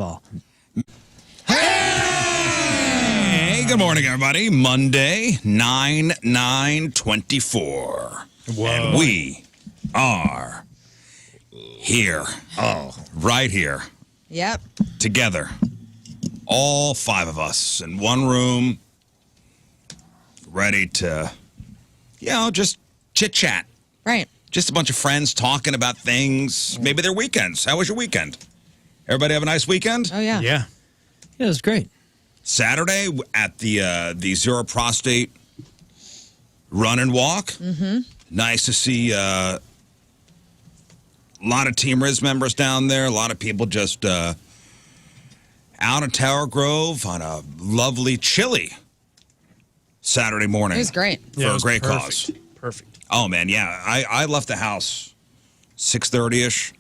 ball. Hey, good morning, everybody. Monday, 9/9/24. Whoa. And we are here. Oh, right here. Yep. Together. All five of us in one room, ready to, just chit-chat. Right. Just a bunch of friends talking about things, maybe their weekends. How was your weekend? Everybody have a nice weekend? Oh, yeah. Yeah. It was great. Saturday at the Zero Prostate Run and Walk. Mm-hmm. Nice to see a lot of Team Rizz members down there. A lot of people just out in Tower Grove on a lovely, chilly Saturday morning. It was great. For a great cause. Perfect. Oh, man, yeah. I left the house 6:30-ish.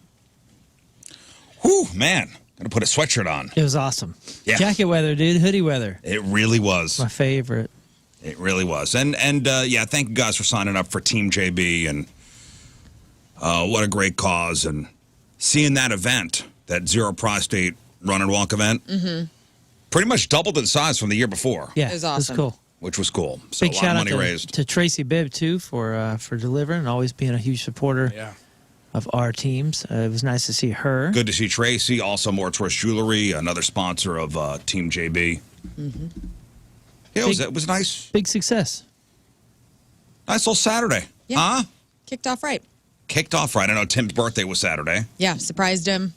Whew, man. Going to put a sweatshirt on. It was awesome. Yeah. Jacket weather, dude. Hoodie weather. It really was. My favorite. It really was. And thank you guys for signing up for Team JB. And what a great cause. And seeing that event, that Zero Prostate Run and Walk event, pretty much doubled in size from the year before. Yeah, It was awesome. cool. Which was cool. So Big a lot shout of out money raised. to Tracy Bibb, too, for delivering and always being a huge supporter of our teams. It was nice to see her. Good to see Tracy. Also, More Tourist Jewelry, another sponsor of Team JB. Yeah, it was nice. Big success. Nice little Saturday. Yeah. Huh? Kicked off right. Kicked off right. I know Tim's birthday was Saturday. Yeah, surprised him.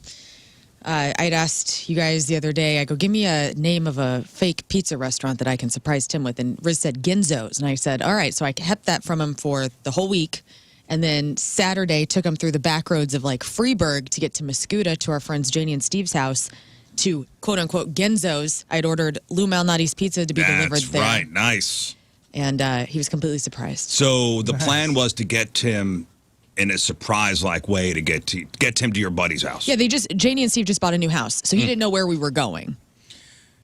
I'd asked you guys the other day, I go, give me a name of a fake pizza restaurant that I can surprise Tim with. And Rizz said Ginzo's. And I said, all right. So I kept that from him for the whole week. And then Saturday took him through the back roads of like Freeburg to get to Muscuda to our friends Janie and Steve's house to quote unquote Ginzo's. I'd ordered Lou Malnati's pizza to be delivered there. That's right. Nice. And he was completely surprised. So the plan was to get Tim in a surprise-like way to get Tim to your buddy's house. Yeah, Janie and Steve just bought a new house, so he didn't know where we were going.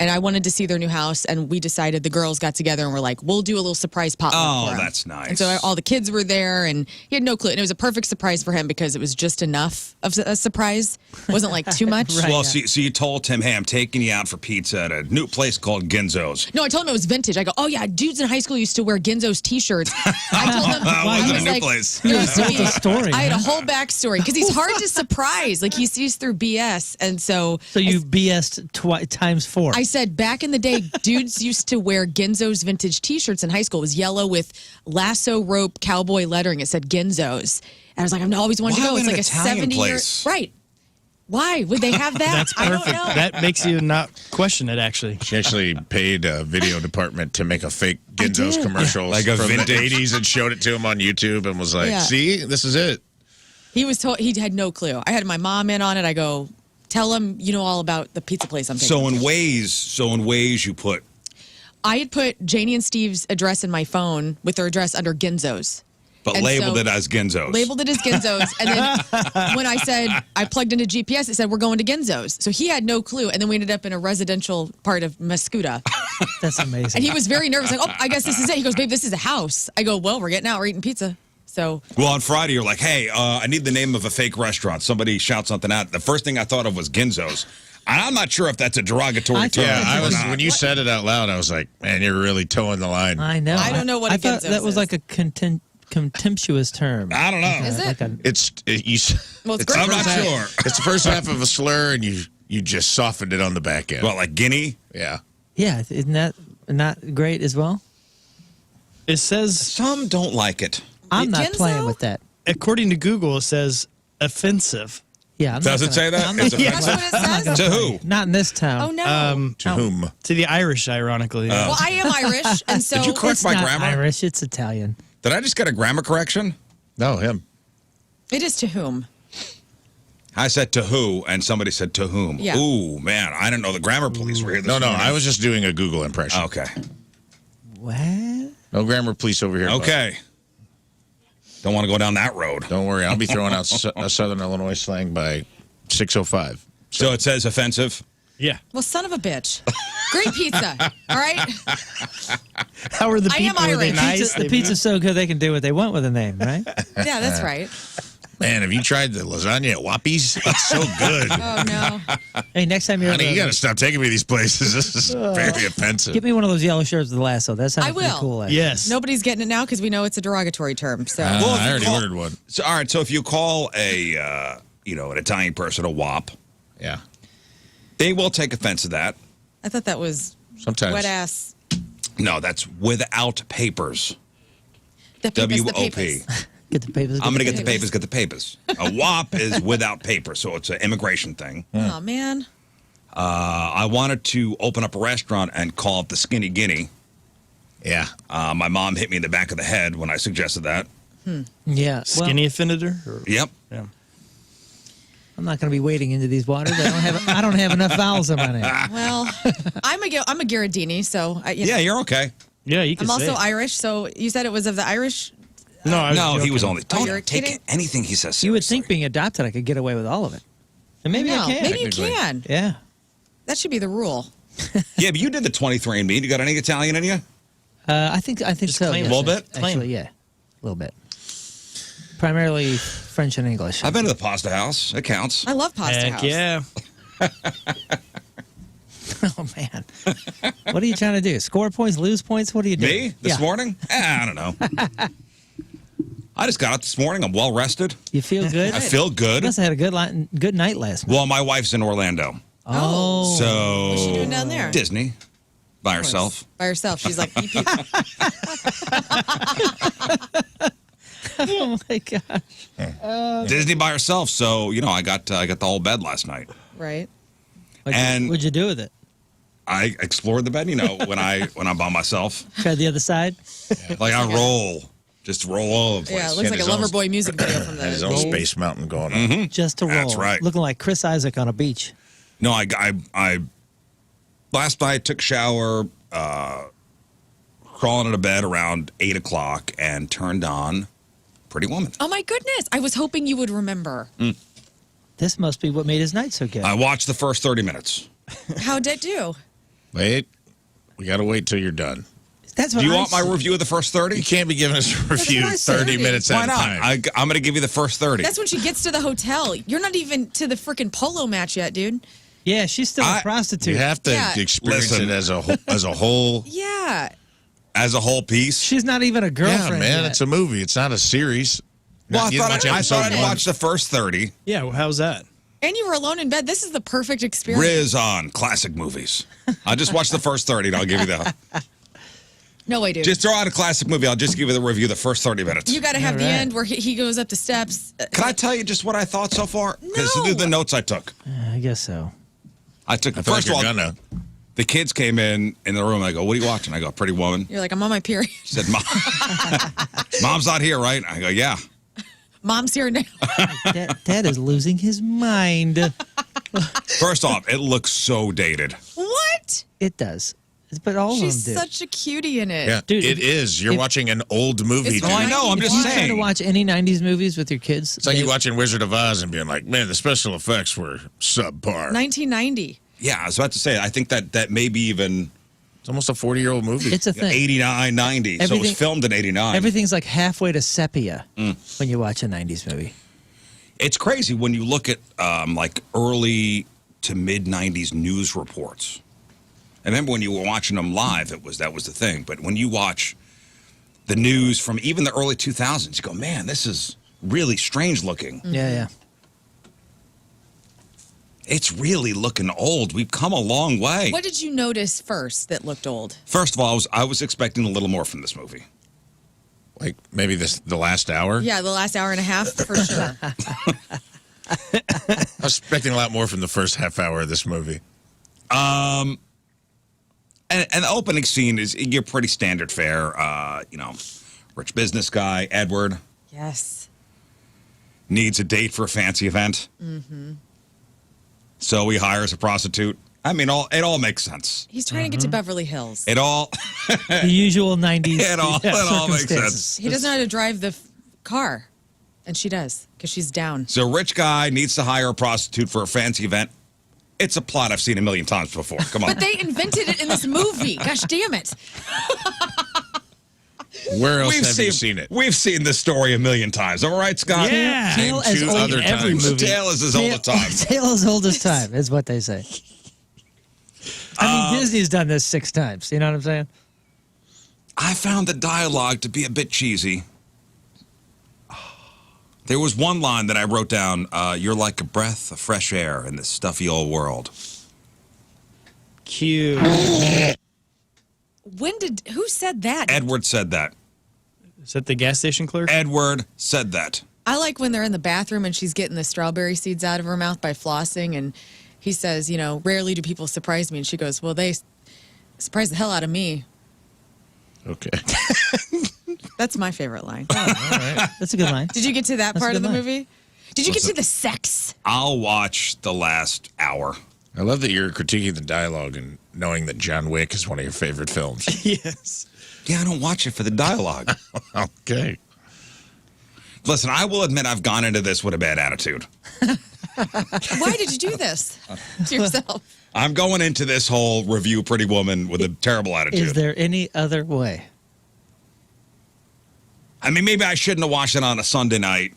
And I wanted to see their new house, and we decided the girls got together and were like, we'll do a little surprise potluck for him. That's nice. And so all the kids were there, and he had no clue. And it was a perfect surprise for him because it was just enough of a surprise. It wasn't like too much. Right. Well, so you told Tim, hey, I'm taking you out for pizza at a new place called Ginzo's. No, I told him it was vintage. I go, oh, yeah, dudes in high school used to wear Ginzo's T-shirts. I told him, Why I was it a new place? it was to Told me- the story, I had a huh? whole backstory because he's hard to surprise. Like, he sees through BS. And so So you BS'd times 4. I said back in the day, dudes used to wear Ginzo's vintage T-shirts in high school. It was yellow with lasso rope cowboy lettering. It said Ginzo's. And I was like, I've always wanted to go. Why It's an like a Italian 70-year... place? Right. Why would they have that? That's I don't perfect. know. That makes you not question it, actually. She actually paid a video department to make a fake Ginzo's did. commercial Like a from the vintage. 80s and showed it to him on YouTube and was like, Yeah. see, this is it. He was told he had no clue. I had my mom in on it. I go, tell him you know all about the pizza place I'm taking. So in Waze, you put... I had put Janie and Steve's address in my phone with their address under Ginzo's. But And labeled so- it as Ginzo's. Labeled it as Ginzo's. And then when I said, I plugged into GPS, it said, we're going to Ginzo's. So he had no clue. And then we ended up in a residential part of Muscuda. That's amazing. And he was very nervous, like, oh, I guess this is it. He goes, babe, this is a house. I go, well, we're getting out. We're eating pizza. So Well, on Friday, you're like, hey, I need the name of a fake restaurant. Somebody shout something out. The first thing I thought of was Ginzo's. And I'm not sure if that's a derogatory term. Yeah, I or was not. when you said it out loud, I was like, man, you're really towing the line. I know. I don't know what I a thought Ginzo's that was is. like a contemptuous term. I don't know. Is it? Like a, Well, it's the great. I'm not first half- sure. It's the first half of a slur, and you just softened it on the back end. Well, like Guinea? Yeah. yeah, isn't that not great as well? It says, Some don't like it. I'm not Ginzo? playing with that. according to Google, it says offensive. Yeah, I'm Does not it say that? I'm not It's gonna- That's what it says? To who? Not in this town. Oh, no. To whom? To the Irish, ironically. Well, I am Irish. And so Did you correct It's my not grammar? Irish. It's Italian. Did I just get a grammar correction? No, him. it is to whom? I said to who, and somebody said to whom. Yeah. Ooh, man, I didn't know the grammar police were here this No, morning. I was just doing a Google impression. Okay. What? No grammar police over here. bud. Okay. Don't want to go down that road. Don't worry, I'll be throwing out Southern Illinois slang by 6:05. So it says offensive? Yeah. Well, son of a bitch. Great pizza. All right? How are the I am people? Were they Irish. nice? The pizza's so good they can do what they want with a name, right? Yeah, that's right. Man, have you tried the lasagna at Whoppies? It's so good. Oh, no. Hey, next time you're Honey, you got to stop taking me to these places. This is very offensive. Give me one of those yellow shirts with the lasso. That sounds I pretty will. cool. Actually. Yes. Nobody's getting it now because we know it's a derogatory term. So I already ordered one. So, all right, so if you call an Italian person a wop, Yeah. they will take offense to that. I thought that was Sometimes. wet ass. No, that's without papers. The papers, the W-O-P. papers. Get the papers. I'm going to get the papers, get the papers. A wop is without papers, so it's an immigration thing. Oh, man. I wanted to open up a restaurant and call it the Skinny Guinea. Yeah. My mom hit me in the back of the head when I suggested that. Yeah. Well, Skinny offender? Or, Yep. yeah. I'm not going to be wading into these waters. I don't have enough vowels in my name. Well, I'm a Gherardini, so Yeah, you're okay. Yeah, you can I'm say also it. Irish. So you said it was of the Irish. No, I was No, he joking. was only. Oh, you're Don't take kidding? anything he says seriously. You would think being adopted, I could get away with all of it. And maybe No, I can. maybe you Technically. can. Yeah. That should be the rule. Yeah, but you did the 23andMe. You got any Italian in you? I think Just so. claim yes, a little bit? Actually, Claim. yeah, a little bit. Primarily French and English. I've been to the pasta house. It counts. I love pasta Heck house. yeah. Oh man, what are you trying to do? Score points, lose points? What are you doing? Me? This Yeah. morning? I don't know. I just got up this morning. I'm well rested. You feel good? I feel good. You must have had a good night last night. Well, my wife's in Orlando. Oh. So. What's she doing down there? Disney. By herself. By herself. She's like, "You people." Oh my gosh. Disney by herself. So, I got the whole bed last night. Right. What'd you do with it? I explored the bed, when I'm by myself. Tried the other side? Like I roll. Just roll all over the place. Yeah, it looks Had like a his own- Loverboy music video from Had his the. own Space Mountain going on. Just to roll. That's right. Looking like Chris Isaac on a beach. No, I last night took a shower, crawling into bed around 8 o'clock and turned on Pretty Woman. Oh my goodness! I was hoping you would remember. This must be what made his night so good. I watched the first 30 minutes. How'd it do? Wait. We got to wait till you're done. That's what Do you I want my said. review of the first 30? You can't be giving us a review what I said. 30 minutes Why at a not? time. I'm going to give you the first 30. That's when she gets to the hotel. You're not even to the freaking polo match yet, dude. Yeah, she's still a prostitute. You have to Yeah. experience Listen. it as a whole. Yeah. As a whole piece. She's not even a Yeah, girlfriend man, yet. it's a movie. It's not a series. Well, You didn't watch I episode thought I'd one. watch the first 30. Yeah, well, how's that? And you were alone in bed. This is the perfect experience. Rizz on classic movies. I'll just watch the first 30 and I'll give you the. No way, dude. Just throw out a classic movie. I'll just give you the review the first 30 minutes. You got to have the All right. end where he goes up the steps. Can I tell you just what I thought so far? Because No. these are the notes I took. I guess so. I feel First like of all, you're gonna. the kids came in the room. I go, "What are you watching?" I go, "Pretty Woman." You're like, I'm on my period. She said, "Mom's not here, right?" I go, "Yeah." Mom's here now. Dad is losing his mind. First off, it looks so dated. What? It does. But all She's of them do. such a cutie in it. Yeah, Dude, it is. You're if- watching an old movie. It's Dude. Oh, I know. I'm If just you try to saying. watch any 90s movies with your kids, It's like you watching Wizard of Oz and being like, man, the special effects were subpar. 1990. Yeah, I was about to say. I think that maybe even It's almost a 40-year-old movie. it's a thing. 89, 90. So it was Everything- filmed in 89. Everything's like halfway to sepia when you watch a 90s movie. It's crazy when you look at like early to mid 90s news reports. I remember when you were watching them live, that was the thing. But when you watch the news from even the early 2000s, you go, man, this is really strange looking. Yeah. It's really looking old. We've come a long way. What did you notice first that looked old? First of all, I was expecting a little more from this movie. Like maybe the last hour. Yeah, the last hour and a half, for sure. I was expecting a lot more from the first half hour of this movie. And the opening scene is you're pretty standard fare. Rich business guy, Edward, Yes. needs a date for a fancy event. Mm-hmm. So he hires a prostitute. I mean, it all makes sense. He's trying to get to Beverly Hills. It all The usual 90s It all makes circumstances. sense. He doesn't know how to drive the car. And she does, because she's down. So rich guy needs to hire a prostitute for a fancy event. It's a plot I've seen a million times before. Come on. But they invented it in this movie. Gosh damn it. Where else have you seen it? We've seen this story a million times. All right, Scott? Yeah. Tale as Two old other as every times. movie. Tale is as old as time. Tale as old as time is what they say. I mean, Disney's done this 6 times. You know what I'm saying? I found the dialogue to be a bit cheesy. There was one line that I wrote down, you're like a breath of fresh air in this stuffy old world. Cute. Who said that? Edward said that. Is that the gas station clerk? Edward said that. I like when they're in the bathroom and she's getting the strawberry seeds out of her mouth by flossing, and he says, rarely do people surprise me. And she goes, well, they surprised the hell out of me. Okay. That's my favorite line. All right. That's a good line. Did you get to that That's a part of good the line. movie? Did you get to the sex? I'll watch the last hour. I love that you're critiquing the dialogue and knowing that John Wick is one of your favorite films. Yes. Yeah, I don't watch it for the dialogue. Okay. Listen, I will admit I've gone into this with a bad attitude. Why did you do this to yourself? I'm going into this whole review Pretty Woman with a terrible attitude. Is there any other way? I mean, maybe I shouldn't have watched it on a Sunday night.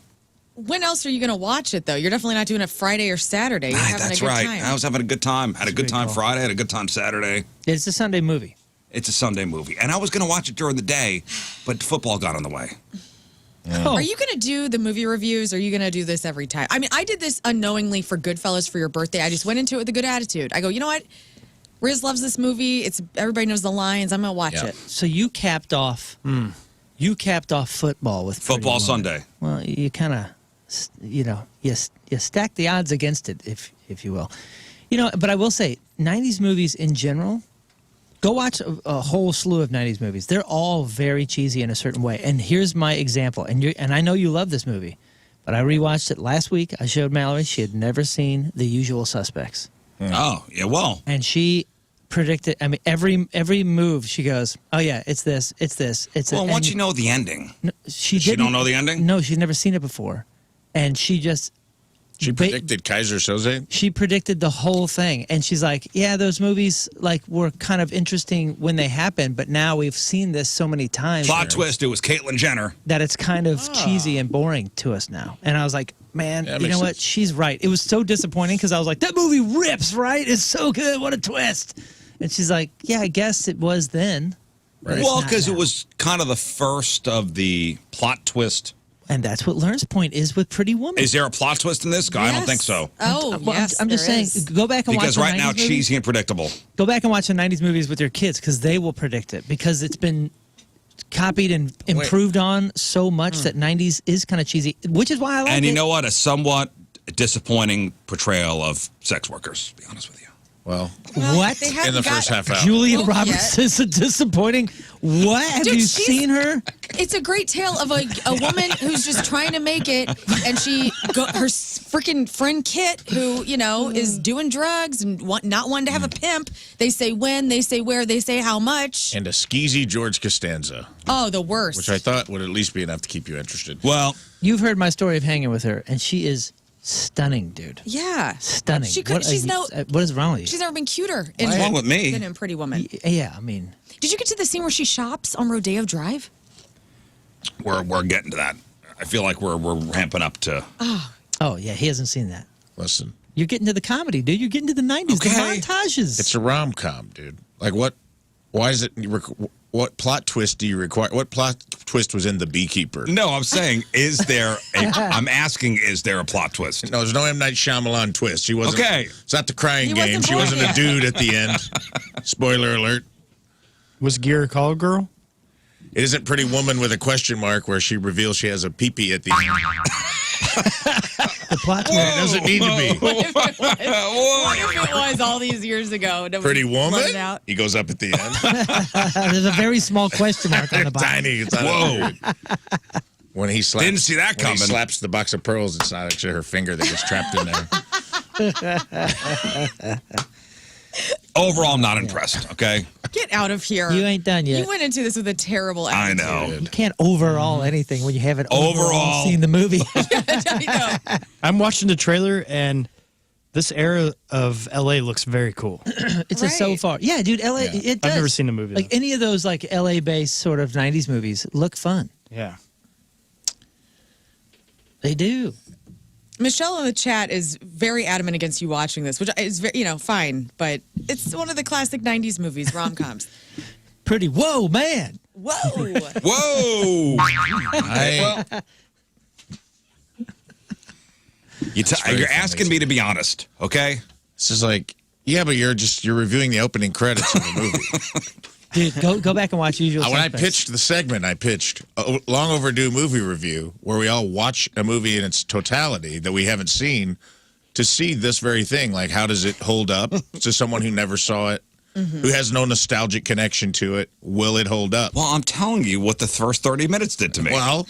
When else are you going to watch it, though? You're definitely not doing it Friday or Saturday. You're having That's a good right. time. I was having a good time. Had a good time cool. Friday, had a good time Saturday. It's a Sunday movie. It's a Sunday movie. And I was going to watch it during the day, but football got in the way. Oh. Are you going to do the movie reviews, or are you going to do this every time? I mean, I did this unknowingly for Goodfellas for your birthday. I just went into it with a good attitude. I go, you know what? Rizz loves this movie. Everybody knows the lines. I'm going to watch it. So you capped off. You capped off football with Pretty Football Woman. Sunday. Well, you kind of, you stack the odds against it, if you will. But I will say, 90s movies in general. Go watch a whole slew of 90s movies. They're all very cheesy in a certain way. And here's my example. And I know you love this movie, but I rewatched it last week. I showed Mallory. She had never seen The Usual Suspects. Oh, yeah, well. And she predicted, I mean, every move, she goes, oh, yeah, it's this. Well, once you know the ending. No, she She didn't don't know the ending? No, she'd never seen it before. And she just... She predicted Kaiser Soze? She predicted the whole thing, and she's like, "Yeah, those movies were kind of interesting when they happened, but now we've seen this so many times Plot twist, it was Caitlyn Jenner. that it's kind of cheesy and boring to us now." And I was like, "Man, Yeah, you know makes what? sense. She's right." It was so disappointing because I was like, "That movie rips, right? It's so good. What a twist!" And she's like, "Yeah, I guess it was then." but it's Well, not because it now." was kind of the first of the plot twist. And that's what Lern's point is with Pretty Woman. Is there a plot twist in this? I don't think so. Oh, Well, yes, I'm just there saying, is. go back and Because watch right the now, 90s movies. cheesy and predictable. Go back and watch the 90s movies with your kids because they will predict it because it's been copied and improved on so much that 90s is kind of cheesy, which is why I like it. And you know what? A somewhat disappointing portrayal of sex workers, to be honest with you. Well, What? They haven't in the got- first half hour. Julia Well, Roberts yeah. is a disappointing. What? Have Dude, you she's- seen her? It's a great tale of a woman who's just trying to make it, and her freaking friend Kit, who is doing drugs and not wanting to have a pimp. They say when, they say where, they say how much. And a skeezy George Costanza, Oh, the worst. which I thought would at least be enough to keep you interested. Well, You've heard my story of hanging with her, and she is stunning, dude. Yeah, Stunning. She could. What is wrong with you? She's never been cuter. What's wrong with me? Than in Pretty Woman. Yeah, I mean, Did you get to the scene where she shops on Rodeo Drive? we're getting to that. I feel like we're ramping up to. oh yeah, he hasn't seen that. Listen, You're getting to the comedy, dude. You're getting to the 90s, the Okay. montages. it's a rom-com, dude. Like what? Why is it? What plot twist do you require? What plot twist was in The Beekeeper? No, I'm saying, I'm asking, is there a plot twist? No, there's no M. Night Shyamalan twist. She wasn't. Okay. It's not the crying He game. wasn't She wasn't born a dude at the end. Spoiler alert. Was Gear a call girl? It isn't Pretty Woman with a question mark where she reveals she has a pee-pee at the end. the plot. It doesn't need to be. What if it was all these years ago? Nobody Pretty let Woman? it out? He goes up at the end. There's a very small question mark on the bottom. Tiny. It's not Whoa. When he slaps, Didn't see that when he coming. slaps the box of pearls, it's not actually her finger that gets trapped in there. Overall, I'm not impressed, okay? Get out of here. You ain't done yet. You went into this with a terrible I attitude. know. You can't overall anything when you haven't overall Overall. seen the movie. I know. I'm watching the trailer, and This era of LA looks very cool. It's a so Right. far. Yeah, dude, LA, Yeah. it does. I've never seen a movie, Like though. any of those like LA-based sort of 90s movies look fun. Yeah. They do. Michelle in the chat is very adamant against you watching this, which is very, fine, but it's one of the classic 90s movies, rom-coms. Pretty, whoa, man. Whoa. Whoa! very You're funny. asking me to be honest, okay? This is like, yeah, but you're reviewing the opening credits of the movie. Dude, go back and watch Usual When I Suspects. pitched the segment, I pitched a long overdue movie review where we all watch a movie in its totality that we haven't seen to see this very thing. Like, how does it hold up to someone who never saw it, who has no nostalgic connection to it? Will it hold up? Well, I'm telling you what the first 30 minutes did to me. Well,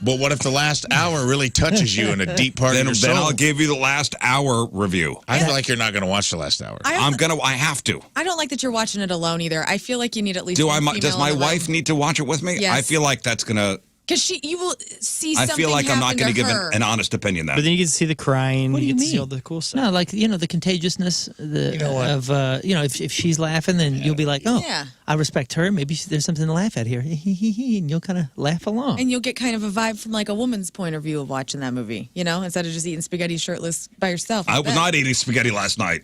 but what if the last hour really touches you in a deep part then of your soul? I'll give you the last hour review. I feel like you're not going to watch the last hour. I have to. I don't like that you're watching it alone either. I feel like you need at least one female Does my in the wife room. need to watch it with me? Yes. I feel like that's going to, Because you will see I something feel like I'm not going to give her. an honest opinion then. But then you get to see the crying. What do you you get to see mean? all the cool stuff. No, like, the contagiousness of, if she's laughing, then you'll be like, oh, Yeah. I respect her. Maybe there's something to laugh at here. And you'll kind of laugh along. And you'll get kind of a vibe from like a woman's point of view of watching that movie, instead of just eating spaghetti shirtless by yourself. I was not eating spaghetti last night.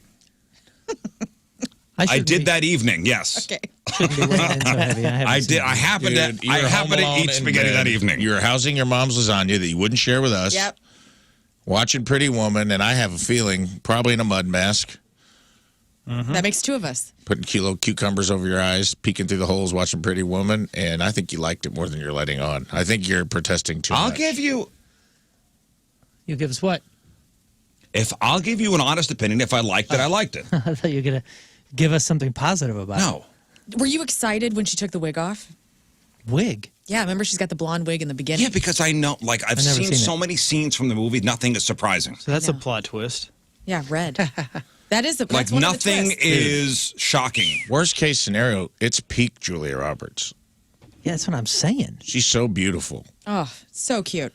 I shouldn't did be- that evening, yes. Okay. Shouldn't be weighing in so heavy. I did. I happened Dude, to. you I were happened home to alone eat in spaghetti bed. that evening. You were housing your mom's lasagna that you wouldn't share with us. Yep. Watching Pretty Woman, and I have a feeling, probably in a mud mask, That makes two of us. putting kilo cucumbers over your eyes, peeking through the holes, watching Pretty Woman, and I think you liked it more than you're letting on. I think you're protesting too I'll much. give you. You'll give us what? I'll give you an honest opinion. If I liked it, I liked it. I thought you were going to give us something positive about No. Were you excited when she took the wig off? it. Wig. Yeah, remember she's got the blonde wig in the beginning? Yeah, because I know, like, I've never seen seen so it. many scenes from the movie. Nothing is surprising. So that's a know. plot twist. Yeah, red. That is Like, that's one of the nothing twists. is shocking. Worst case scenario, it's peak Julia Roberts. Yeah, that's what I'm saying. She's so beautiful. Oh, so cute.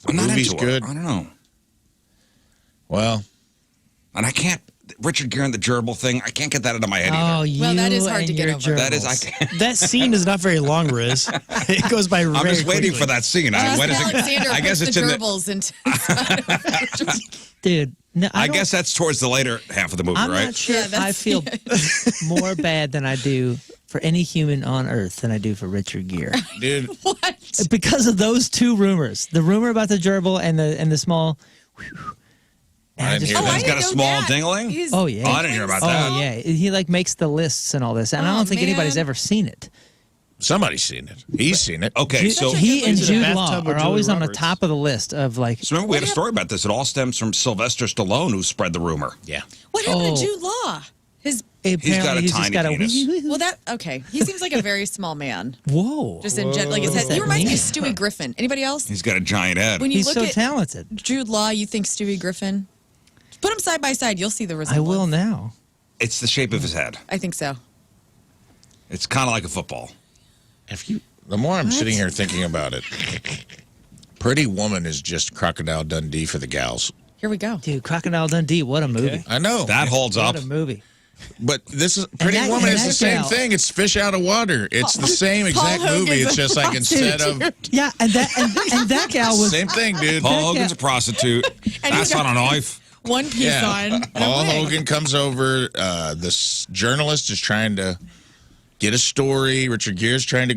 The I'm not movie's into her. good. I don't know. Well, And I can't. Richard Gere and the gerbil thing. I can't get that out of my head Oh, either. you Well, that is hard and to get your over. That is, I gerbils. can't. That scene is not very long, Rizz. It goes by I'm very just waiting quickly. for that scene. When is it? Alexander I guess puts it's the in the. gerbils into Dude, no, I don't- guess that's towards the later half of the movie, I'm right? not sure Yeah, if I that's- feel more bad than I do for any human on earth than I do for Richard Gere. dude, What? Because of those two rumors. The rumor about the gerbil and the small I didn't hear Oh, that. I He's got didn't a know small that. dingling? He's- Oh, yeah. Oh, I didn't hear about that. Oh yeah, he like makes the lists and all this, and I Oh, don't think anybody's man. ever seen it. Somebody's seen it. He's seen it. Okay, so he and Is it a Jude Law bathtub with are Julia always on the Roberts? top of the list of like. So remember, we had a story about this. It all stems from Sylvester Stallone, who spread the rumor. Yeah. What happened to Oh. Jude Law? His Apparently, He's got a tiny penis. well, that okay. He seems like a very small man. Whoa! Just in general, like his What head. does He that reminds me of mean? Stewie Griffin. Anybody else? He's got a giant head. When you He's look so at talented. Jude Law, you think Stewie Griffin. Put them side by side. You'll see the I resemblance. will now. It's the shape of his head. I think so. It's kind of like a football. The more I'm sitting here thinking about it, Pretty Woman is just Crocodile Dundee for the gals. Here we go. Dude, Crocodile Dundee, what a movie! I know. That holds up. What a movie! But this is Pretty that- Woman and is the that same gal- thing. It's fish out of water. It's the same exact Hogan's movie. It's a just like instead of Yeah, and that gal was same thing, dude. Paul Hogan's a prostitute. And That's he's got- on a knife. One piece Yeah. on. and a Paul wig. Hogan comes over. This journalist is trying to get a story. Richard Gere's trying to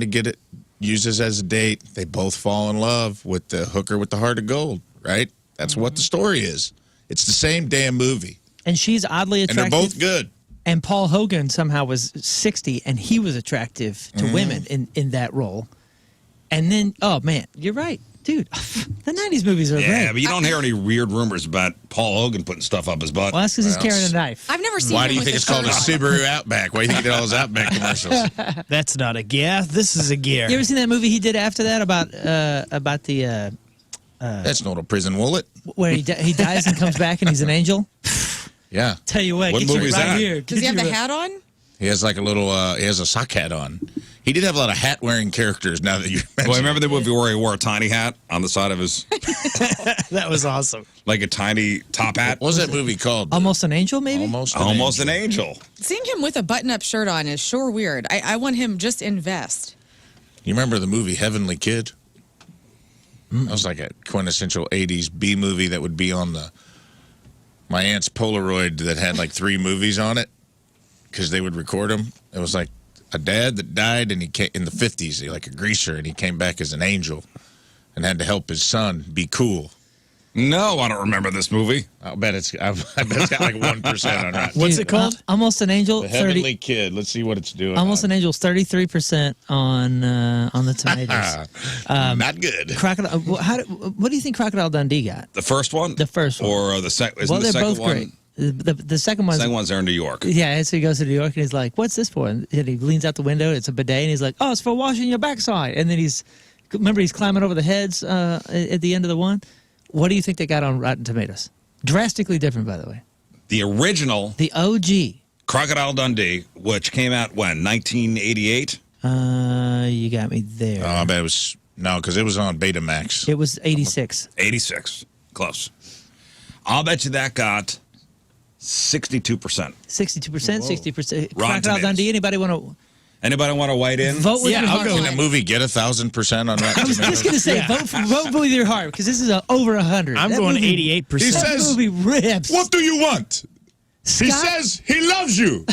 get it uses as a date. They both fall in love with the hooker with the heart of gold. Right? That's what the story is. It's the same damn movie, and she's oddly and attractive. they're both good. And Paul Hogan somehow was 60, and he was attractive to women in that role. And then, oh man, you're right, dude. The '90s movies are Yeah, great. but you don't hear any weird rumors about Paul Hogan putting stuff up his butt. Well, that's because he's Well, carrying a knife. I've never seen. Why him do you with think his it's called a shirt on. Subaru Outback? Why do you think it all those Outback commercials? That's not a gear. This is a gear. You ever seen that movie he did after that about the That's not a prison wallet. where he dies and comes back and he's an angel? Yeah. Tell you what, What get you movie is right that? here. Does he have the hat on? He has like a little, he has a sock hat on. He did have a lot of hat-wearing characters. Now that you mentioned, Well, remember the movie where he wore a tiny hat on the side of his, That was awesome. like a tiny top hat? What was that movie called? Almost an Angel, maybe? Almost an angel. Seeing him with a button-up shirt on is sure weird. I want him just in vest. You remember the movie Heavenly Kid? That was like a quintessential 80s B movie that would be on my aunt's Polaroid that had like 3 movies on it because they would record them. It was like a dad that died and he came in the 50s, like a greaser, and he came back as an angel and had to help his son be cool. No, I don't remember this movie. I bet it's got like 1% on that. What's it called? Almost an Angel. The Heavenly Kid. Let's see what it's doing. Almost an Angel's 33% on the tomatoes. Not good. Crocodile. What do you think Crocodile Dundee got? The first one? The first one. Or the second? Well, the they're second both one? great. The second one's there in New York. Yeah, so he goes to New York and he's like, "What's this for?" And he leans out the window. It's a bidet, and he's like, "Oh, it's for washing your backside." And then he's climbing over the heads at the end of the one. What do you think they got on Rotten Tomatoes? Drastically different, by the way. The original, the OG, Crocodile Dundee, which came out when 1988. You got me there. I bet it was because it was on Betamax. It was 86. 86, close. I'll bet you that got 62%. 62%, 60%. Crocodile Tomatoes. Dundee. Anybody want to weigh in? Vote with your I'll heart. go. Can a movie get 1,000% on that? I was just going to say, vote with your heart, because this is over 100. I'm That going movie- 88%. He That says, movie rips. "What do you want?" He Scott- says he loves you.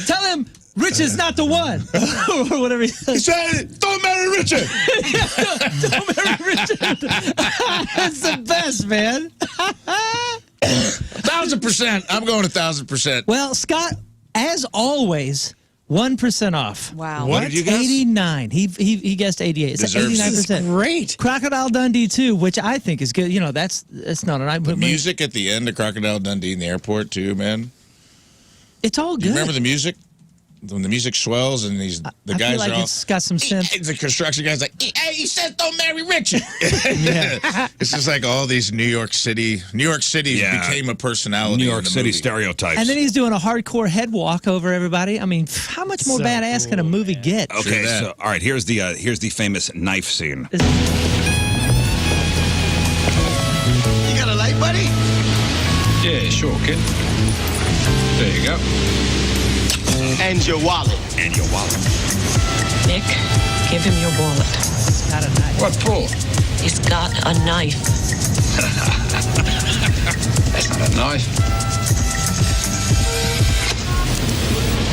Tell him Rich is not the one. Or whatever he He says. said, "Don't marry Richard." Don't marry Richard. That's the best, man. 1,000%. I'm going 1,000%. Well, Scott, as always, 1% off. Wow. What did you guess? 89. He guessed 88. It's Deserves it. 89%. Great. Crocodile Dundee 2, which I think is good. You know, that's not an The music at the end of Crocodile Dundee in the airport too, man. It's all You good. remember the music? When the music swells and the I guys feel like are all. it's got some synth. The construction guy's like, "Hey, he says don't marry Richard." Yeah. It's just like all these New York City Yeah. became a personality. New in York the City movie. stereotypes. And then he's doing a hardcore head walk over everybody. I mean, how much more So badass can a cool, movie man. get? Okay, True that. so all right, here's the famous knife scene. You got a light, buddy? Yeah, sure, kid. There you go. And your wallet. And your wallet. Nick, give him your wallet. Got a knife. What for? He's got a knife. That's not a knife.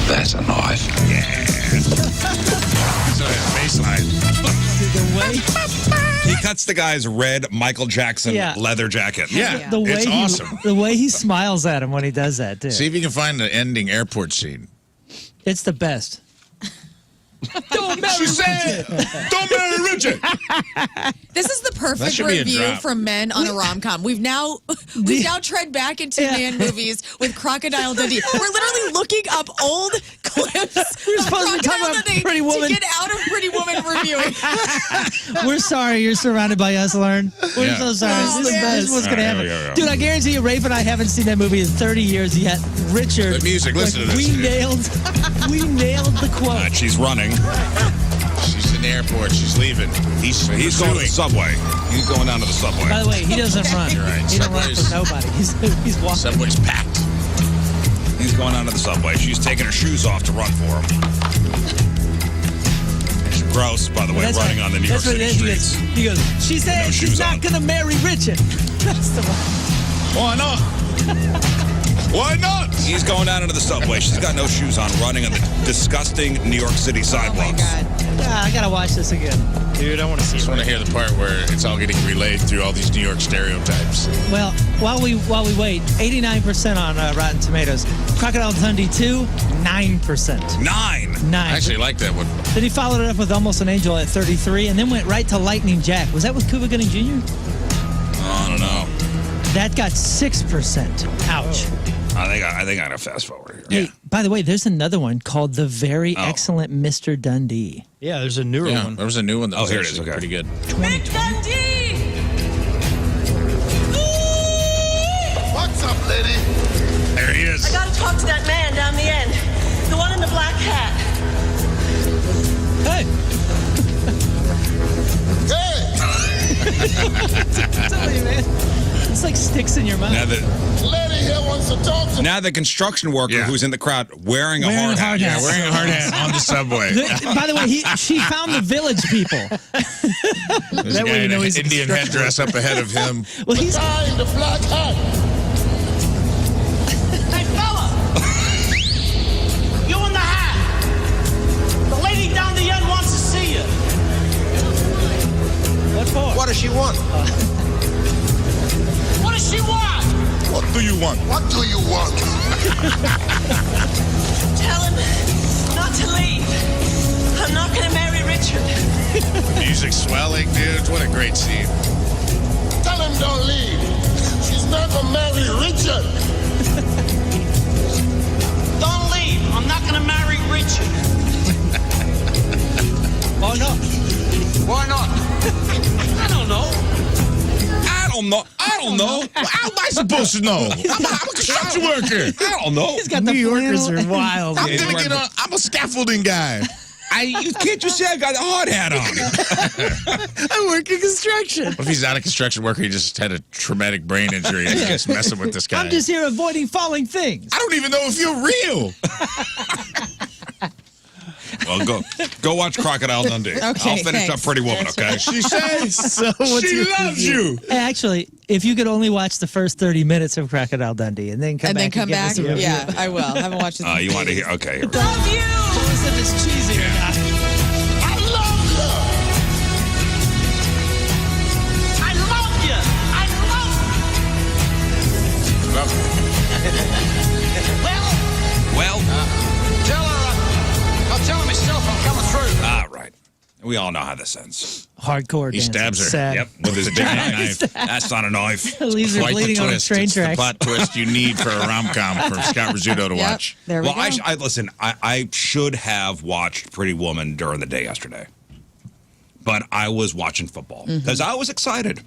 That's a knife. So yeah, baseline. The way, He cuts the guy's red Michael Jackson Yeah. leather jacket. Yeah, the way it's awesome. the way he smiles at him when he does that, too. See if you can find the ending airport scene. It's the best. Don't marry She said, "Don't marry Richard." This is the That perfect should be a review drop. for men on a rom-com. We've now tread back into man movies with Crocodile Dundee. We're literally looking up old clips We're of supposed to be talking Crocodile about Dundee Pretty Woman. to get out of Pretty Woman reviewing. We're sorry you're surrounded by us, Lern. We're Yeah. so sorry. Oh, This is man. what's going to All happen. right, here we go. Dude, I guarantee you, Rafe and I haven't seen that movie in 30 years yet. Richard. The music, listen to this. We nailed the quote. She's running. She's in the airport. She's leaving. He's Going to the pursuing. subway. He's going down to the subway. By the way, he doesn't run. You're right. He don't run Subway's- for nobody. He's walking. Subway's packed. He's going down to the subway. She's taking her shoes off to run for him. It's gross, by the way, That's running right. on the New York That's what City it is. streets. He goes, she said No she's shoes not on. going to marry Richard. That's the one. Why not? Why not? He's going down into the subway. She's got no shoes on, running on the disgusting New York City Oh my sidewalks. God. I got to watch this again. Dude, I want to see Just it. want to hear the part where it's all getting relayed through all these New York stereotypes. Well, while we wait, 89% on Rotten Tomatoes. Crocodile Dundee 2, 9%. 9. 9. I actually like that one. Then he followed it up with Almost an Angel at 33, and then went right to Lightning Jack. Was that with Cuba Gooding Jr.? I don't know. That got 6%. Ouch. I think I'm gonna fast forward here. Hey, by the way, there's another one called The Very Oh. Excellent Mr. Dundee. Yeah, there's a newer Yeah, one. there was a new one that was here it is, actually okay. pretty good. Big Dundee! What's up, lady? There he is. I gotta talk to that man down the end. The one in the black hat. I'm telling you, man. It's like sticks in your mouth. Lady here wants to talk to me. Now the construction worker Yeah. who's in the crowd wearing a Wearing hard a hat. hard hat. Yeah, wearing a hard hat on the subway. By the way, she found the village people. There's a That way guy you in know an he's a Indian construction headdress up ahead of him. Well, he's Guy in the black hat. Hey, fella! You in the hat! The lady down the end wants to see you. what for? What does she want? What does she want? What do you want? What do you want? Tell him not to leave. I'm not going to marry Richard. The music's swelling, dude. What a great scene. Tell him don't leave. She's never married Richard. Don't leave. I'm not going to marry Richard. Oh no. Why not? I don't know. I don't know. How am I supposed to know? I'm a construction worker. I don't know. He's got the New Yorkers are wild. I'm gonna get on. I'm a scaffolding guy. Can't you see I got a hard hat on? I work in construction. What if he's not a construction worker? He just had a traumatic brain injury and he's just messing with this guy. I'm just here avoiding falling things. I don't even know if you're real. Well, go watch Crocodile Dundee. Okay, I'll finish thanks. up Pretty Woman, That's okay? right. She says So what's she your loves review? you. Hey, actually, if you could only watch the first 30 minutes of Crocodile Dundee and then come And then back come give back. us a review. Yeah, I will. I haven't watched it. You want to hear? Okay. Here we go. Love you. Listen if it's cheesy or not. I love her. I love you. I love you. Well, Well, tell her, I'll tell her myself I'm coming through. all right. We all know how this ends. Hardcore He dancing. stabs her. Sad. Yep, with his big knife. That's not a knife. Leaves her Quite the bleeding on the twist. train It's the tracks. plot twist you need for a rom-com for Scott Rizzuto to Yep, watch. there we Well, go. I listen. I should have watched Pretty Woman during the day yesterday, but I was watching football because I was excited.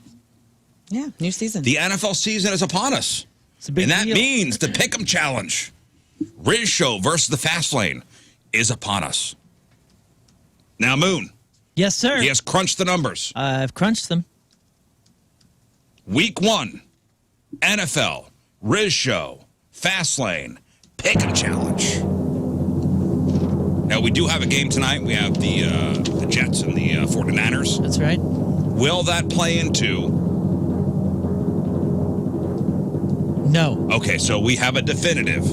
Yeah, new season. The NFL season is upon us, It's a big and that deal. means the Pick'em Challenge, RizzShow versus the Fast Lane, is upon us. Now, Moon, Yes, sir. he has crunched the numbers. I've crunched them. Week 1, NFL, RizzShow, Fast Lane, Pick'em Challenge. Now, we do have a game tonight. We have the Jets and the 49ers. That's right. Will that play into? No. Okay, so we have a definitive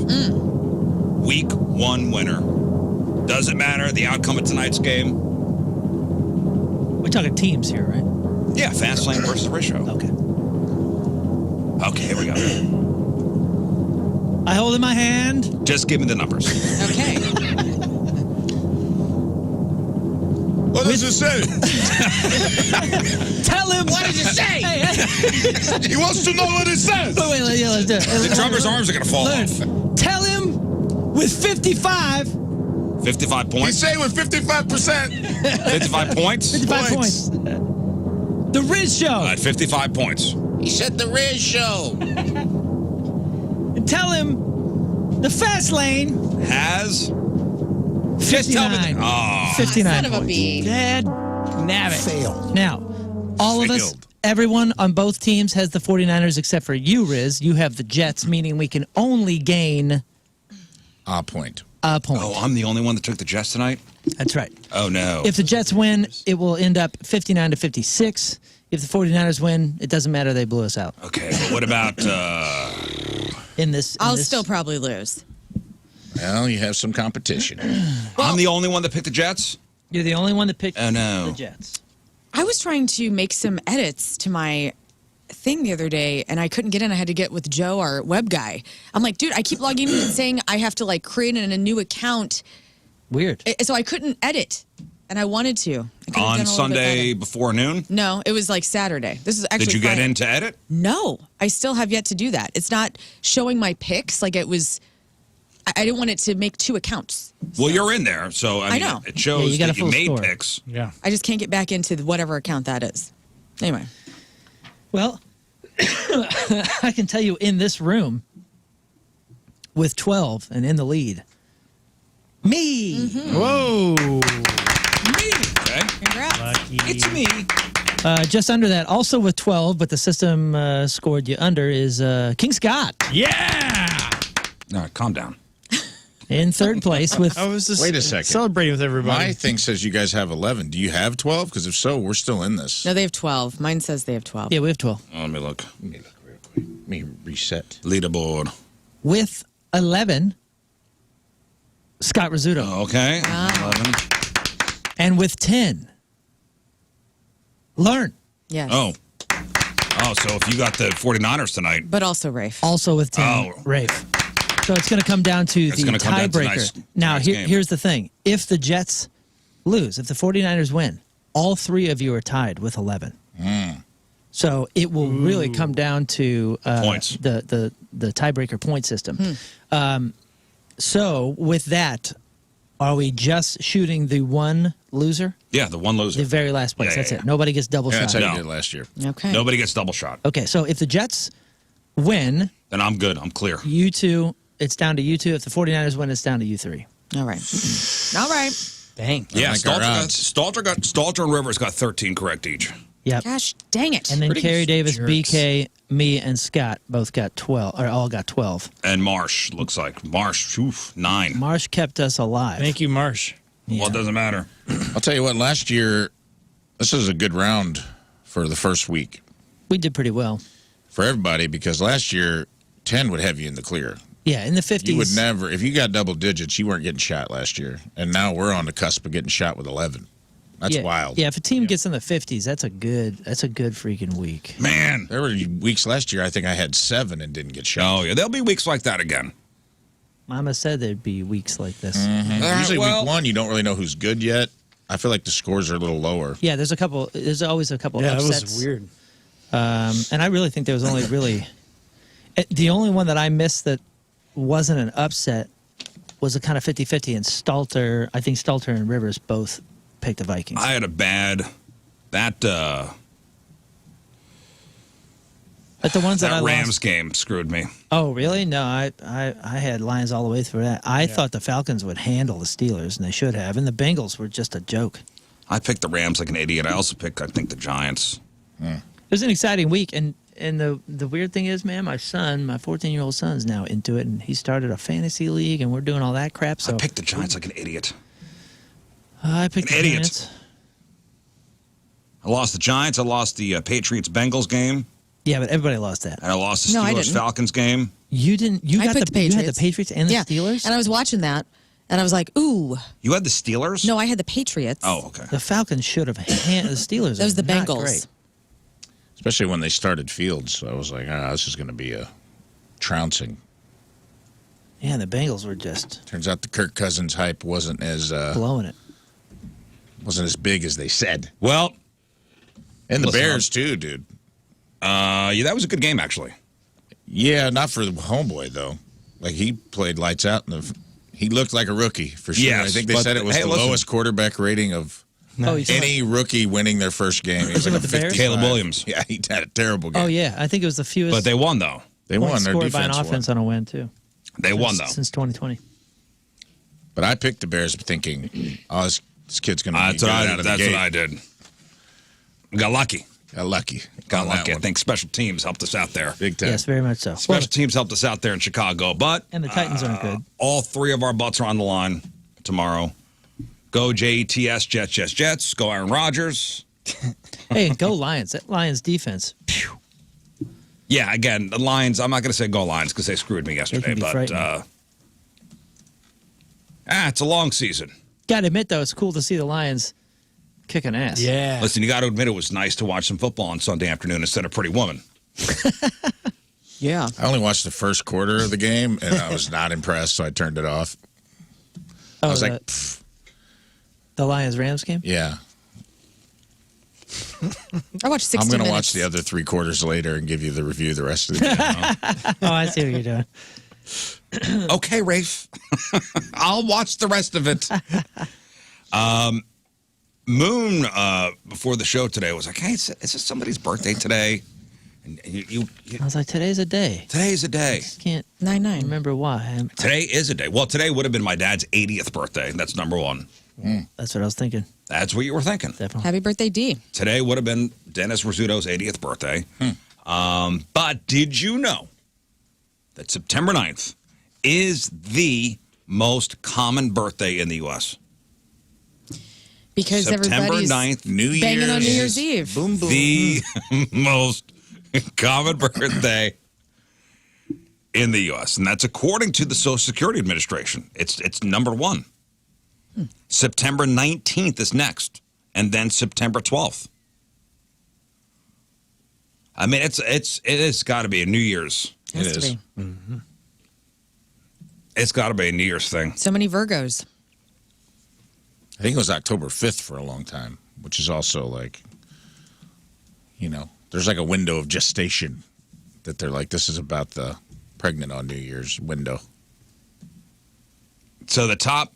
Week 1 winner. Doesn't matter the outcome of tonight's game. We're talking teams here, right? Yeah, Fast Lane versus RizzShow. Okay. Okay, here we go. I hold in my hand. Just give me the numbers. Okay. What does it say? Tell him. What did you say? Hey, He wants to know what it says. wait, let's do it. The drummer's arms are going to fall Learn. off. Tell him with 55. 55 He's points. saying with 55%. 55 points. 55 Points. points. The Rizz Show. At 55 points. He said the Rizz Show. And tell him the Fast Lane. Has. Just tell me. 59. Oh, 59 Son of a points. bee. Dad, nabbit. Failed. Now, all of us, Failed. everyone on both teams has the 49ers except for you, Rizz. You have the Jets, meaning we can only gain Point. a point. oh, I'm the only one that took the Jets tonight? That's right. Oh, no. If the Jets win, it will end up 59 to 56. If the 49ers win, it doesn't matter. They blew us out. Okay, but what about... In this, I'll still probably lose. Well, you have some competition. I'm the only one that picked the Jets? You're the only one that picked Oh, no. the Jets. I was trying to make some edits to my thing the other day, and I couldn't get in. I had to get with Joe, our web guy. I'm like, dude, I keep logging in and saying I have to like create a new account, Weird. so I couldn't edit, and I wanted to. I could've done a On little bit Sunday better. before noon? No, it was like Saturday. This is actually. Did you get Friday. in to edit? No, I still have yet to do that. It's not showing my pics like it was. I didn't want it to make two accounts. Well, you're in there, so I mean, know. it shows Yeah, you got that a you full made score. picks. Yeah. I just can't get back into whatever account that is. Anyway, Well, I can tell you in this room with 12 and in the lead, me. Whoa. Me, okay? congrats. Lucky. It's me. Just under that, also with 12, but the system scored you under, is King Scott. Yeah. All right, calm down. In third place with... I was just Wait a second. celebrating with everybody. My thing says you guys have 11. Do you have 12? Because if so, we're still in this. No, they have 12. Mine says they have 12. Yeah, we have 12. Oh, let me look. Let me look real quick. Let me reset. Leaderboard. With 11, Scott Rizzuto. Okay. 11. And with 10, Lern. Yes. Oh, so if you got the 49ers tonight. But also Rafe. Also with 10, Oh. Rafe. So it's going to come down to It's the gonna come down to tiebreaker. Now, nice game. here's the thing. If the Jets lose, if the 49ers win, all three of you are tied with 11. So it will really come down to Points. the tiebreaker point system. So with that, are we just shooting the one loser? Yeah, the one loser. The very last place. Yeah, That's yeah, it. Nobody gets double Yeah, shot. that's how No. you did last year. Okay. Nobody gets double shot. Okay, so if the Jets win, Then I'm good. I'm clear. you two, it's down to you two. If the 49ers win, it's down to you three. All right. All right. Dang. Yeah, like our Stalter and Rivers got 13 correct each. Yep. Gosh, dang it. And then Pretty Kerry Davis, jerks. BK, me, and Scott both got 12, or all got 12. And Marsh, looks like. Marsh, 9. Marsh kept us alive. Thank you, Marsh. Well, it doesn't matter. I'll tell you what, last year, this was a good round for the first week We did pretty well. for everybody because last year, 10 would have you in the clear. Yeah, in the 50s. You would never, if you got double digits, you weren't getting shot last year. And now we're on the cusp of getting shot with 11. That's wild. Yeah, if a team gets in the 50s, that's a good freaking week. Man. There were weeks last year, I think I had 7 and didn't get shot. Oh, yeah. There'll be weeks like that again. Mama said there'd be weeks like this. Usually well- week 1, you don't really know who's good yet. I feel like the scores are a little lower. Yeah, there's always a couple Yeah, that upsets. was weird. And I really think there was only really the only one that I missed that wasn't an upset was a kind of 50-50, and Stalter, I think Stalter and Rivers both picked the Vikings. I had a bad... But but the ones that I Rams lost, game screwed me. oh really? No, I had Lions all the way through that. I thought the Falcons would handle the Steelers, and they should have, and the Bengals were just a joke. I picked the Rams like an idiot. I also picked, I think, the Giants. It was an exciting week, and the weird thing is, man, my 14-year-old son's now into it, and he started a fantasy league, and we're doing all that crap. So I picked the Giants like an idiot. I picked An the idiot. Giants. I lost the Giants. I lost the Patriots-Bengals game. Yeah, but everybody lost that. And I lost the No, I didn't. Steelers-Falcons game. You didn't. You I got picked the the you had the Patriots. Patriots and the Yeah. Steelers. And I was watching that, and I was like, ooh. You had the Steelers? No, I had the Patriots. Oh, okay. The Falcons should have. The Steelers. That was the are not Bengals. great. Especially when they started Fields. I was like, this is going to be a trouncing. Yeah, the Bengals were just Turns out the Kirk Cousins hype wasn't as blowing it. big as they said. Well, And the Listen, Bears, too, dude. yeah, that was a good game, actually. Yeah, not for the homeboy, though. Like, he played lights out. He looked like a rookie, for sure. Yes, I think they but- said it was hey, the listen. lowest quarterback rating of Oh, you any rookie winning their first game. He was Was it like with a the Bears? 55. Caleb Williams. Yeah, he had a terrible game. Oh yeah, I think it was the fewest. But they won, though. They points won. Their scored by an defense offense won. on a win too. They won, though. Since 2020. But I picked the Bears thinking, this kid's going to be That's good what out of the that's gate. what I did. Got lucky. Got lucky. Got on that lucky. I one. think special teams helped us out there. Big time. Yes, very much so. Special teams helped us out there in Chicago. But And the Titans aren't good. all three of our butts are on the line tomorrow. Go Jets, Jets. Go Aaron Rodgers. Hey, go Lions! That Lions defense. Phew. Yeah, again, the Lions. I'm not going to say go Lions because they screwed me yesterday. be But frightening. it's a long season. Got to admit though, it's cool to see the Lions kicking ass. Yeah. Listen, you got to admit it was nice to watch some football on Sunday afternoon instead of Pretty Woman. Yeah. I only watched the first quarter of the game, and I was not impressed, so I turned it off. I was like, the Lions Rams game. yeah. I watched 60 I'm going to minutes. watch the other 3 quarters later and give you the review the rest of the game. Oh, I see what you're doing. Okay, Rafe. I'll watch the rest of it. Moon, before the show today, was like, hey, is this somebody's birthday today? And you I was like, today's a day. today's a day. Can't 9-9. remember why. Today is a day. Well, today would have been my dad's 80th birthday. That's number one. That's what I was thinking. That's what you were thinking. Definitely. Happy birthday, D. Today would have been Dennis Rizzuto's 80th birthday. But did you know that September 9th is the most common birthday in the U.S.? Because September everybody's 9th, New banging on New Year's. Year's Eve. Boom, boom. the most common birthday in the U.S. And that's according to the Social Security Administration. It's number one. September 19th is next, and then September 12th. I mean, it has got to be a New Year's. Has It to is. be. It's got to be a New Year's thing. So many Virgos. I think it was October 5th for a long time, which is also like, there's like a window of gestation that they're like, this is about the pregnant on New Year's window. So the top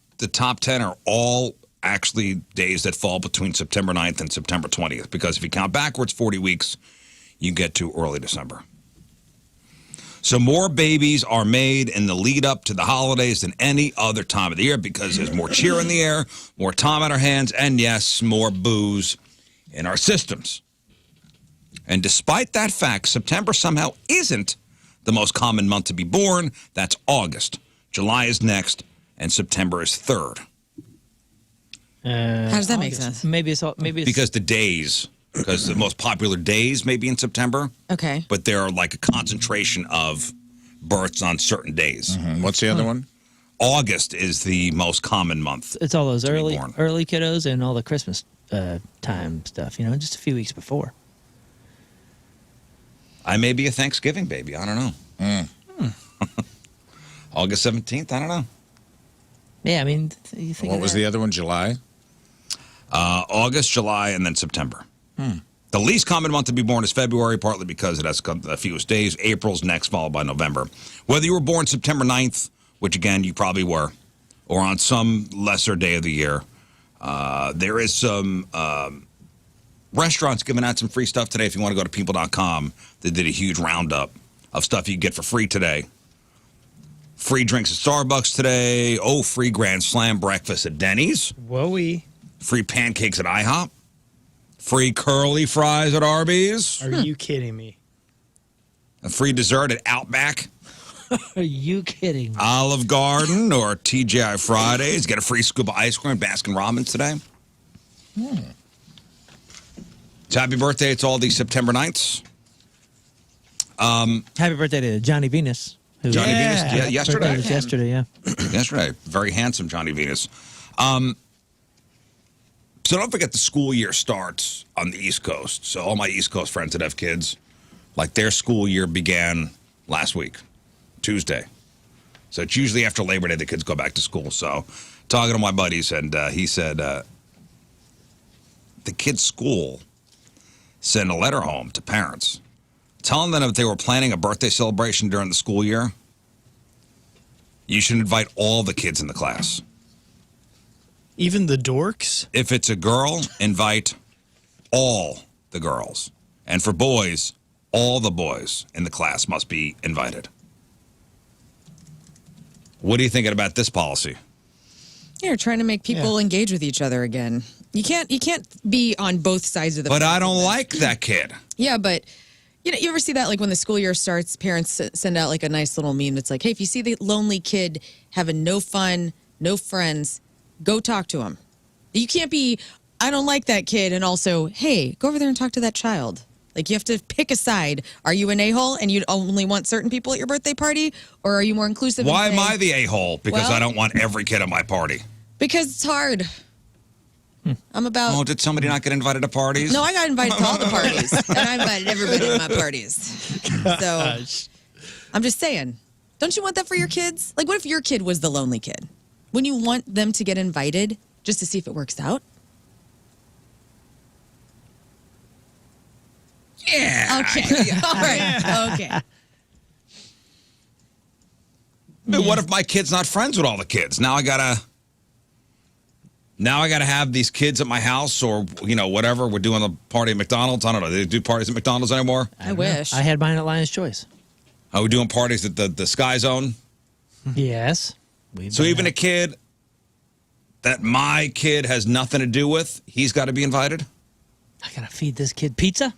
10 are all actually days that fall between September 9th and September 20th, because if you count backwards 40 weeks, you get to early December. So more babies are made in the lead up to the holidays than any other time of the year, because there's more cheer in the air, more time on our hands, and yes, more booze in our systems. And despite that fact, September somehow isn't the most common month to be born. That's August. July is next, and September is third. How does that make sense? Maybe it's Because the most popular days may be in September, Okay. but there are like a concentration of births on certain days. What's the other one? August is the most common month. it's all those be early born. kiddos and all the Christmas time stuff. Just a few weeks before. I may be a Thanksgiving baby. I don't know. August 17th. I don't know. Yeah, I mean, you think What was the other one? July? August, July, and then September. The least common month to be born is February, partly because it has the fewest days. April's next, followed by November. Whether you were born September 9th, which again you probably were, or on some lesser day of the year, there is some restaurants giving out some free stuff today. If you want to go to people.com, they did a huge roundup of stuff you can get for free today. Free drinks at Starbucks today. Oh, free Grand Slam breakfast at Denny's. Whoa-y. Free pancakes at IHOP. Free curly fries at Arby's. Are you kidding me? A free dessert at Outback. Are you kidding me? Olive Garden or TGI Fridays. Get a free scoop of ice cream at Baskin Robbins today. So happy birthday to all these September 9ths. Happy birthday to Johnny Venus. Who Johnny Venus, birthday yesterday. was yesterday, yeah. Yesterday. Very handsome Johnny Venus. So don't forget the school year starts on the East Coast. So all my East Coast friends that have kids, like their school year began last week, Tuesday. So it's usually after Labor Day the kids go back to school. So talking to my buddies, and he said the kids' school sent a letter home to parents telling them if they were planning a birthday celebration during the school year, you should invite all the kids in the class. Even the dorks? If it's a girl, invite all the girls. And for boys, all the boys in the class must be invited. What are you thinking about this policy? You're trying to make people engage with each other again. You can't be on both sides of the But fence I don't on this. like that kid. Yeah, but you ever see that, like when the school year starts, parents send out like a nice little meme that's like, hey, if you see the lonely kid having no fun, no friends, go talk to him. You can't be, I don't like that kid, and also, hey, go over there and talk to that child. Like, you have to pick a side. Are you an a-hole and you only want certain people at your birthday party? Or are you more inclusive? Why and am saying, I the a-hole? Because Well- I don't want every kid at my party. Because it's hard. I'm about... Oh, did somebody not get invited to parties? No, I got invited to all the parties. And I invited everybody to my parties. So, I'm just saying. Don't you want that for your kids? Like, what if your kid was the lonely kid? Wouldn't you want them to get invited just to see if it works out? Yeah. Okay. All right. Okay. But what if my kid's not friends with all the kids? Now I gotta have these kids at my house, or whatever. We're doing a party at McDonald's. I don't know. Do they do parties at McDonald's anymore? I wish. I had mine at Lion's Choice. Are we doing parties at the Sky Zone? Yes. So even a kid that my kid has nothing to do with, he's got to be invited? I gotta feed this kid pizza.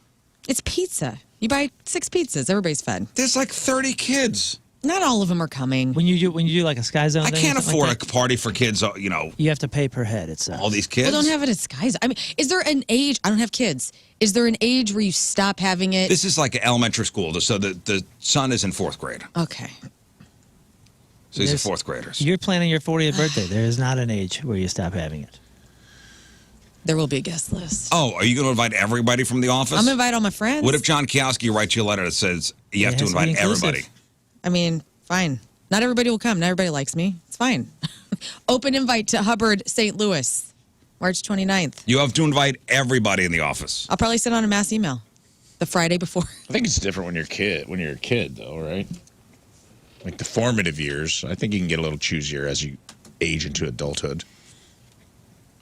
It's pizza. You buy 6 pizzas. Everybody's fed. There's like 30 kids. Not all of them are coming. When you do like a Sky Zone, I thing or can't something afford like that, a party for kids, you know, you have to pay per head. It's all these kids. Well, don't have it at Skies. I mean, is there an age? I don't have kids. Is there an age where you stop having it? This is like elementary school, so the son is in 4th grade. Okay. So he's a There's- 4th grader. You're planning your 40th birthday. There is not an age where you stop having it. There will be a guest list. Oh, are you going to invite everybody from the office? I'm going to invite all my friends. What if John Kioski writes you a letter that says you have It to has to be invite everybody? inclusive. I mean, fine. Not everybody will come. Not everybody likes me. It's fine. Open invite to Hubbard, St. Louis, March 29th. You have to invite everybody in the office. I'll probably send out a mass email the Friday before. I think it's different when you're a kid, though, right? Like the formative years. I think you can get a little choosier as you age into adulthood.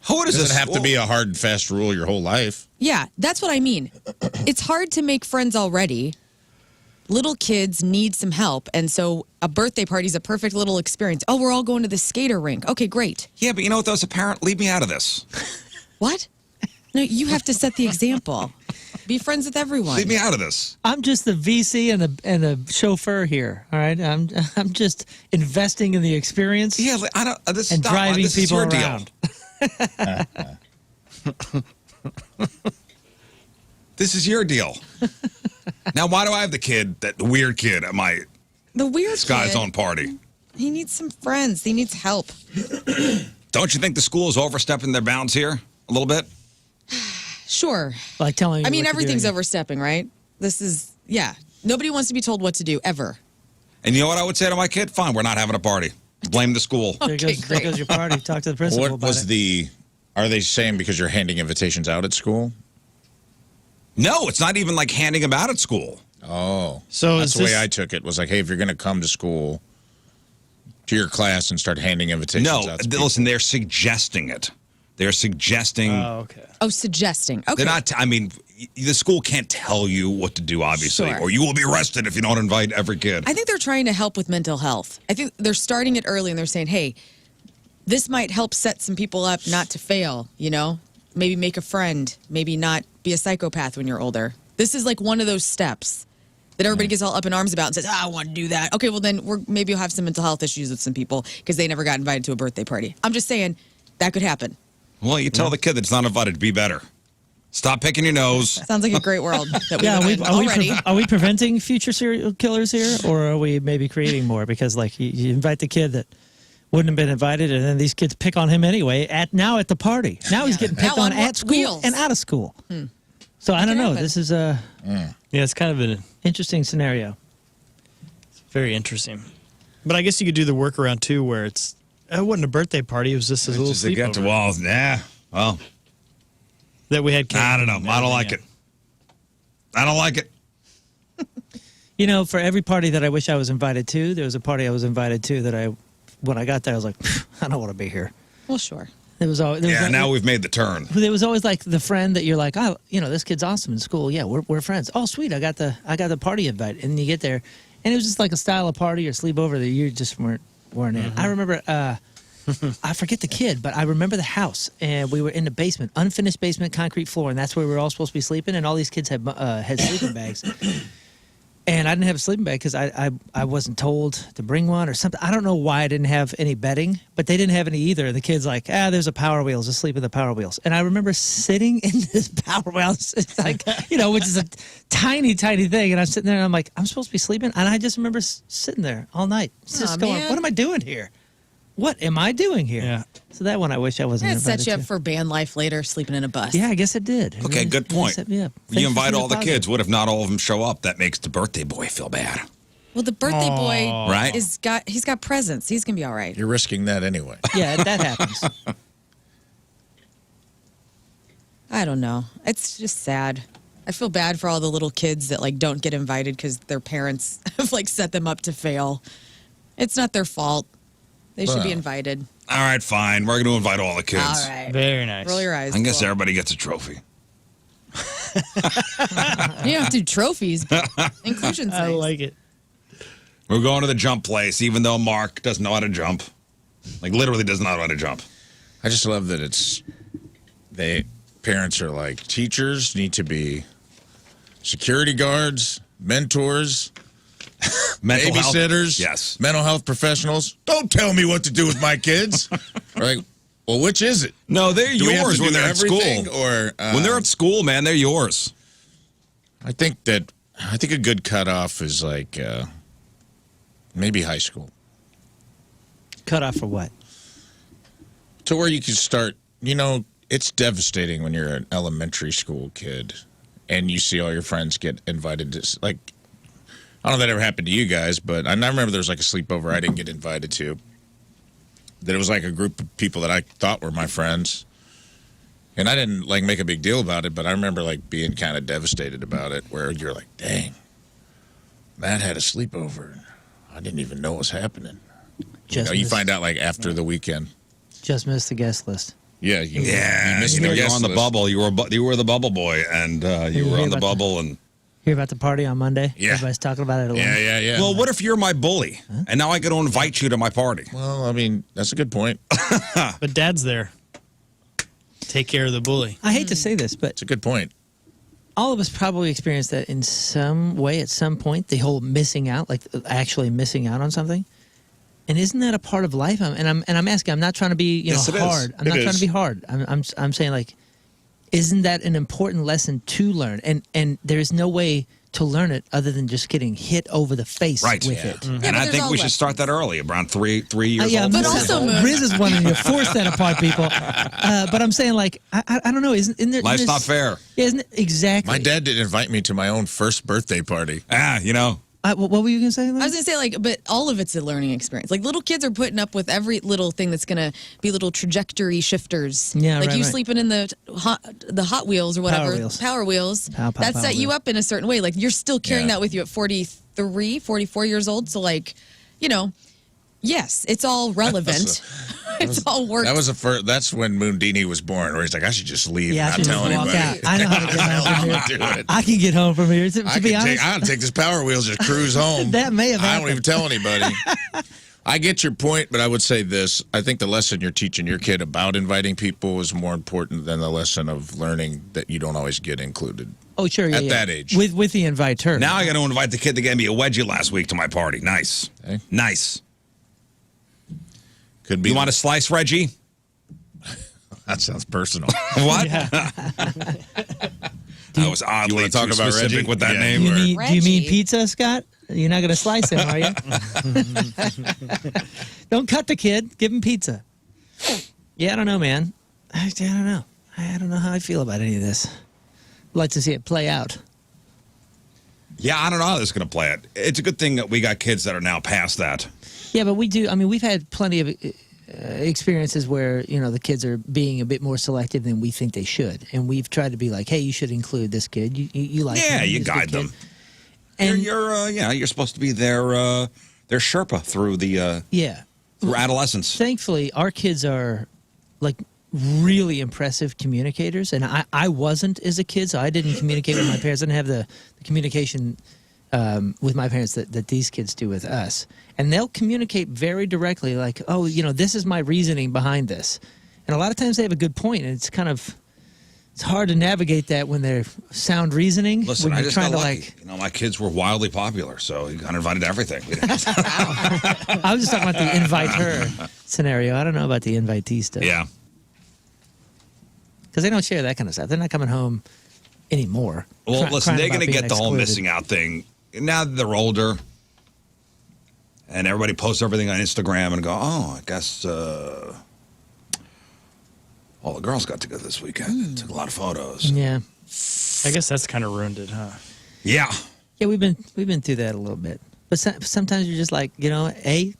What It is doesn't this? have to be a hard and fast rule your whole life. Yeah, that's what I mean. It's hard to make friends already. Little kids need some help. And so a birthday party is a perfect little experience. Oh, we're all going to the skater rink. Okay, great. Yeah, but you know what, though, as a parent, leave me out of this. What? No, you have to set the example. Be friends with everyone. Leave me out of this. I'm just the VC and the chauffeur here. All right, I'm just investing in the experience. Yeah, I don't. This and stop. driving This is people your around. deal. This is your deal. Now, why do I have the weird kid at my The weird Sky kid, Zone party? he needs some friends. He needs help. Don't you think the school is overstepping their bounds here a little bit? Sure. Like telling you. I mean, what to do everything's and- overstepping, right? This is, yeah. Nobody wants to be told what to do, ever. And you know what I would say to my kid? Fine, we're not having a party. Blame the school. There Okay, goes your party. Talk to the principal What about was it. are they saying because you're handing invitations out at school? No, it's not even like handing them out at school. Oh. So that's is the way this- I took it. Was like, hey, if you're going to come to school, to your class and start handing invitations No, out to people. listen, they're suggesting it. They're suggesting. Oh, okay. Oh, suggesting. Okay. They're not. I mean, the school can't tell you what to do, obviously, Sure. or you will be arrested if you don't invite every kid. I think they're trying to help with mental health. I think they're starting it early and they're saying, hey, this might help set some people up not to fail, you know? Maybe make a friend, maybe not be a psychopath when you're older. This is like one of those steps that everybody gets all up in arms about and says, I want to do that. Okay, well then maybe you'll have some mental health issues with some people because they never got invited to a birthday party. I'm just saying that could happen. Well, you tell the kid that's not invited to be better. Stop picking your nose. Sounds like a great world that we Yeah, live in already. are we preventing future serial killers here, or are we maybe creating more? Because like you invite the kid that wouldn't have been invited, and then these kids pick on him anyway. At the party. Now he's getting picked Now on on at school wheels. and out of school. So I don't know. happen. This is a Yeah, it's kind of an interesting scenario. very interesting. But I guess you could do the workaround too, where it wasn't a birthday party; it was just a little Just to get to sleepover walls. Nah. Well, that we had. I don't know. camping I don't and like it. everything. I don't like it. You know, for every party that I wish I was invited to, there was a party I was invited to that when I got there, I was like, I don't want to be here. Well, sure. There was always Yeah, now we've made the turn. there was always like the friend that you're like, oh, you know, this kid's awesome in school. Yeah, we're friends. Oh, sweet, I got the party invite, and you get there, and it was just like a style of party or sleepover that you just weren't in. I remember, I forget the kid, but I remember the house, and we were in the basement, unfinished basement, concrete floor, and that's where we were all supposed to be sleeping, and all these kids had sleeping bags. And I didn't have a sleeping bag because I wasn't told to bring one or something. I don't know why I didn't have any bedding, but they didn't have any either. And the kid's like, there's a Power Wheels. Just sleep in the Power Wheels. And I remember sitting in this Power Wheels, it's like, you know, which is a tiny, tiny thing. And I'm sitting there and I'm like, I'm supposed to be sleeping? And I just remember sitting there all night, just going, man. what am I doing here? What am I doing here? Yeah. So that one I wish I wasn't It invited set you up to. for band life later, sleeping in a bus. Yeah, I guess it did. It Okay, really- good really point. set me up. Thanks You for invite being all the positive. kids. What if not all of them show up? That makes the birthday boy feel bad. Well, the birthday boy Right. he's got presents. He's gonna be all right. You're risking that anyway. Yeah, that happens. I don't know. It's just sad. I feel bad for all the little kids that like don't get invited because their parents have like set them up to fail. It's not their fault. They should be Well. invited. All right, fine. We're going to invite all the kids. All right. Very nice. Roll your eyes. I guess Cool. everybody gets a trophy. You don't have to do trophies. But inclusion's I nice. like it. We're going to the jump place, even though Mark doesn't know how to jump. Like, literally doesn't know how to jump. I just love that parents are like, teachers need to be security guards, mentors, Mental babysitters, Yes. mental health professionals. Don't tell me what to do with my kids. Like, well, which is it? No, they're Do we have yours to when do they're at school. everything, or When they're at school, man, they're yours. I think a good cutoff is like maybe high school. Cut off for what? To where you can start, it's devastating when you're an elementary school kid and you see all your friends get invited to, like, I don't know if that ever happened to you guys, but I remember there was like a sleepover I didn't get invited to. That it was like a group of people that I thought were my friends. And I didn't like make a big deal about it, but I remember like being kind of devastated about it, where you're like, dang, Matt had a sleepover. I didn't even know what was happening. You find out like after the weekend. Just missed the guest list. Yeah, you You missed were the on the list. bubble. You were the bubble boy, and you were on the bubble. And Hear about the party on Monday? Yeah. Everybody's talking about it. Yeah. well, what if you're my bully, and now I get to invite you to my party? Well, I mean, that's a good point. But Dad's there. Take care of the bully. I hate to say this, but It's a good point. all of us probably experienced that in some way at some point, the whole missing out, like actually missing out on something. And isn't that a part of life? I'm asking, I'm not trying to be, Yes, it is. hard. I'm not trying to be hard. I'm saying, like, isn't that an important lesson to learn? And there's no way to learn it other than just getting hit over the face with it. And but I there's think all we should start that early, around 3 years Yeah, old. But 4 years also, old. Moon- Rizz is wanting to force that upon people. But I'm saying, like, I don't know. Isn't there? Life's isn't not fair. Yeah, isn't it? Exactly. My dad didn't invite me to my own first birthday party. What were you going to say? Lynn? I was going to say, like, but all of it's a learning experience. Like, little kids are putting up with every little thing that's going to be little trajectory shifters. Yeah, like right, you right. sleeping in the Hot Wheels or whatever. Power Wheels. Power That set you Wheel. up in a certain way. Like, you're still carrying Yeah. that with you at 43, 44 years old. So, like, yes, it's all relevant. It's all work. That was the first. That's when Moondini was born, where he's like, I should just leave Yeah, I and should not tell just walk anybody. out. I know how to get home from here. Do it. I can get home from here. To be honest, I'll take this Power Wheels, just cruise home. That may have I don't happened. even tell anybody. I get your point, but I would say this. I think the lesson you're teaching your kid about inviting people is more important than the lesson of learning that you don't always get included. oh, sure, yeah, at yeah. that age. with the inviter. Now I got to invite the kid that gave me a wedgie last week to my party. Nice. Okay. Nice. Could be. You want a slice, Reggie? That sounds personal. What? I was oddly wanna talk too about specific Reggie? with that Yeah, name. do you mean Reggie. pizza, Scott? You're not going to slice him, are you? Don't cut the kid. Give him pizza. Yeah, I don't know, man. I don't know. I don't know how I feel about any of this. I'd like to see it play out. Yeah, I don't know how this is going to play it. It's a good thing that we got kids that are now past that. Yeah, but we do. I mean, we've had plenty of experiences where, the kids are being a bit more selective than we think they should. And we've tried to be like, hey, you should include this kid. You like him. Yeah, you He's a good guide kid. them. And You're supposed to be their Sherpa through the yeah. through adolescence. Thankfully, our kids are like really impressive communicators, and I wasn't as a kid, so I didn't communicate with my parents. I didn't have the communication with my parents that these kids do with us. And they'll communicate very directly, like, oh, this is my reasoning behind this. And a lot of times they have a good point, and it's hard to navigate that when they're sound reasoning. Listen, when I you're just got trying lucky. My kids were wildly popular, so you got invited to everything. I was just talking about the invite her scenario. I don't know about the invitee stuff. Yeah. Because they don't share that kind of stuff. They're not coming home anymore. Well, listen, crying they're about going to being get the whole excluded. missing out thing. Now that they're older, and everybody posts everything on Instagram and go, oh, I guess all the girls got together this weekend. Took a lot of photos. Yeah. I guess that's kind of ruined it, huh? Yeah. Yeah, we've been through that a little bit. But sometimes you're just like,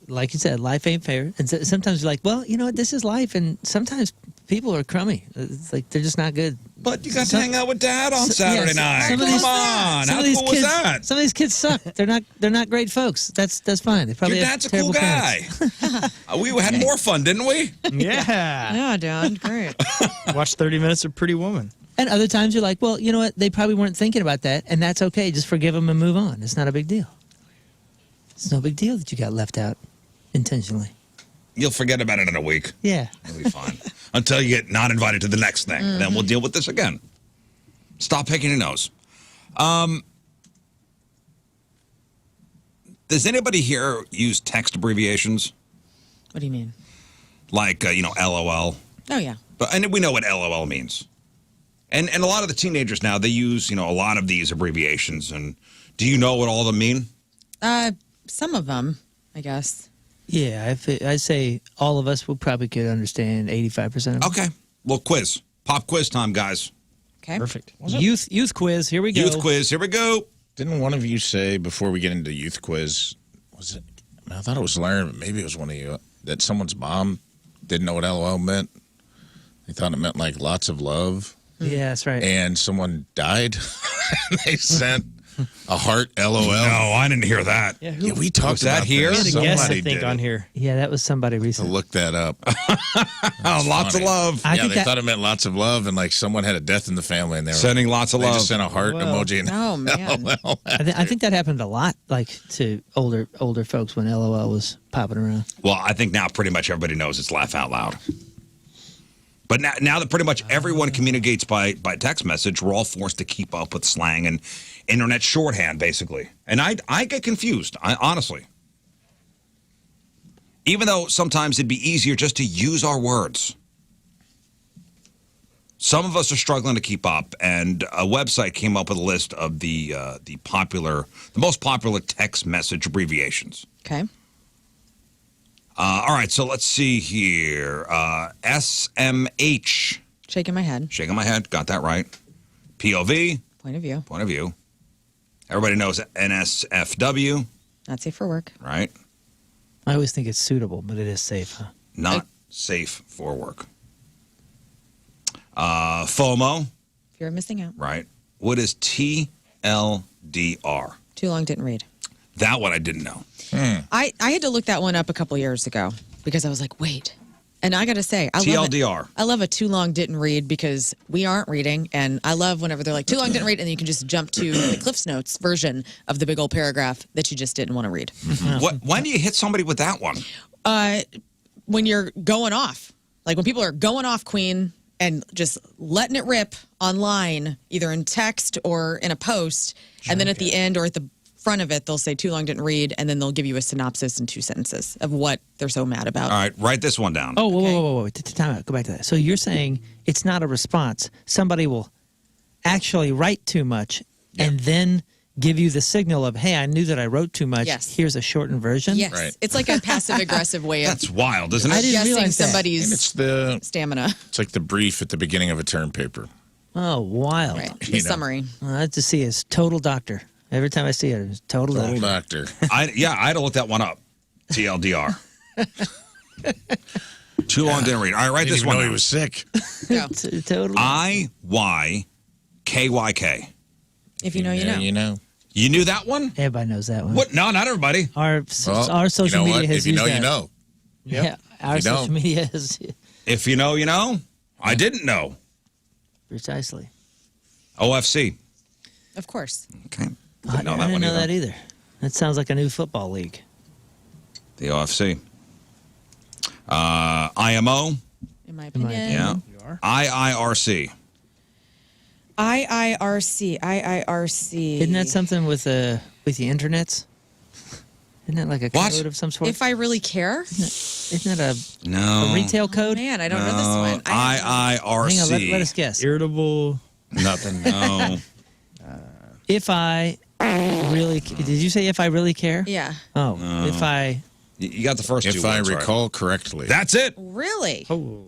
like you said, life ain't fair. And sometimes you're like, well, what, this is life. And sometimes people are crummy. It's like they're just not good. But you got to hang out with Dad on So- Saturday yeah, night. some of these- Come on. Some How of these cool kids, was that? Some of these kids suck. They're not great folks. That's fine. They probably Your have dad's a cool terrible guy. parents. We had more fun, didn't we? Yeah. Yeah, Dad, great. Watch 30 Minutes of Pretty Woman. And other times you're like, well, you know what? They probably weren't thinking about that, and that's okay. Just forgive them and move on. It's not a big deal. It's no big deal that you got left out intentionally. You'll forget about it in a week. Yeah. It'll be fine. until you get not invited to the next thing. And then we'll deal with this again. Stop picking your nose. Does anybody here use text abbreviations? What do you mean? Like, LOL. Oh, yeah. And we know what LOL means. And a lot of the teenagers now, they use, a lot of these abbreviations. And do you know what all of them mean? Some of them, I guess. Yeah, I'd say all of us will probably could understand 85% of them. Okay. Well, quiz. Pop quiz time, guys. Okay. Perfect. Youth quiz. Here we go. Youth quiz. Here we go. Didn't one of you say before we get into youth quiz, was it? I thought it was Lern, but maybe it was one of you, that someone's mom didn't know what LOL meant. They thought it meant like lots of love. Yeah, that's right. And someone died. They sent a heart LOL. No, I didn't hear that. Yeah, We talked Was that about here? We this. had a guest, I Somebody think, did on it. here. Yeah, that was somebody To recently. look that up. Lots of funny. love. I Yeah, think they thought it meant lots of love, and like someone had a death in the family, and they were Sending lots of they love. just sent a heart emoji. And Oh, man. LOL. I think that happened a lot, like to older folks when LOL was popping around. Well, I think now pretty much everybody knows it's laugh out loud. But now that pretty much everyone communicates by text message, we're all forced to keep up with slang and internet shorthand, basically. And I get confused, honestly. Even though sometimes it'd be easier just to use our words. Some of us are struggling to keep up, and a website came up with a list of the most popular text message abbreviations. Okay. All right, so let's see here. SMH. Shaking my head. Shaking my head. Got that right. POV. Point of view. Point of view. Everybody knows NSFW, Not safe for work. right? I always think it's suitable, but it is safe, huh? Not safe for work. FOMO, Fear of missing out. right? What is TLDR? Too long, didn't read. That one I didn't know. I had to look that one up a couple years ago because I was like, wait. And I got to say, TLDR. I love a too long didn't read because we aren't reading. And I love whenever they're like, too long didn't read. And then you can just jump to the Cliff's Notes version of the big old paragraph that you just didn't want to read. When do you hit somebody with that one? When you're going off, like when people are going off Queen and just letting it rip online, either in text or in a post. And then at the end or at the front of it, they'll say too long didn't read. And then they'll give you a synopsis in 2 sentences of what they're so mad about. All right, write this one down. Oh, whoa. Time out. Go back to that. So you're saying it's not a response. Somebody will actually write too much and then give you the signal of, hey, I knew that I wrote too much. Yes. Here's a shortened version. Yes. Right. It's like a passive-aggressive way of That's wild, isn't I it? didn't guessing realize that. And somebody's it's stamina. like the brief at the beginning of a term paper. Oh, wild. Right. The You know. summary. I have to see his total doctor. Every time I see it, it's total Total doctor. doctor. I had to look that one up. TLDR. Too long didn't read. All right, write Didn't this even one know he down. was sick. Go. Total. IYKYK. If you know, you know. You know. You knew that one? Everybody knows that one. What? No, not everybody. Our Well, social you know media what? has If you used know, that. you know. Yeah, our you social don't. media is If you know, you know. I didn't know. precisely. OFC. Of course. Okay. I didn't know that either. That sounds like a new football league. The OFC. IMO. In my my opinion. Yeah. IIRC. IIRC. Isn't that something with the internets? Isn't that like a What? code of some sort? If I really care? Isn't that No. a retail Oh, code? man, I don't know this one. IIRC. Hang on, let us guess. Irritable. Nothing. No. If I really, did you say if I really care? Yeah. Oh, if I, You got the first two If I words right. recall correctly. That's it. Really? Oh.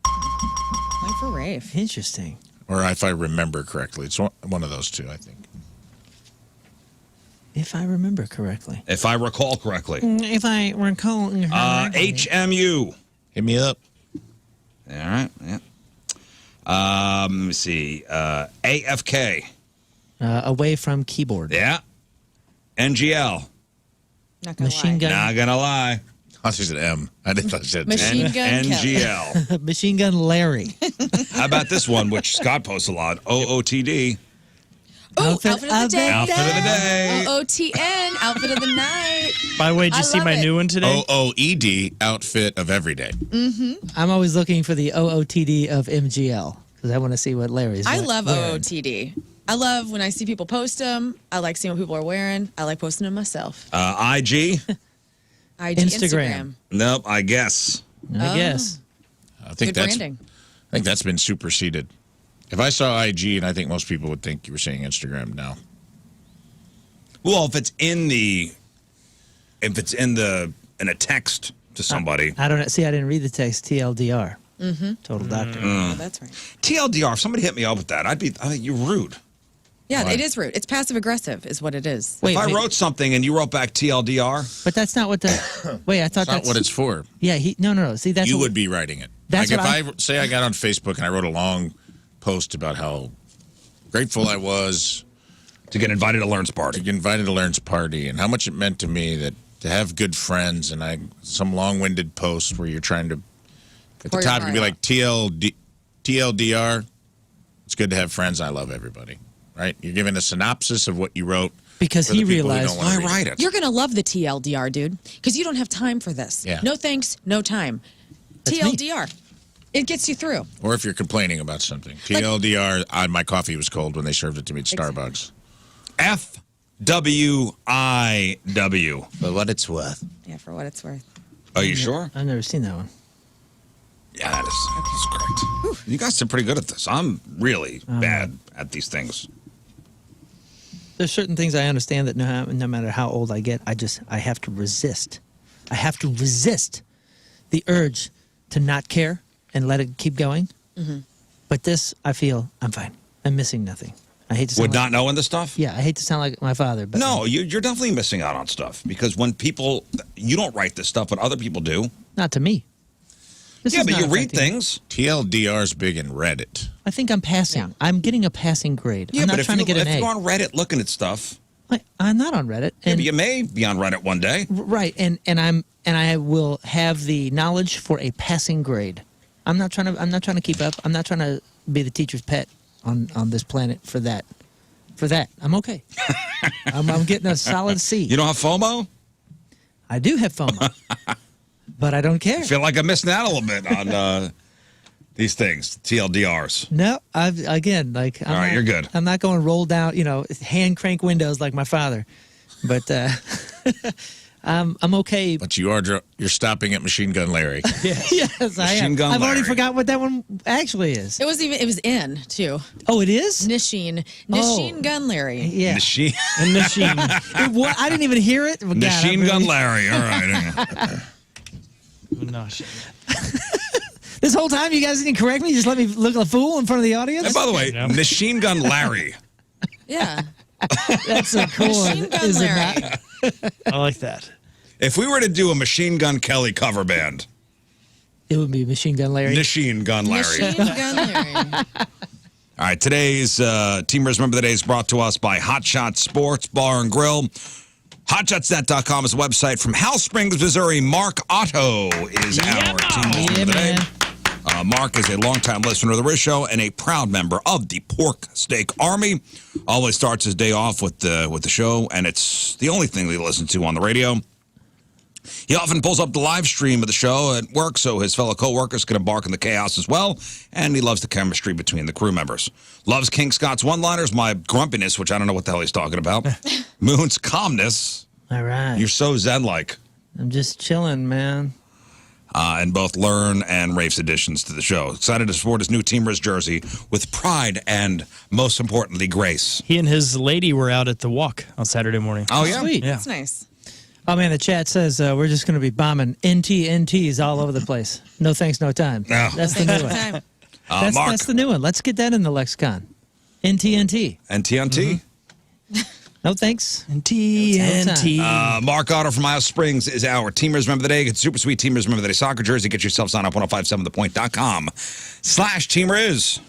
Point for Rafe. interesting. Or if I remember correctly. It's one of those two, I think. If I remember correctly. If I recall correctly. If I recall. HMU. Hit me up. All right. Yeah. Let me see. AFK. Away from keyboard. Yeah. NGL. Not gonna Machine lie. gun. Not gonna lie. I thought you said M. I didn't thought you said Machine T. gun NGL. Machine gun Larry. How about this one, which Scott posts a lot? OOTD. Oh, outfit of the day. Outfit of the day. OOTN, outfit of the night. By the way, did you I see love my it. new one today? OOED, outfit of every day. I'm always looking for the OOTD of MGL because I want to see what Larry's I love wearing. OOTD. I love when I see people post them. I like seeing what people are wearing. I like posting them myself. IG? Instagram. Nope, I guess. I guess. I think Good branding. I think that's been superseded. If I saw IG, and I think most people would think you were saying Instagram now. Well, if it's in a text to somebody. I don't know. See, I didn't read the text. TLDR. Total doctor. Oh, that's right. TLDR, if somebody hit me up with that, I think you're rude. Yeah, Why? it is rude. It's passive aggressive, is what it is. Wait, If I wait, wrote something and you wrote back TLDR, but that's not what the. Wait, I thought That's not that's what it's for. Yeah, no. See, that's You what, would be writing it. That's like what if I say I got on Facebook and I wrote a long post about how grateful I was to get invited to Lern's to party. get invited to Lern's party and how much it meant to me that to have good friends and some long-winded post where you're trying to at the Pour your top you'd be heart like TLDR. It's good to have friends. I love everybody. Right? You're giving a synopsis of what you wrote. because for the he people who realized. don't wanna Why write it? You're going to love the TLDR, dude, because you don't have time for this. Yeah. No thanks, no time. That's me. TLDR. It gets you through. Or if you're complaining about something. TLDR, my coffee was cold when they served it to me at Starbucks. FWIW. But what it's worth. Yeah, for what it's worth. Are you sure? I've never seen that one. Yeah, that's correct. You guys are pretty good at this. I'm really bad at these things. There's certain things I understand that no matter how old I get, I have to resist. I have to resist the urge to not care and let it keep going. But this, I feel I'm fine. I'm missing nothing. I hate to sound Would not knowing the stuff? Yeah, I hate to sound like my father, but No, you're definitely missing out on stuff because when you don't write this stuff, but other people do. not to me. This Yeah, is but not you read affecting me. things. TLDR's big in Reddit. I think I'm passing. Yeah. I'm getting a passing grade. Yeah, I'm but not if trying to get an if A. you're on Reddit looking at stuff, I'm not on Reddit. yeah, And but you may be on Reddit one day. right, and I will have the knowledge for a passing grade. I'm not trying to keep up. I'm not trying to be the teacher's pet on this planet for that. For that, I'm okay. I'm getting a solid C. You don't have FOMO? I do have FOMO, but I don't care. I feel like I'm missing out a little bit on these things, TLDRs. No, I'm not, All right, you're good. I'm not going to roll down, hand crank windows like my father, but I'm okay. But you're stopping at Machine Gun Larry. Yes, I am. Machine Gun I've already Larry. forgot what that one actually is. It was in too. Oh, it is? Nachine Oh. Gun Larry. Yeah. Machine, And Machine. I didn't even hear it. God, Machine I'm Gun really- Larry. All right. No, This whole time, you guys didn't correct me. You just let me look a fool in front of the audience. And by the way, Yeah. Machine Gun Larry. Yeah. That's so cool. Machine Gun Is it Larry. not? I like that. If we were to do a Machine Gun Kelly cover band, It would be Machine Gun Larry. Machine Gun Larry. Machine Gun Larry. All right, today's Team Rizz Member of the Day is brought to us by Hot Shot Sports Bar and Grill. HotShotsNet.com is a website from House Springs, Missouri. Mark Otto is our Team Rizz Member of the Day. man. Mark is a longtime listener of the Rizz Show and a proud member of the Pork Steak Army. Always starts his day off with the show, and it's the only thing they listen to on the radio. He often pulls up the live stream of the show at work so his fellow coworkers can embark on the chaos as well, and he loves the chemistry between the crew members. Loves King Scott's one-liners, my grumpiness, which I don't know what the hell he's talking about. Moon's calmness. All right. You're so zen-like. I'm just chilling, man. And both Lern and Rafe's additions to the show. Excited to support his new Team Rizz jersey with pride and, most importantly, grace. He and his lady were out at the walk on Saturday morning. Oh, yeah? Sweet. Yeah. That's nice. Oh, man, the chat says we're just going to be bombing NTNTs all over the place. No thanks, no time. No. That's the new one. Time. Mark. That's the new one. Let's get that in the lexicon. NTNT. And TNT. No thanks. TNT. Mark Otto from Miles Springs is our Team Rizz Member of the Day. Get super sweet Team Rizz Member of the Day soccer jersey. Get yourself signed up 1057thepoint.com/Team Rizz.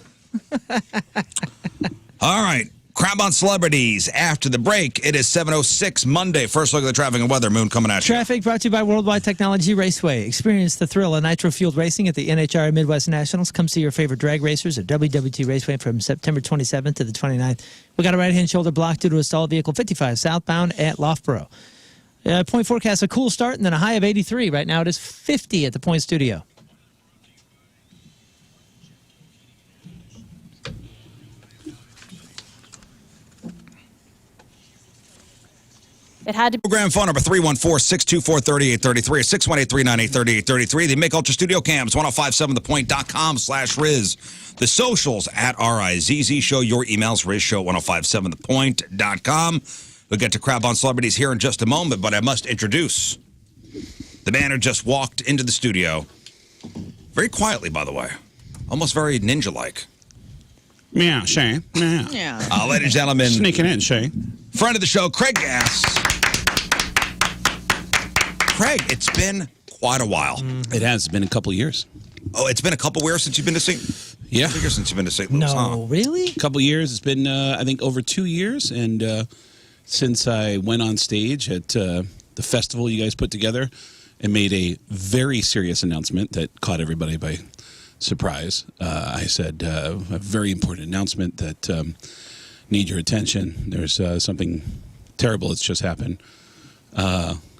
All right. Crab on Celebrities. After the break, it is 7:06 Monday. First look at the traffic and weather. Moon coming at you. Traffic brought to you by Worldwide Technology Raceway. Experience the thrill of nitro-fueled racing at the NHRA Midwest Nationals. Come see your favorite drag racers at WWT Raceway from September 27th to the 29th. We got a right-hand shoulder block due to a stalled vehicle 55 southbound at Loughborough. Point forecast, a cool start and then a high of 83. Right now it is 50 at the Point Studio. It had to be. Program phone number 314-624-3833 or 618-398-3833. The Make Ultra Studio Cams, 1057thepoint.com/Rizz. The socials at RiZZ Show. Your emails, RizzShow1057thepoint.com. We'll get to Crab on Celebrities here in just a moment, but I must introduce the man who just walked into the studio. Very quietly, by the way. Almost very ninja-like. Yeah, Shane. Yeah. Yeah. Ladies and gentlemen, Sneaking in, Shane. friend of the show, Craig Gass. Craig, it's been quite a while. It has been a couple of years. Oh, it's been a couple years since you've been to St. Yeah. Years since you've been to St. Louis, huh? No, really? A couple of years. It's been, I think, over 2 years. And since I went on stage at the festival you guys put together and made a very serious announcement that caught everybody by surprise, I said a very important announcement that need your attention. There's something terrible that's just happened.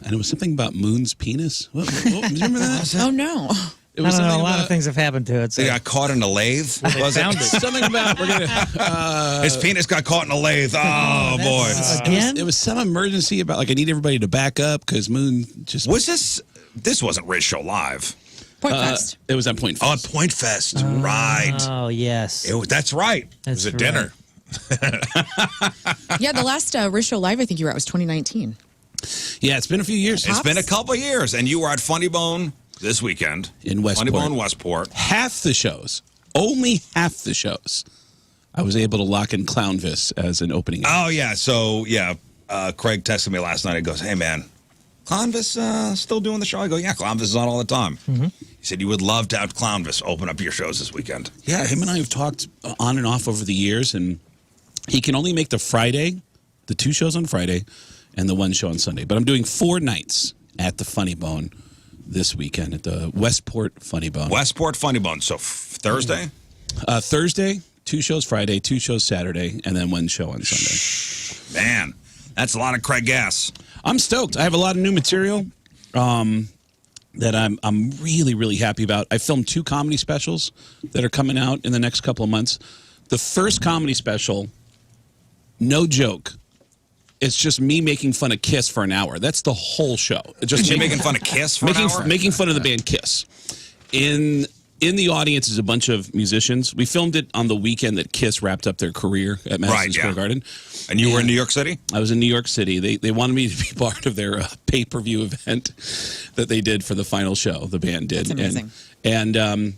And it was something about Moon's penis. What, do you remember that? Oh, no. It I was don't know. something A lot about- of things have happened to it. So. They got caught in a lathe? Was it? Something about we're gonna. His penis got caught in a lathe. Oh, boy. Again? It was some emergency about like I need everybody to back up because Moon just. Was this wasn't RizzShow Live. Point Fest. It was at Point Oh, Fest. at Point Fest. Right. Oh, yes. That's right. That's It was a right. dinner. Yeah, the last RizzShow Live I think you were at was 2019. Yeah, it's been a few years. It's been a couple of years, and you were at Funny Bone this weekend. In Westport. Funny Bone, Westport. Half the shows, only half the shows, I was able to lock in Clownvis as an opening. Oh, yeah. So, yeah, Craig texted me last night. He goes, hey, man, Clownvis still doing the show? I go, yeah, Clownvis is on all the time. He said you would love to have Clownvis open up your shows this weekend. Yeah, him and I have talked on and off over the years, and he can only make the Friday, the 2 shows on Friday, and the 1 show on Sunday. But I'm doing 4 nights at the Funny Bone this weekend at the Westport Funny Bone. Westport Funny Bone. So Thursday? Thursday, 2 shows Friday, 2 shows Saturday, and then 1 show on Sunday. Man, that's a lot of Craig Gass. I'm stoked. I have a lot of new material that I'm really, really happy about. I filmed 2 comedy specials that are coming out in the next couple of months. The first comedy special, no joke, it's just me making fun of Kiss for an hour. That's the whole show. Just You're making fun of Kiss for an hour? making fun of the band Kiss. In the audience is a bunch of musicians. We filmed it on the weekend that Kiss wrapped up their career at Madison Square Garden. And you were in New York City? I was in New York City. They wanted me to be part of their pay-per-view event that they did for the final show. The band did. That's amazing. And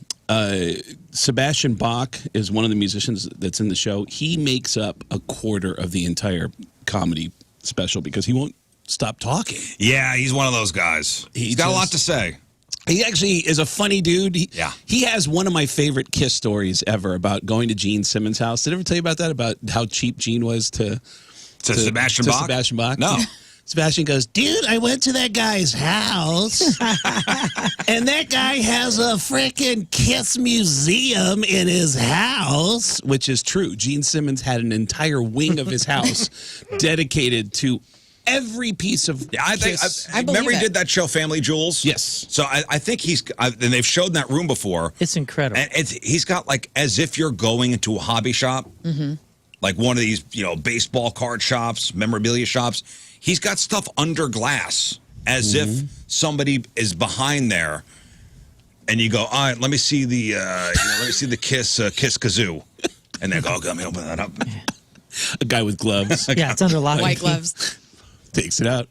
Sebastian Bach is one of the musicians that's in the show. He makes up a quarter of the entire comedy special because he won't stop talking. Yeah, he's one of those guys. He's got a lot to say. He actually is a funny dude. He has one of my favorite Kiss stories ever about going to Gene Simmons' house. Did I ever tell you about that? About how cheap Gene was to Sebastian Bach? Sebastian Bach? No. Sebastian goes, dude, I went to that guy's house, and that guy has a freaking Kiss museum in his house, which is true. Gene Simmons had an entire wing of his house dedicated to every piece of Kiss. I remember he did that show, Family Jewels? Yes. So I think and they've showed that room before. It's incredible. And he's got like, as if you're going into a hobby shop, like one of these, baseball card shops, memorabilia shops. He's got stuff under glass, as if somebody is behind there, and you go, all right, let me see the Kiss kazoo, and they go, let me open that up. A guy with gloves. Yeah, it's under lock. White gloves. Takes it out.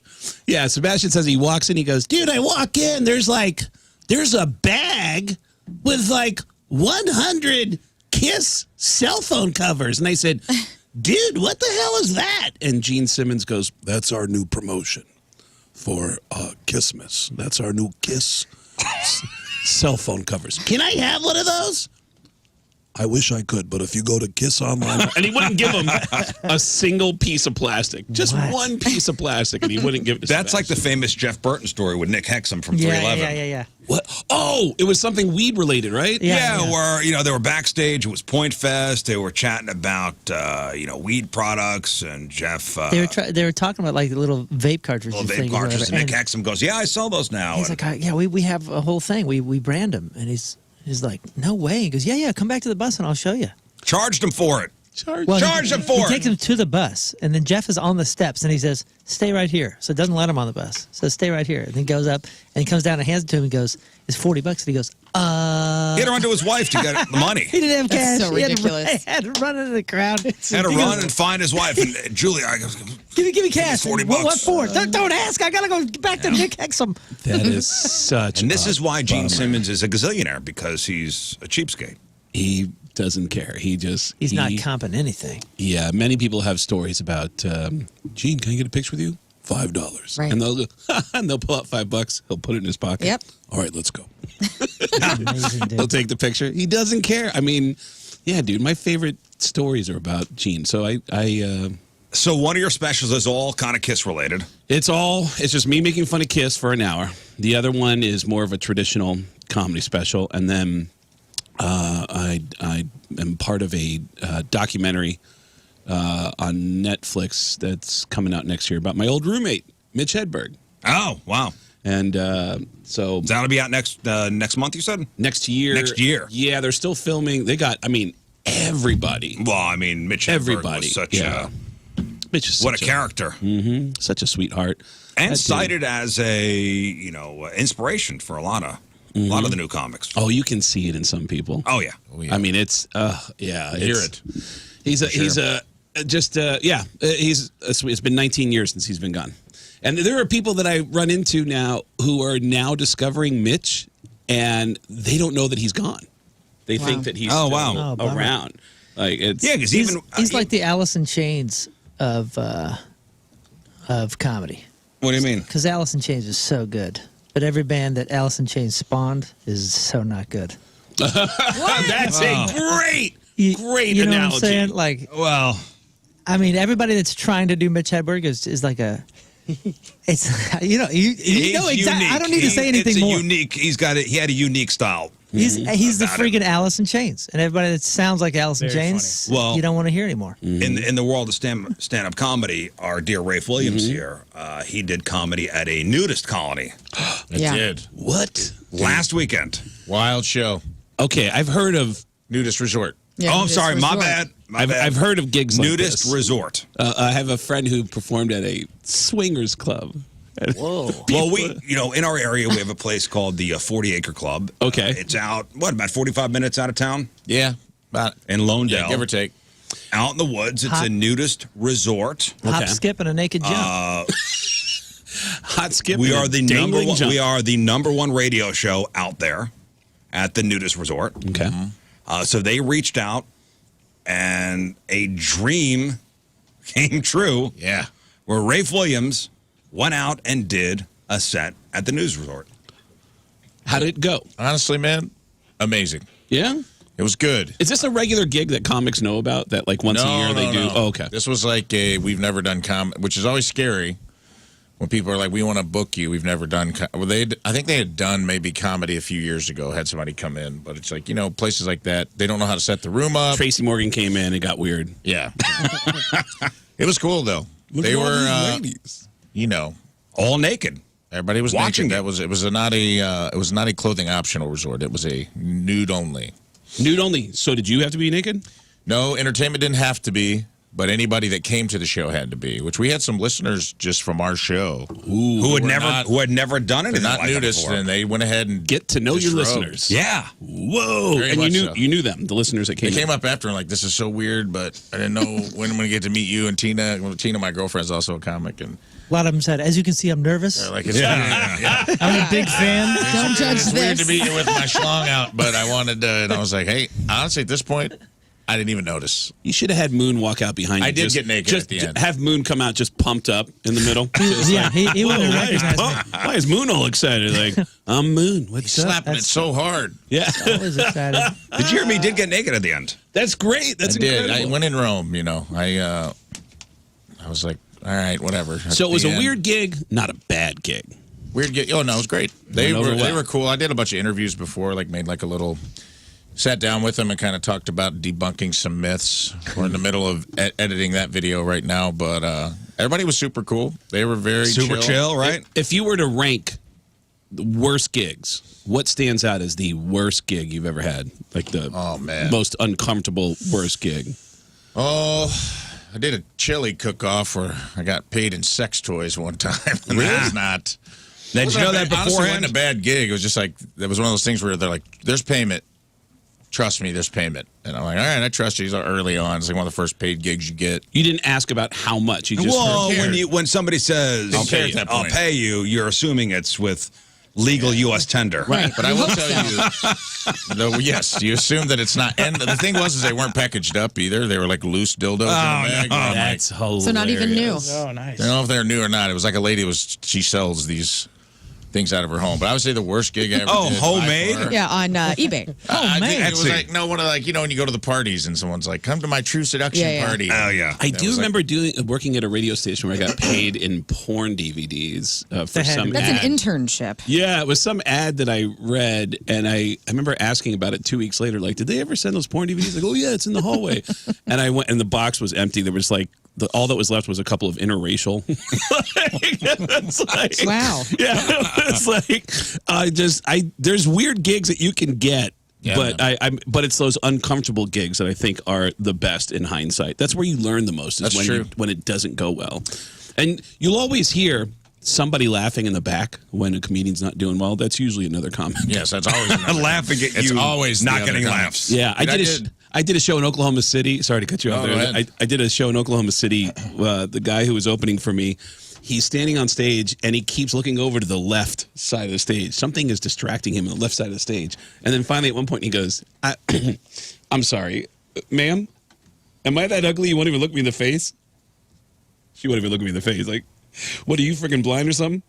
Yeah, Sebastian says he walks in, he goes, dude, I walk in, there's a bag with like 100 Kiss cell phone covers. And I said, dude, what the hell is that? And Gene Simmons goes, that's our new promotion for Kissmas. That's our new Kiss cell phone covers. Can I have one of those? I wish I could, but if you go to Kiss Online, and he wouldn't give him a single piece of plastic, just one piece of plastic, and he wouldn't give it. That's like the famous Jeff Burton story with Nick Hexum from 311. Yeah. What? Oh, it was something weed related, right? Yeah, where they were backstage. It was Point Fest. They were chatting about weed products, and Jeff. They were talking about like the little vape cartridges. Little vape cartridges, and Nick Hexum goes, "Yeah, I sell those now." He's like, "Yeah, we have a whole thing. We brand them," and he's like, "No way." He goes, "Yeah, come back to the bus and I'll show you." Charged him for it. Charged him for it. He takes him to the bus, and then Jeff is on the steps, and he says, "Stay right here." So it doesn't let him on the bus. So stay right here. And then he goes up, and he comes down and hands it to him. And goes, "It's $40." And he goes, He had to run to his wife to get the money. He didn't have cash. That's so ridiculous. He had to run into the crowd. Had to run and find his wife. And Julie, I goes, Give me cash. $40. What for? Don't ask. I gotta go back to Nick Hexum. That is such. And this is why Gene Simmons is a gazillionaire, because he's a cheapskate. He doesn't care. He's not comping anything. Yeah, many people have stories about Gene. Can I get a picture with you? $5, Right. and they'll pull out $5. He'll put it in his pocket. Yep. All right, let's go. Amazing, dude. He'll take the picture. He doesn't care. I mean, yeah, dude. My favorite stories are about Gene. So So one of your specials is all kind of Kiss related. It's just me making fun of Kiss for an hour. The other one is more of a traditional comedy special, and then I am part of a documentary on Netflix that's coming out next year about my old roommate, Mitch Hedberg. Oh, wow. And so That'll be out next month, you said? next year. Next year. Yeah, they're still filming. They got, everybody. Well, I mean, Mitch Hedberg was such Mitch is what a character. Such a sweetheart. And cited as a, inspiration for a lot of the new comics. Oh, you can see it in some people. Oh, yeah. I mean, it's Hear it. It's been 19 years since he's been gone. And there are people that I run into now who are now discovering Mitch, and they don't know that he's gone. They think that he's still around. Like it's because he's like the Alice in Chains of comedy. What do you mean? Because Alice in Chains is so good, but every band that Alice in Chains spawned is so not good. That's a great You know analogy. what I'm saying? Like, Well, I mean, everybody that's trying to do Mitch Hedberg is like a. It's you know exactly. I don't need to say anything more. He had a unique style. He's the freaking Alice in Chains, and everybody that sounds like Alice in Chains, Well, you don't want to hear anymore. In the world of stand-up comedy, our dear Rafe Williams here, he did comedy at a nudist colony. Did. What? Last weekend. Wild show. Okay, I've heard of Nudist resort. Yeah, I'm nudist sorry, my resort. bad. I've heard of gigs like Nudist this. resort. I have a friend who performed at a swingers club. Whoa! Well, in our area, we have a place called the 40 Acre Club. Okay. It's out, about 45 minutes out of town? Yeah. About In Lonedale. yeah, give or take. Out in the woods. It's Hot- a nudist resort. Hop, skip, and a naked jump. Hot skip. We and are a the number dangling one. jump. We are the number one radio show out there at the nudist resort. Okay. So they reached out, and a dream came true. Yeah. Where Rafe Williams went out and did a set at the news resort. How did it go? Honestly, man, amazing. Yeah. It was good. Is this a regular gig that comics know about? That like once a year they do? No. Oh, okay. This was like we've never done comedy, which is always scary when people are like, we want to book you. We've never done. I think they had done maybe comedy a few years ago, had somebody come in, but it's like, places like that, they don't know how to set the room up. Tracy Morgan came in and got weird. Yeah. It was cool though. They were ladies. All naked. Everybody was Watching naked. It was not a clothing optional resort. It was a nude only. Nude only. So did you have to be naked? No, entertainment didn't have to be, but anybody that came to the show had to be. Which we had some listeners just from our show Who had never done anything not like that nudists, before. and they went ahead and Get to know your disrobed. listeners. Yeah. Whoa. Very And much so. you knew them, the listeners that They came came in. up after and like, this is so weird, but I didn't know when I'm going to get to meet you and Tina. Well, Tina, my girlfriend's also a comic, and A lot of them said, "As you can see, I'm nervous. they're like, it's weird. Yeah. I'm a big fan." Don't judge It's weird to this. meet you with my schlong out, but I wanted to, and I was like, hey, honestly, at this point, I didn't even notice. You should have had Moon walk out behind you. I did get naked at the end. Have Moon come out just pumped up in the middle. Yeah, he wouldn't have recognized me. Why is Moon all excited? Like, I'm Moon. What's He's up? slapping it so hard. Yeah. I was excited. Did you hear me? Did get naked at the end? That's great. That's I did. incredible. I went in Rome, I was like, all right, whatever. So it was At a the end. weird gig, not a bad gig. Weird gig. Oh, no, it was great. They Went over were well. cool. I did a bunch of interviews before, made a little... Sat down with them and kind of talked about debunking some myths. We're in the middle of editing that video right now, but everybody was super cool. They were very Super chill, right? If you were to rank the worst gigs, what stands out as the worst gig you've ever had? Like the most uncomfortable worst gig? Oh, I did a chili cook-off where I got paid in sex toys one time. And that was not... Did you know that Honestly, it beforehand? wasn't a bad gig. It was just like, it was one of those things where they're like, there's payment. Trust me, there's payment. And I'm like, all right, I trust you. These are early on. It's like one of the first paid gigs you get. You didn't ask about how much. You just Well, heard. when somebody says, I'll pay at that I'll point. pay you, you're assuming it's with legal U.S. tender. Right. But I will tell you, yes, you assume that it's not. And the thing was, is they weren't packaged up either. They were like loose dildos in the bag. no. And I'm That's hilarious. So not even new. Oh, nice. I don't know if they're new or not. It was like a lady she sells these things out of her home. But I would say the worst gig I ever Oh, did. by homemade? far. Yeah, on eBay. I think it was Etsy. like one of when you go to the parties and someone's like, "Come to my true seduction Yeah, yeah. party." Oh, yeah. I That do was remember working at a radio station where I got paid in porn DVDs for That had to some be- That's ad. an internship. Yeah, it was some ad that I read, and I remember asking about it 2 weeks later. Like, did they ever send those porn DVDs? Like, oh yeah, it's in the hallway. And I went, and the box was empty. There was like all that was left was a couple of interracial. It's like, Wow. yeah, it's like there's weird gigs that you can get. Yeah, but but it's those uncomfortable gigs that I think are the best in hindsight. That's where you learn the most. Is That's when true. when it doesn't go well, and you'll always hear somebody laughing in the back when a comedian's not doing well. That's usually another comic. Yes, that's always another Laughing at It's you always not the other getting comic. laughs. Yeah, I Dude, did a show in Oklahoma City. Sorry to cut you off Oh, go there. ahead. I did a show in Oklahoma City. The guy who was opening for me, he's standing on stage and he keeps looking over to the left side of the stage. Something is distracting him on the left side of the stage. And then finally at one point he goes, I'm sorry, ma'am, am I that ugly you won't even look me in the face? She won't even look me in the face. Like, what, are you freaking blind or something?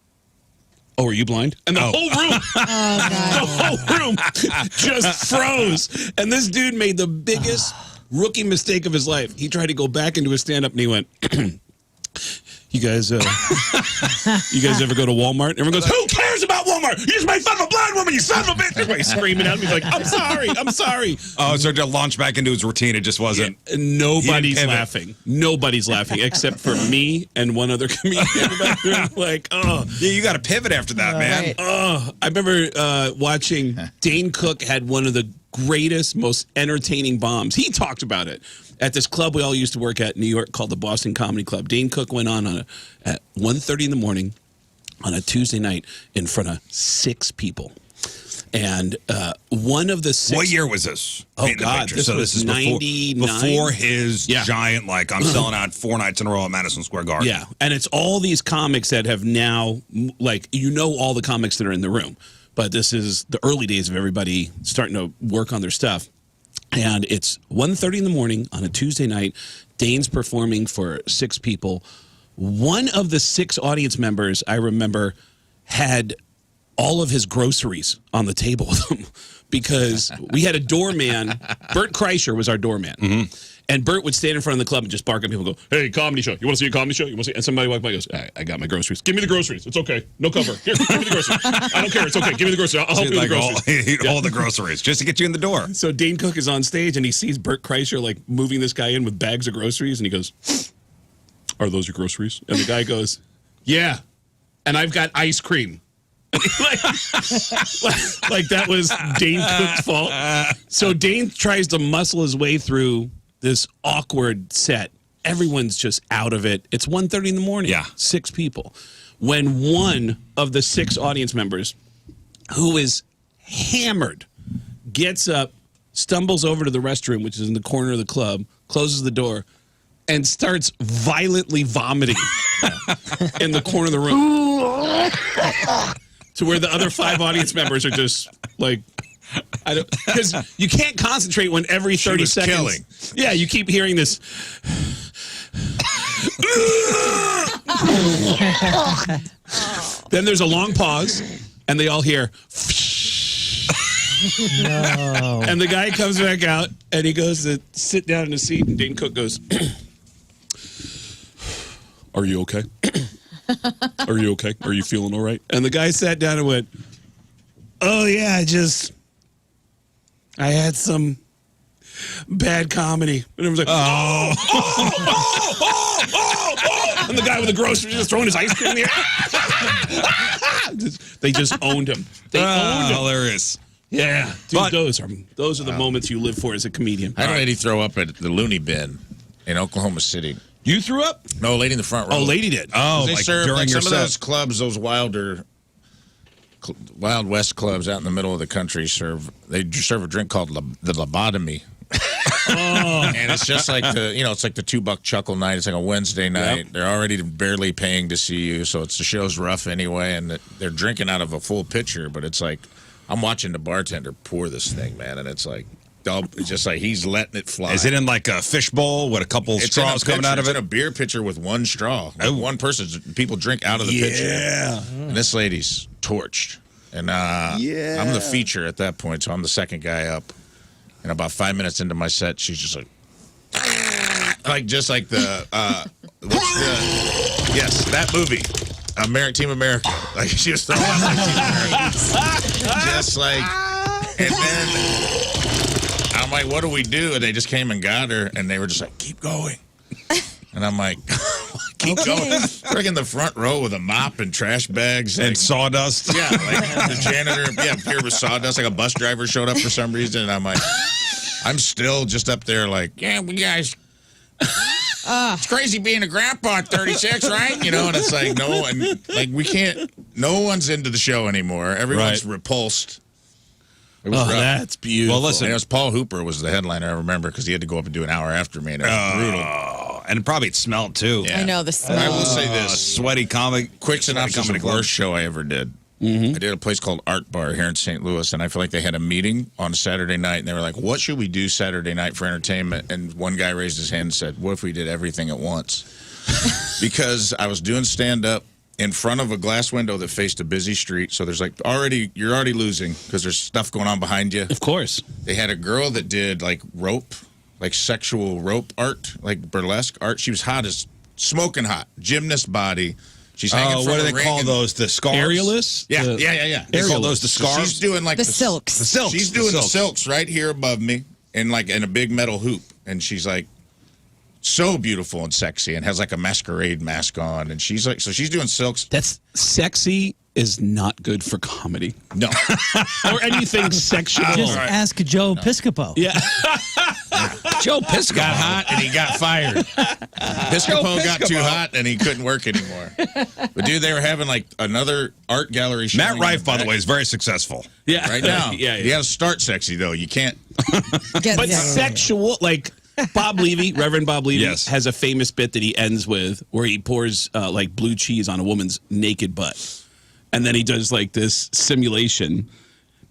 Oh, are you blind? And the whole room, the whole room just froze. And this dude made the biggest rookie mistake of his life. He tried to go back into his stand-up and he went, you guys ever go to Walmart? Everyone goes, who cares about Walmart? You just made fun of a blind woman, you son of a bitch. Everybody's screaming at me like, I'm sorry. Oh, so to launch back into his routine, it just wasn't. And nobody's pivot. laughing. Nobody's laughing except for me and one other comedian in the back room. Like, oh. Yeah, you got to pivot after that, man. right. Oh, I remember watching Dane Cook had one of the greatest, most entertaining bombs. He talked about it at this club we all used to work at in New York called the Boston Comedy Club. Dane Cook went on at 1:30 in the morning on a Tuesday night in front of 6 people. And one of the 6... What year was this? Oh, Paint the God, picture. this So was this is 99? before his Yeah. giant, I'm selling out 4 nights in a row at Madison Square Garden. Yeah, and it's all these comics that have now, all the comics that are in the room. But this is the early days of everybody starting to work on their stuff. And it's 1:30 in the morning on a Tuesday night. Dane's performing for 6 people. One of the 6 audience members, I remember, had all of his groceries on the table with him because we had a doorman. Bert Kreischer was our doorman. Mm-hmm. And Bert would stand in front of the club and just bark at people and go, hey, comedy show. You want to see a comedy show? You want to see? And somebody walked by and goes, I got my groceries. Give me the groceries. It's okay. No cover. Here, give me the groceries. I don't care. It's okay. Give me the groceries. I'll help you with the groceries. All the groceries just to get you in the door. So Dane Cook is on stage and he sees Bert Kreischer moving this guy in with bags of groceries and he goes, are those your groceries? And the guy goes, yeah. And I've got ice cream. like that was Dane Cook's fault. So Dane tries to muscle his way through this awkward set. Everyone's just out of it. It's 1:30 in the morning. Yeah. 6 people. When one of the 6 audience members, who is hammered, gets up, stumbles over to the restroom, which is in the corner of the club, closes the door, and starts violently vomiting in the corner of the room. To where the other 5 audience members are just like Because you can't concentrate when every 30 was seconds. killing. Yeah, you keep hearing this. Then there's a long pause, and they all hear. No. And the guy comes back out, and he goes to sit down in his seat, and Dane Cook goes, "Are you okay? Are you okay? Are you feeling all right?" And the guy sat down and went, "Oh, yeah, I had some bad comedy." And it was like, oh. And the guy with the groceries just throwing his ice cream in the air. They just owned him. They owned him. Hilarious. Yeah, dude, But- those are the moments you live for as a comedian. I had a lady throw up at the loony bin in Oklahoma City. You threw up? No, a lady in the front row. Oh, lady did. Oh, They like serve during like your some set. of those clubs, those Wild West clubs out in the middle of the country serve a drink called the lobotomy. And it's just like it's like the $2 chuckle night. It's like a Wednesday night. Yep. They're already barely paying to see you, so the show's rough anyway. And they're drinking out of a full pitcher, but it's like I'm watching the bartender pour this thing, man, and it's like it's just like he's letting it fly. Is it in like a fishbowl with a couple straws coming out of It's it? in a beer pitcher with one straw. Like one person. People drink out of the pitcher. Yeah. And this lady's torched. And I'm the feature at that point, so I'm the second guy up. And about 5 minutes into my set, she's just like just like the yes, that movie, Team America. Like she was throwing up like Team America, just like. And then I'm like, "What do we do?" And they just came and got her, and they were just like, "Keep going." And I'm like, "Keep going." We're in the front row with a mop and trash bags And sawdust. Yeah, like the janitor, here with sawdust, like a bus driver showed up for some reason, and I'm like, I'm still just up there like, yeah, we guys, it's crazy being a grandpa at 36, right? And it's like, no, and like we can't, no one's into the show anymore. Everyone's repulsed. It was rough. That's beautiful. Well, listen. And it was Paul Hooper was the headliner, I remember, because he had to go up and do an hour after me, and it was brutal. And it probably smelled too. Yeah. I know the smell. I will say this. Sweaty comic. Quick synopsis of the worst show I ever did. I did a place called Art Bar here in St. Louis, and I feel like they had a meeting on Saturday night, and they were like, what should we do Saturday night for entertainment? And one guy raised his hand and said, what if we did everything at once? Because I was doing stand-up in front of a glass window that faced a busy street, so there's like you're already losing because there's stuff going on behind you. Of course. They had a girl that did like rope, like sexual rope art, like burlesque art. She was hot as smoking hot, gymnast body. She's hanging from what do a they ring call and- those? The scarves? Aerialists? Yeah. They call those the So scarves? she's doing like The silks. The silks. She's doing the silks right here above me, in a big metal hoop, and she's like so beautiful and sexy, and has like a masquerade mask on, and she's like, so she's doing silks. That's sexy is not good for comedy. No, Or anything sexual. Just ask Joe Piscopo. Yeah. Joe Piscopo. got hot and he got fired. Piscopo got too hot and he couldn't work anymore. But dude, they were having like another art gallery. Matt Rife, by the way, is very successful. Yeah. right now. Yeah. You got to start sexy though. You can't. But sexual, like Bob Levy, Reverend Bob Levy, Yes. has a famous bit that he ends with where he pours like blue cheese on a woman's naked butt. And then he does like this simulation.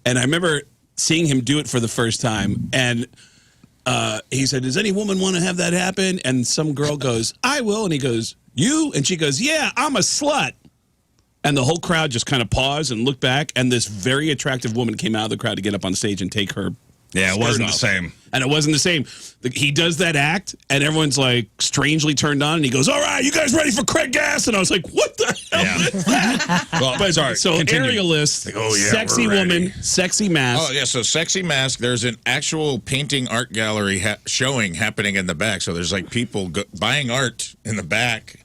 And I remember seeing him do it for the first time. And he said, does any woman want to have that happen? And some girl goes, I will. And he goes, you? And she goes, yeah, I'm a slut. And the whole crowd just kind of paused and looked back. And this very attractive woman came out of the crowd to get up on stage and take her Yeah, it skirt wasn't off. the same. And it wasn't the same. He does that act, and everyone's like strangely turned on. And he goes, all right, you guys ready for Craig Gass? And I was like, what the hell is that? Well, But sorry. so continue. aerialist, Oh, yeah, sexy we're ready. woman, sexy mask. Oh yeah, so sexy mask. There's an actual painting art gallery showing happening in the back. So there's like people buying art in the back,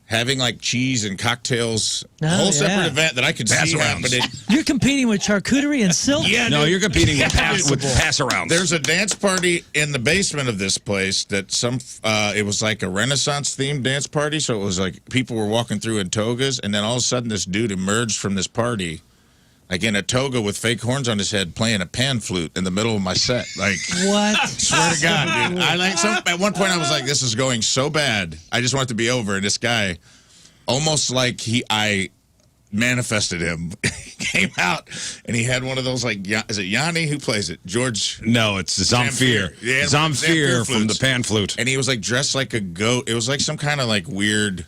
having like cheese and cocktails. A whole separate event that I could see Pass-arounds. happening. You're competing with charcuterie and silk? Yeah, No, dude. you're competing with pass-arounds. There's a dance party in the basement of this place that it was like a Renaissance themed dance party. So it was like people were walking through in togas, and then all of a sudden this dude emerged from this party, like in a toga with fake horns on his head, playing a pan flute in the middle of my set. Like, What? swear to God, dude. At one point I was like, this is going so bad. I just want it to be over. And this guy, almost like I manifested him. He came out and he had one of those like is it Yanni who plays it? George? No, it's Zamfir. Yeah, Zamfir from the pan flute. And he was like dressed like a goat. It was like some kind of like weird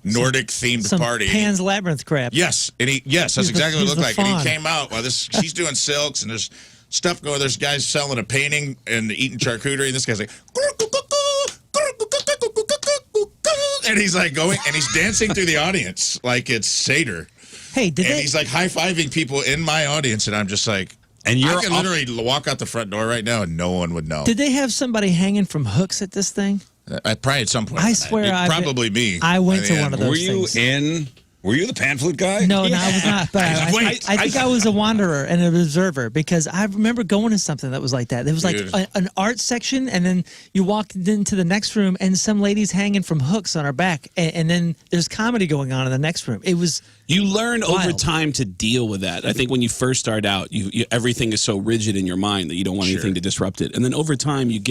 Nordic themed Some party. Pan's Labyrinth crap. Yes, and that's exactly what it looked like. fawn. And he came out while she's doing silks and there's stuff going. There's guys selling a painting and eating charcuterie. And this guy's like, and he's like going and he's dancing through the audience like it's Seder. Hey, And he's like high-fiving people in my audience, and I'm just like, And I could literally walk out the front door right now, and no one would know. Did they have somebody hanging from hooks at this thing? Probably at some point. I swear, probably me. I went to And one of those Were you things. Were you the pan flute guy? No, I was not. But I think I was a wanderer and an observer because I remember going to something that was like that. There was like an art section, and then you walked into the next room, and some ladies hanging from hooks on her back, and then there's comedy going on in the next room. It was You learn over wild. time to deal with that. I think when you first start out, everything is so rigid in your mind that you don't want anything to disrupt it. And then over time, you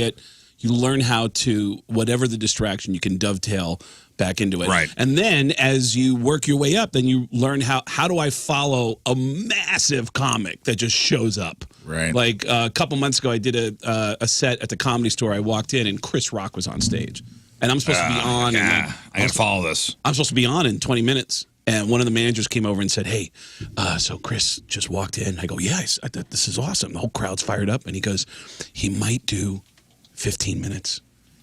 learn how to, whatever the distraction, you can dovetail back into it. Right. And then as you work your way up, then you learn how do I follow a massive comic that just shows up. Right. Like a couple months ago, I did a set at the Comedy Store. I walked in and Chris Rock was on stage. And I'm supposed to be on. Yeah, I got to follow this. I'm supposed to be on in 20 minutes. And one of the managers came over and said, hey, so Chris just walked in. I go, yeah, I thought this is awesome. The whole crowd's fired up. And he goes, he might do 15 minutes.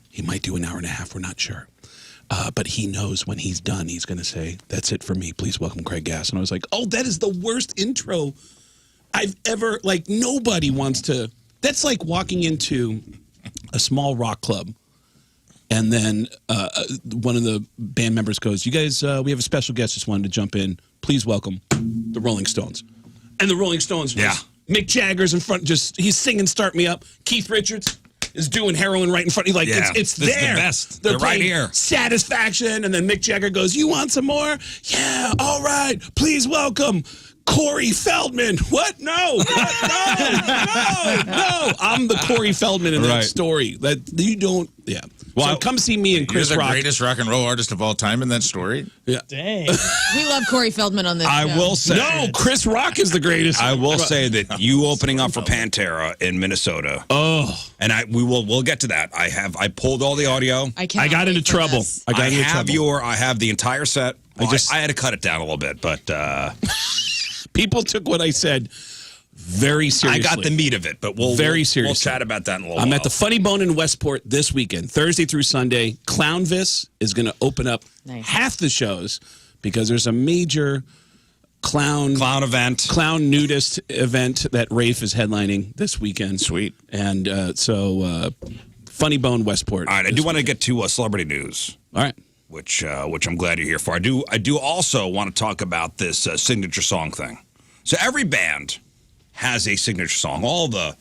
He might do an hour and a half. We're not sure. But he knows when he's done, he's going to say, that's it for me. Please welcome Craig Gass. And I was like, oh, that is the worst intro I've ever, like, nobody wants to. That's like walking into a small rock club. And then one of the band members goes, you guys, we have a special guest just wanted to jump in. Please welcome the Rolling Stones. And the Rolling Stones, Mick Jagger's in front, he's singing Start Me Up. Keith Richards is doing heroin right in front of you. Like, it's this there. Is the best. They're right playing here. Satisfaction. And then Mick Jagger goes, you want some more? Yeah, all right. Please welcome Corey Feldman. What? No. What? No. I'm the Corey Feldman in that story. That you don't, Well, so come see me and Chris Rock. You're the Rock. greatest rock and roll artist of all time in that story? Yeah. dang. We love Corey Feldman on this show. I will say. No, Chris Rock is the greatest. I will say that you opening up for Pantera in Minnesota. Oh. And we'll get to that. I pulled all the audio. I got into trouble. I have the entire set. I had to cut it down a little bit, but people took what I said very seriously. I got the meat of it, but we'll chat about that in a little while. I'm at the Funny Bone in Westport this weekend, Thursday through Sunday. Clownvis is going to open up half the shows because there's a major clown nudist event that Rafe is headlining this weekend. Sweet. And Funny Bone Westport. All right, I do want to get to celebrity news. All right. Which I'm glad you're here for. I do also want to talk about this signature song thing. So every band has a signature song. All the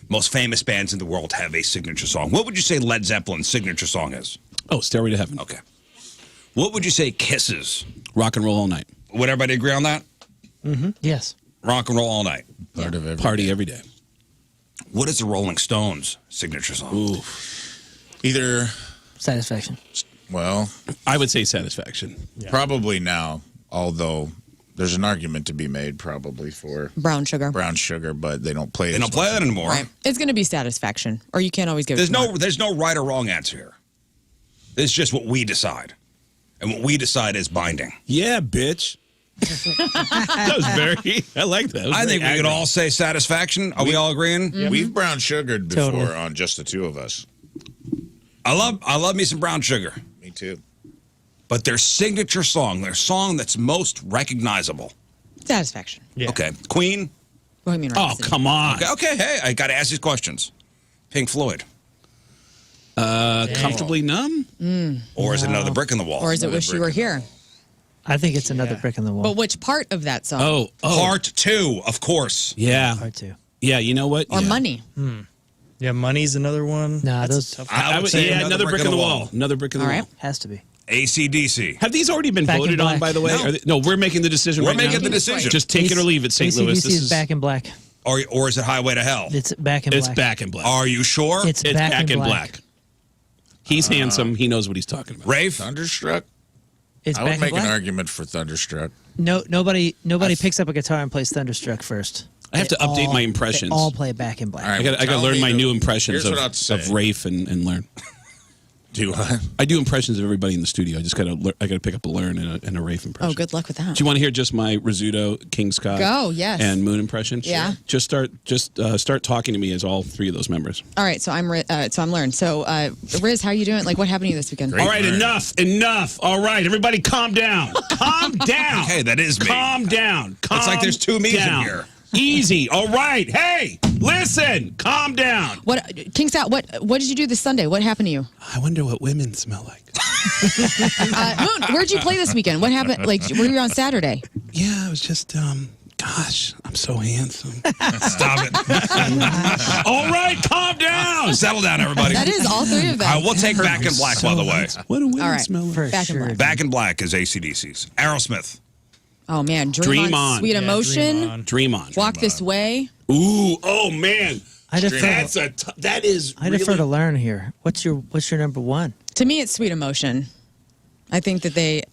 most famous bands in the world have a signature song. What would you say Led Zeppelin's signature song is? Oh, Stairway to Heaven. Okay. What would you say Kiss's? Rock and Roll All Night. Would everybody agree on that? Mm-hmm. Yes. Rock and Roll All Night. Party every day. What is the Rolling Stones' signature song? Ooh. Either Satisfaction. Well, I would say Satisfaction. Yeah. Probably now, although there's an argument to be made probably for Brown Sugar, but they don't play it. They don't play that anymore. Right. It's going to be Satisfaction, or you can't always give it to Mark. There's no right or wrong answer here. It's just what we decide. And what we decide is binding. Yeah, bitch. That was I like that. I think we could all say Satisfaction. Are we all agreeing? Mm-hmm. We've brown sugared before on just the two of us. I love me some Brown Sugar. Me too. But their signature song, their song that's most recognizable. Satisfaction. Yeah. Okay. Queen? Bohemian Rhapsody. Oh, come on. Okay. Hey, I got to ask these questions. Pink Floyd. Comfortably Numb? Or is it Another Brick in the Wall? Or is it Wish You Were Here? I think it's Another Brick in the Wall. But which part of that song? Oh. Part 2, of course. Yeah. Part 2. Yeah, you know what? Or Money. Yeah, Money's another one. Nah, That's those. I would say Another Brick in the Wall. Another Brick in the Wall. Has to be. AC/DC. Have these already been Back in voted on, Black. by the way? No. No, we're making the decision We're right now. making the decision. Just take it or leave it, St. Louis. AC/DC is Back in Black. Or is it Highway to Hell? It's Back in It's Black. Back in Black. Are you sure? It's Back in Black. He's handsome. He knows what he's talking about. Rafe? Thunderstruck? It's I Back would in make an Black. argument for Thunderstruck. Nobody picks up a guitar and plays Thunderstruck first. I have to update my impressions. They all play Back in Black. All right. I got to Tell learn me my the- new impressions Here's what I'd say. of Rafe and Lern. Do what? I do impressions of everybody in the studio. I just got to pick up a Lern and a Rafe impression. Oh, good luck with that. Do you want to hear just my Rizzuto, King Scott, Go, yes. and Moon impression? Yeah. Just start talking to me as all three of those members. All right, so I'm Lern. So Rizz, how you doing? Like, what happened to you this weekend? Great. All right, Lern. enough. All right, everybody, calm down. Calm down. Hey, that is me. Calm down. It's like there's two me's in down. here. Easy. All right. Hey, listen. Calm down. What, King Scott? What did you do this Sunday? What happened to you? I wonder what women smell like. Moon, where'd you play this weekend? What happened? Like, were you on Saturday? Yeah, it was just, gosh, I'm so handsome. Stop it. All right, calm down. Settle down, everybody. That is all three of them. All right, we'll take Back in Black, by the way. What do women All right. smell like? For Back in sure. Black. Back in Black is AC/DC's. Aerosmith. Oh man, Dream on. Sweet Yeah, Emotion. Dream on. Walk This Way. Ooh, oh man. I That is I defer to Learn here. What's your number one? To me, it's Sweet Emotion. I think that the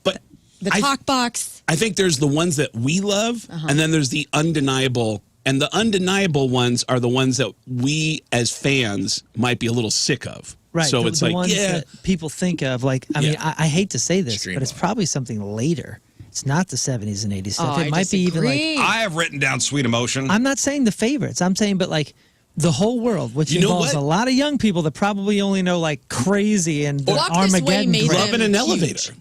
talk box. I think there's the ones that we love, and then there's the undeniable. And the undeniable ones are the ones that we as fans might be a little sick of. Right. So it's like, ones yeah. that people think of. Like, I mean, Yeah. I hate to say this, Dream but it's on. probably something later. It's not the 70s and 80s stuff. Oh, it I might be even disagree. like. I have written down Sweet Emotion. I'm not saying the favorites. I'm saying, but like the whole world, which You know involves what? a lot of young people that probably only know like Crazy and the Walk This Way Armageddon. made craze. them Love in an huge. elevator.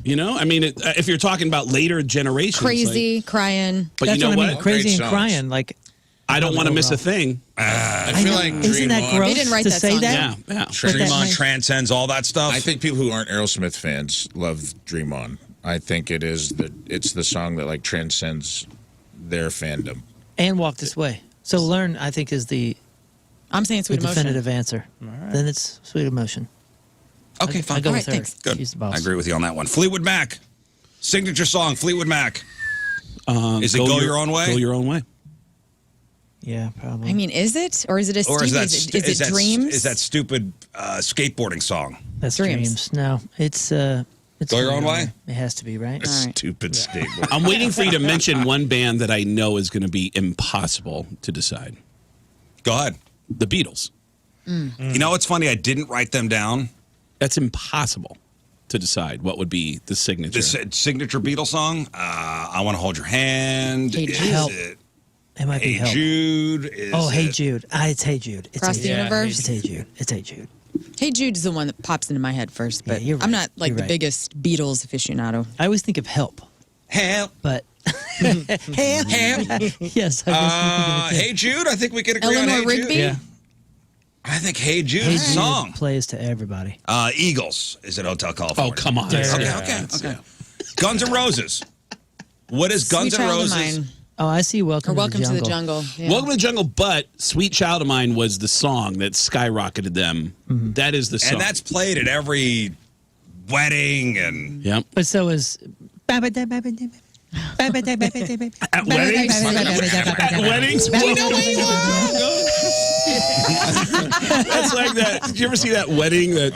You know, I mean, if you're talking about later generations, Crazy, crying. but That's you know what I what? mean. Crazy Great and songs. crying. Like, I don't want to miss a thing. I feel know. like Isn't Dream that On. gross They didn't write to that say song. that? Yeah. Dream that On might- transcends all that stuff. I think people who aren't Aerosmith fans love Dream On. I think it's the song that like transcends their fandom. And Walk This Way. So Learn, I think, is the I'm saying Sweet Emotion. definitive answer. Then it's Sweet Emotion. Okay, I fine. go All with right, her. thanks. Good. She's the boss. I agree with you on that one. Fleetwood Mac. Signature song, Fleetwood Mac. Is it Go Your Own Way? Go Your Own Way. Yeah, probably. I mean, is it or is it a Or Stevie? is Is it Dreams? Is that stupid skateboarding song? that's Dreams. Dreams. No, it's Go Your Own Way? It has to be, right? All right. Stupid skateboard. I'm waiting for you to mention one band that I know is going to be impossible to decide. Go ahead. The Beatles. You know what's funny? I didn't write them down. That's impossible to decide what would be the signature. The signature Beatles song. I Want to Hold Your Hand. Hey Is Jude. Help. it It might be Hey Help. Jude? Is Oh, Hey it- Jude. It's Hey Jude. It's Across Hey the Jude. Universe? It's Hey Jude. It's Hey Jude. Hey Jude is the one that pops into my head first, Yeah, but you're I'm right. not like You're the right. biggest Beatles aficionado. I always think of Help, Help. but Help. Yes. I Hey Jude. I think we could agree on Eleanor Hey Rigby. Jude. Yeah. I think Hey Jude Hey is Jude a song. plays to everybody. Eagles. Is it Hotel California? Oh, come on. Yeah. Okay. Guns N' Roses. What is Guns Sweet N' Child of Roses? Mine. Oh, I see. Welcome, Or Welcome to the Jungle. Yeah. Welcome to the Jungle, but Sweet Child of Mine was the song that skyrocketed them. That is the song. And that's played at every wedding and Yep. But so is. At weddings? At weddings? We know where you are. That's like that. Did you ever see that wedding that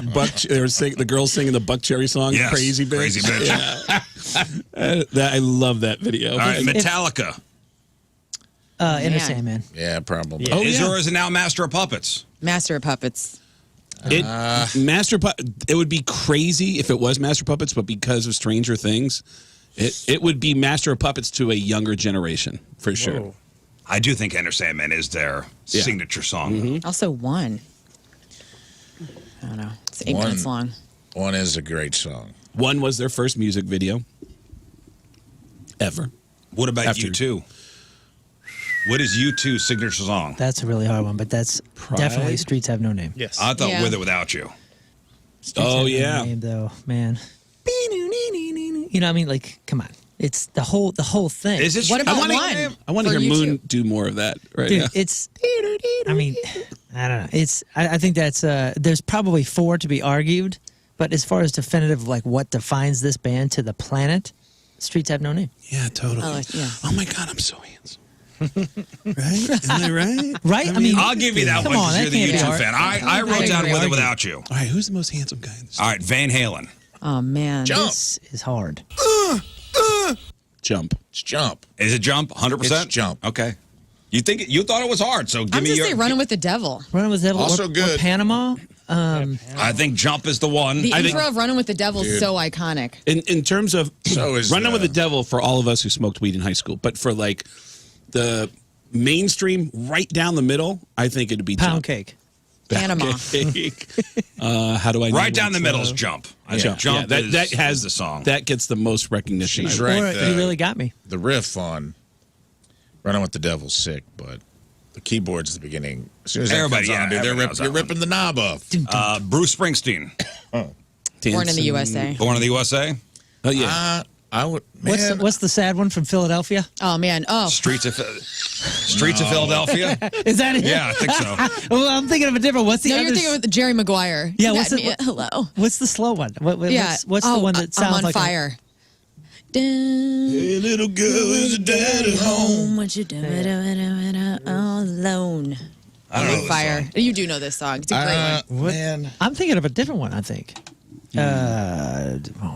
the girls singing the Buck Cherry song? Yes, Crazy Bitch. Crazy Bitch. I love that video. All right, Metallica. Inner Man. Sandman. Yeah, probably. Yeah. Is or is it now Master of Puppets? Master of Puppets. It would be crazy if it was Master Puppets, but because of Stranger Things, it would be Master of Puppets to a younger generation for sure. I do think Enter Sandman is their signature song. Also One. I don't know. It's 8 One. minutes long. One is a great song. One was their first music video ever. What about After- U2? What is U2's signature song? That's a really hard one, but that's definitely Streets Have No Name. Yes. I thought Yeah. With Or Without You. Streets Oh, Have No yeah. Name, though, man. You know, what I mean, like, come on. It's the whole thing. Is it? What about wanna- One? I want to For hear you Moon two? do more of that right Dude, now. it's. I mean, I don't know. It's. I think that's. There's probably 4 to be argued, but as far as definitive, like what defines this band to the planet, Streets Have No Name. Yeah, totally. Yeah. Oh my God, I'm so handsome. Right? Am I right? Right? I mean, I'll give you that come one on, because that you're the can't be U2 hard. fan. I wrote I down agree. With Or Without You. All right, who's the most handsome guy in this? All right, Van Halen. Oh, man. Jump. This is hard. Jump. It's jump. Is it jump? 100%? It's jump. Okay. You thought it was hard, so give I'm me just your... saying Running with the Devil. Running with the Devil. Also or good. Panama. I think jump is the one. The I intro think- of Running with the Devil is so iconic. In terms of So is Running with the- the Devil for all of us who smoked weed in high school, but for like the mainstream, right down the middle, I think it'd be Pound Jump. cake. Panama. How do I know Right down what's, the middle is jump. I think jump that has the song. That gets the most recognition. She's I right. Or you really got me. The riff on Running with the Devil's sick, but the keyboards at the beginning, as soon as that Everybody, comes on, dude, everybody knows that you're one. ripping the knob off. Bruce Springsteen. Born in the USA. Born in the USA. Oh yeah. I would, man. What's the sad one from Philadelphia? Oh, man. Oh. Streets of Philadelphia. Is that it? Yeah, I think so. Well, I'm thinking of a different. What's the No, other? you're thinking of Jerry Maguire. Yeah, You what's got it- me at hello. What's the slow one? Yeah. What's the one that sounds I'm on like fire. Hey, little girl, is your dad at home? What you doing all alone? I don't know On this fire. song. You do know this song. It's a great one. Man. I'm thinking of a different one. I think.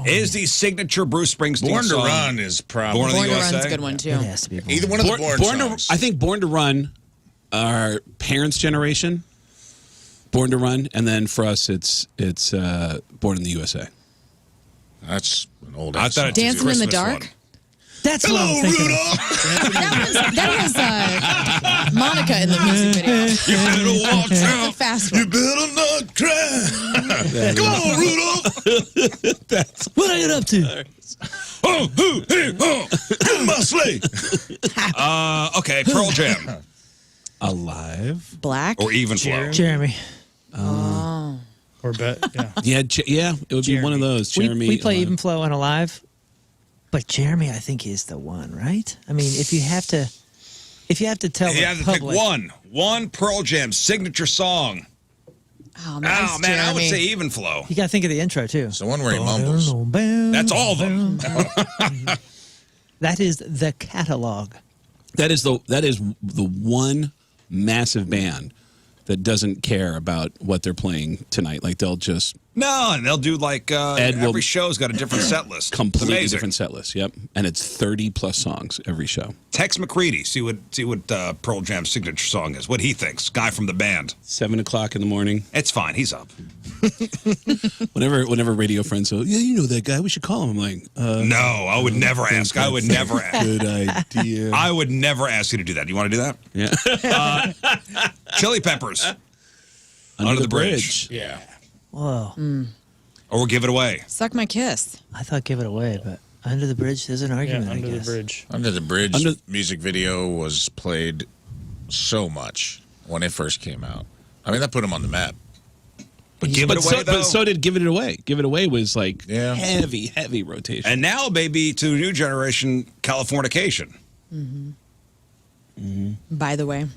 Is the signature Bruce Springsteen Born to song Run is probably. Born in Born the to Run's USA? a good one, too. It has to be. Either one of the Born songs. I think Born to Run, our parents' generation, Born to Run, and then for us, it's Born in the USA. That's an old I ass thought song. it's a Dancing in the Christmas Dark? one. That's what I'm thinking. That was Monica in the music video. You better watch That's a out. fast You one. better not cry. Come on, Rudolph. What are you up to? Oh, hey, oh, get my sleigh. Okay, Pearl Jam Alive. Black? or Even Flow. Jeremy. Or bet. Yeah. Yeah, it would be one of those. Jeremy. We play Alive. Even Flow and Alive, but Jeremy, I think, is the one, right? I mean, if you have to tell You the have to public, pick one Pearl Jam signature song. Oh, man. Oh man, I would say Even Flow. you got to think of the intro too. It's the one where he mumbles. That's all of them. That is the catalog. That is the one massive band that doesn't care about what they're playing tonight. Like they'll just No, and they'll do like Ed will- every show's got a different set list. It's completely amazing. different set list. Yep, and it's 30 plus songs every show. Tex McCready, see what Pearl Jam's signature song is. What he thinks. Guy from the band. 7 o'clock in the morning. It's fine. He's up. Whenever radio friends go, yeah, you know that guy. We should call him. I'm like, No, I would never ask. I would never ask. good idea. I would never ask you to do that. You want to do that? Yeah. Chili Peppers. Under the Bridge. Yeah. Whoa! Or we'll give it away. Suck My Kiss. I thought give it away, but Under the Bridge, there's an Yeah, argument. Under I the guess. Bridge. Under the Bridge Under- music video was played so much when it first came out. I mean, that put him on the map. But give it away, though. But so did Give It Away. Give It Away was like Yeah. heavy rotation. And now, baby, to new generation, Californication. By the way.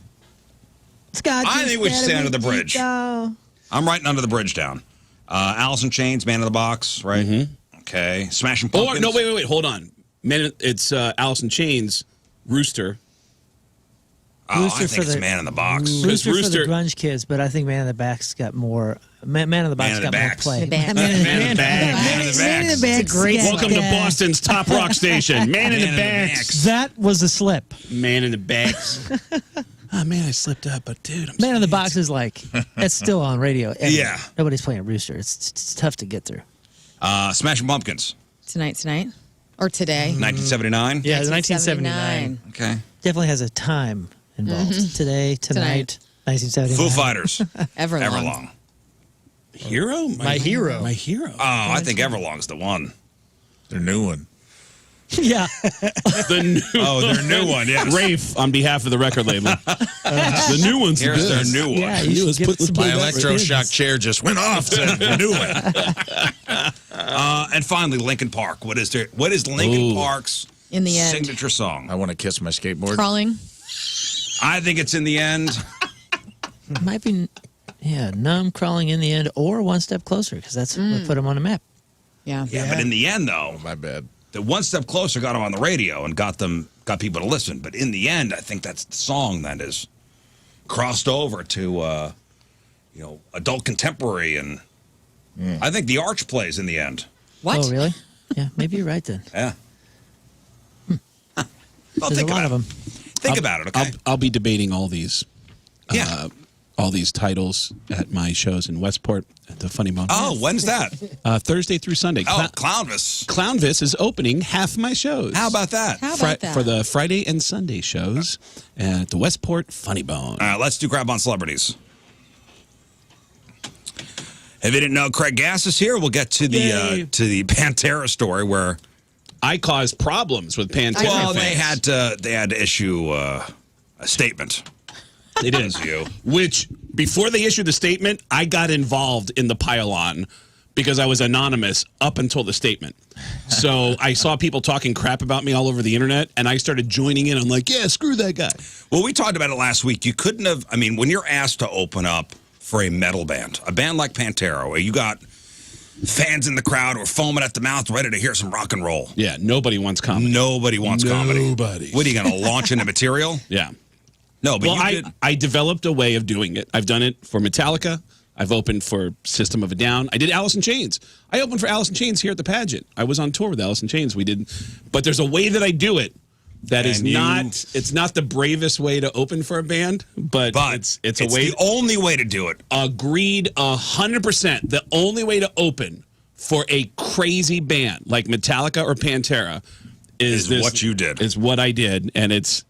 Scott, I think we should say Under the Bridge. Go. I'm writing Under the Bridge down. Alice in Chains, Man in the Box, right? Okay. Smashing Oh Pumpkins. no! Wait! Hold on. Man, it's Alice in Chains, Rooster. Oh, Rooster I for think it's the- Man in the Box. Rooster for the Rooster- grunge kids, but I think Man in the Back's got more. Man in the Box Man in the got more Backs. play. The band. Man in the Man in the Back. Man in the Man in Backs. the Back's great got- Welcome to Boston's top rock station. Man in the backs. That was a slip. Man in the backs. Oh man, I slipped up, but dude, I'm Man in the Box is like it's still on radio. Yeah. Nobody's playing Rooster. It's tough to get through. Smashing Pumpkins, Tonight. Or today. 1979. Yeah, the 1979. Okay. Definitely has a time involved. Today, tonight, 1979. Foo Fighters, Everlong. Everlong. Hero? My hero. My hero. Oh, I think Everlong's the one. Their new one. Yeah. The new Oh, their new one, yes. Rafe on behalf of the record label. The new one's the Here's their best. new one. Yeah, you should give it some My love for electroshock kids. chair just went off to the new one. And finally, Linkin Park. What is Linkin Ooh. Park's In the end. signature song? I want to kiss my skateboard. Crawling. I think it's In the End. Might be, Numb, Crawling in the End, or One Step Closer, because that's what put him on the map. Yeah. Yeah, but in the end, though, My bad. the One Step Closer got them on the radio and got people to listen. But in the end, I think that's the song that is crossed over to, adult contemporary, and I think the Arch plays in the end. What? Oh, really? Yeah, maybe you're right then. Yeah. Well, There's think a lot about of it. them. Think about it, okay? I'll be debating all these. All these titles at my shows in Westport at the Funny Bone. Oh, when's that? Thursday through Sunday. Oh, Clownvis. Clownvis is opening half my shows. How about that? How about that? For the Friday and Sunday shows at the Westport Funny Bone. All right, let's do Grab on Celebrities. If you didn't know, Craig Gass is here. We'll get to the Pantera story where I caused problems with Pantera. well, fans. they had to issue a statement. They did. Which, before they issued the statement, I got involved in the pile-on because I was anonymous up until the statement. So I saw people talking crap about me all over the internet, and I started joining in. I'm like, yeah, screw that guy. Well, we talked about it last week. You couldn't have, I mean, when you're asked to open up for a metal band, a band like Pantera, where you got fans in the crowd who are foaming at the mouth ready to hear some rock and roll. Yeah, nobody wants comedy. Nobody wants comedy. Nobody. What, are you going to launch into material? Yeah. No, but well, I developed a way of doing it. I've done it for Metallica. I've opened for System of a Down. I did Alice in Chains. I opened for Alice in Chains here at the pageant. I was on tour with Alice in Chains. We did, but there's a way that I do it that is not. It's not the bravest way to open for a band, but it's a way. The only way to do it. Agreed, 100%. The only way to open for a crazy band like Metallica or Pantera is what you did. Is what I did, and it's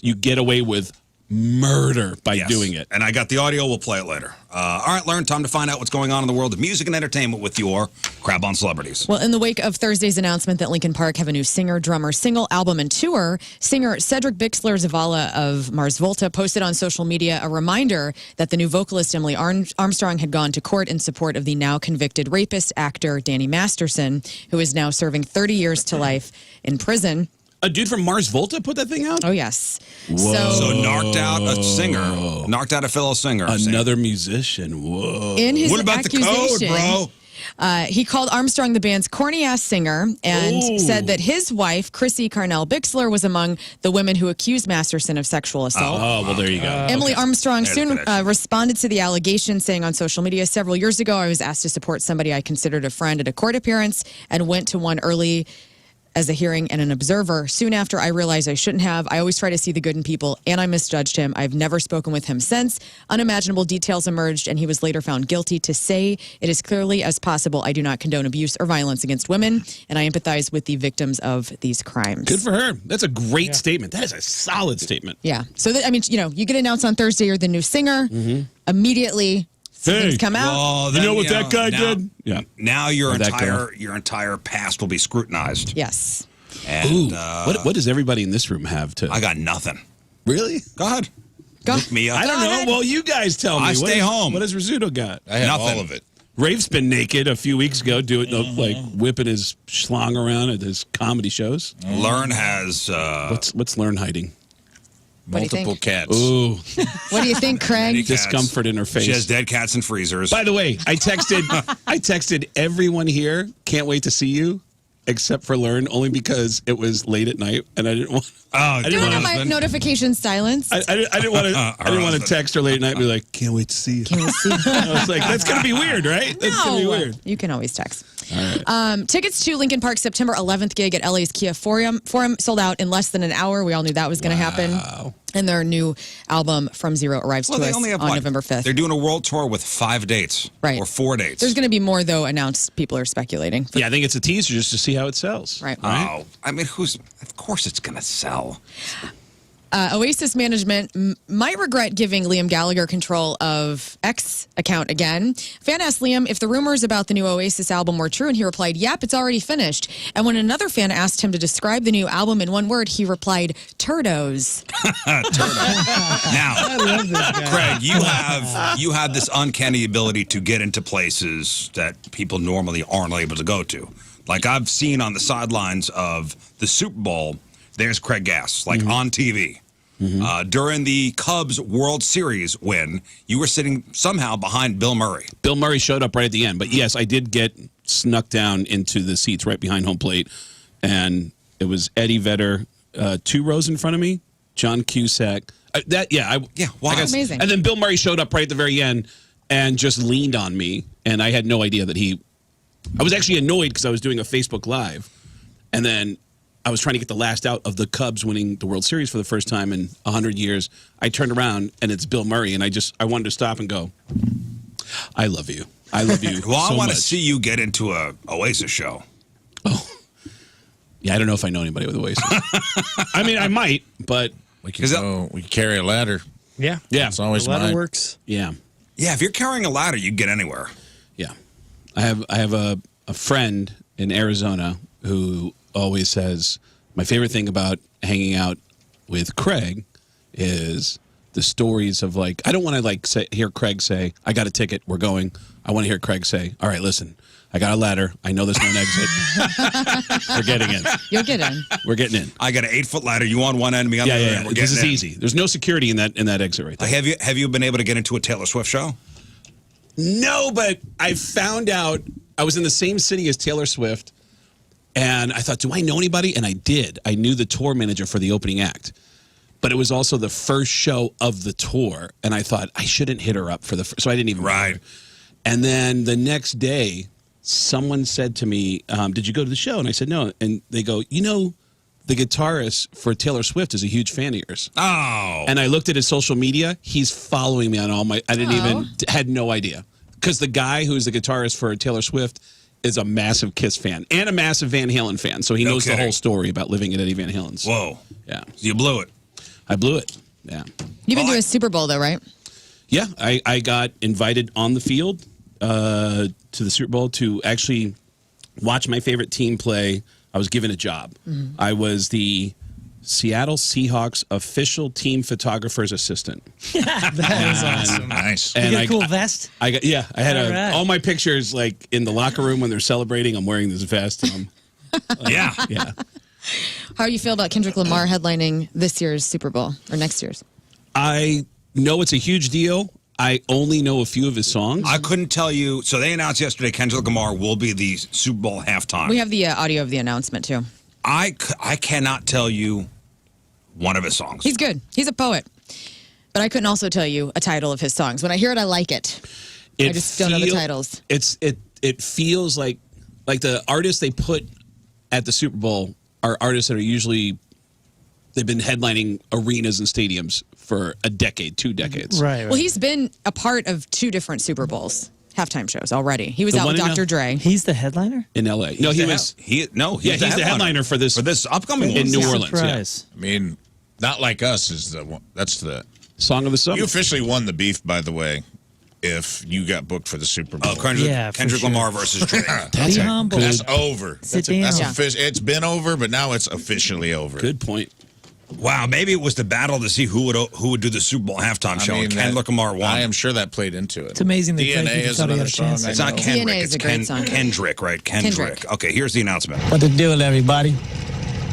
you get away with murder by doing it. And I got the audio. We'll play it later. All right, Lern, time to find out what's going on in the world of music and entertainment with your Grab on Celebrities. Well, in the wake of Thursday's announcement that Linkin Park have a new singer, drummer, single, album, and tour, singer Cedric Bixler-Zavala of Mars Volta posted on social media a reminder that the new vocalist Emily Armstrong had gone to court in support of the now convicted rapist actor Danny Masterson, who is now serving 30 years to life in prison. A dude from Mars Volta put that thing out? Oh, yes. Whoa. So knocked out a singer. Knocked out a fellow singer. Another musician. Whoa. In his what about the code, bro? He called Armstrong the band's corny-ass singer and said that his wife, Chrissy Carnell Bixler, was among the women who accused Masterson of sexual assault. Oh, well, there you go. Emily Armstrong soon responded to the allegation, saying on social media, several years ago, I was asked to support somebody I considered a friend at a court appearance and went to one early as a hearing and an observer. Soon after, I realized I shouldn't have. I always try to see the good in people, and I misjudged him. I've never spoken with him since. Unimaginable details emerged, and he was later found guilty. To say it as clearly as possible, I do not condone abuse or violence against women, and I empathize with the victims of these crimes. Good for her. That's a great statement. That is a solid statement. Yeah. So, I mean, you get announced on Thursday, you're the new singer. Immediately, things come out. Well, you know what that guy did? Yeah. Now your entire past will be scrutinized. Yes. And, what does everybody in this room have to? I got nothing. Really? Go ahead. Look me up. I don't know. Well, you guys tell me. I stay home. What has Rizzuto got? I have Nothing. all of it. Rafe's been naked a few weeks ago, like whipping his schlong around at his comedy shows. Lern has. What's Lern hiding? What do you Multiple think? cats. Ooh, What do you think, Craig? Cats. discomfort in her face. She has dead cats in freezers. By the way, I texted everyone here. Can't wait to see you, except for Lern, only because it was late at night and I didn't want. Oh, Do I have my notifications silenced? I didn't want to. I didn't want to text her late at night and be like, "Can't wait to see you." Can we see? I was like, "That's gonna be weird, right? That's gonna be weird." You can always text. Tickets to Linkin Park's September 11th gig at LA's Kia Forum sold out in less than an hour. We all knew that was going to happen. And their new album, From Zero, arrives to us on November 5th. They're doing a world tour with 5 dates. Right. Or 4 dates. There's going to be more, though, announced. People are speculating. Yeah, I think it's a teaser just to see how it sells. Right. Oh, I mean, of course it's going to sell. Oasis management might regret giving Liam Gallagher control of X account again. Fan asked Liam if the rumors about the new Oasis album were true, and he replied, yep, it's already finished. And when another fan asked him to describe the new album in one word, he replied, turdos. Now, I love this guy. Craig, you have this uncanny ability to get into places that people normally aren't able to go to. Like I've seen on the sidelines of the Super Bowl, there's Craig Gass, like on TV. During the Cubs World Series win, you were sitting somehow behind Bill Murray. Bill Murray showed up right at the end. But yes, I did get snuck down into the seats right behind home plate. And it was Eddie Vedder, 2 rows in front of me, John Cusack. Wow. Amazing. And then Bill Murray showed up right at the very end and just leaned on me. And I had no idea that he I was actually annoyed because I was doing a Facebook Live, and then I was trying to get the last out of the Cubs winning the World Series for the first time in 100 years. I turned around, and it's Bill Murray, and I wanted to stop and go, I love you. I love you Well, so I want to much. see you get into a Oasis show. Oh. Yeah, I don't know if I know anybody with Oasis. I mean, I might, but... We can carry a ladder. Yeah. Yeah. It's always The ladder mine. works. Yeah. Yeah, if you're carrying a ladder, you can get anywhere. Yeah. I have a friend in Arizona who always says, my favorite thing about hanging out with Craig is the stories of like, I don't want to hear Craig say, I got a ticket, we're going. I want to hear Craig say, all right, listen, I got a ladder. I know there's no exit. We're getting in. You'll get in. We're getting in. I got an 8-foot ladder. You on one end, me on the other end. We're This is getting in. easy. There's no security in that exit right there. Have you been able to get into a Taylor Swift show? No, but I found out I was in the same city as Taylor Swift, and I thought, do I know anybody? And I did. I knew the tour manager for the opening act, but it was also the first show of the tour, and I thought I shouldn't hit her up for the first, so I didn't even Right. bother. And then the next day, someone said to me, did you go to the show? And I said, no. And they go, you know, the guitarist for Taylor Swift is a huge fan of yours. Oh. And I looked at his social media. He's following me on all my, had no idea. Because the guy who's the guitarist for Taylor Swift is a massive Kiss fan and a massive Van Halen fan. So he knows the whole story about living at Eddie Van Halen's. Whoa. Yeah. You blew it. I blew it. Yeah. You've been to a Super Bowl, though, right? Yeah. I got invited on the field to the Super Bowl to actually watch my favorite team play. I was given a job. Mm-hmm. I was the Seattle Seahawks official team photographer's assistant. That is awesome. Nice. You And get a cool vest? I had All right. all my pictures like in the locker room when they're celebrating. I'm wearing this vest. And Yeah. yeah. How do you feel about Kendrick Lamar headlining this year's Super Bowl or next year's? I know it's a huge deal. I only know a few of his songs. I couldn't tell you. So they announced yesterday Kendrick Lamar will be the Super Bowl halftime. We have the audio of the announcement, too. I cannot tell you one of his songs. He's good. He's a poet. But I couldn't also tell you a title of his songs. When I hear it, I like it. I just don't know the titles. It feels like the artists they put at the Super Bowl are artists that are usually they've been headlining arenas and stadiums for a decade, 2 decades. Right. Well, he's been a part of 2 different Super Bowls halftime shows already. He was The out with one in Dr. Dre. He's the headliner? In L.A. No, He's the headliner for this upcoming in one. New Orleans. Yeah. Surprise. I mean, Not Like Us is the one. That's the Song of the Summer. You officially won the beef, by the way, if you got booked for the Super Bowl. Oh, Kendrick, Yeah, for Kendrick sure. Lamar versus Drake. Be humble. That's over. Sit That's down. It's been over, but now it's officially over. Good point. Wow, maybe it was the battle to see who would do the Super Bowl halftime show. And Kendrick Lamar won. I am sure that played into it. It's amazing that DNA Drake is thought he had another a chance. song. It's not Kendrick. DNA is It's a great song. Kendrick, right? Kendrick. Okay, here's the announcement. What the deal, everybody?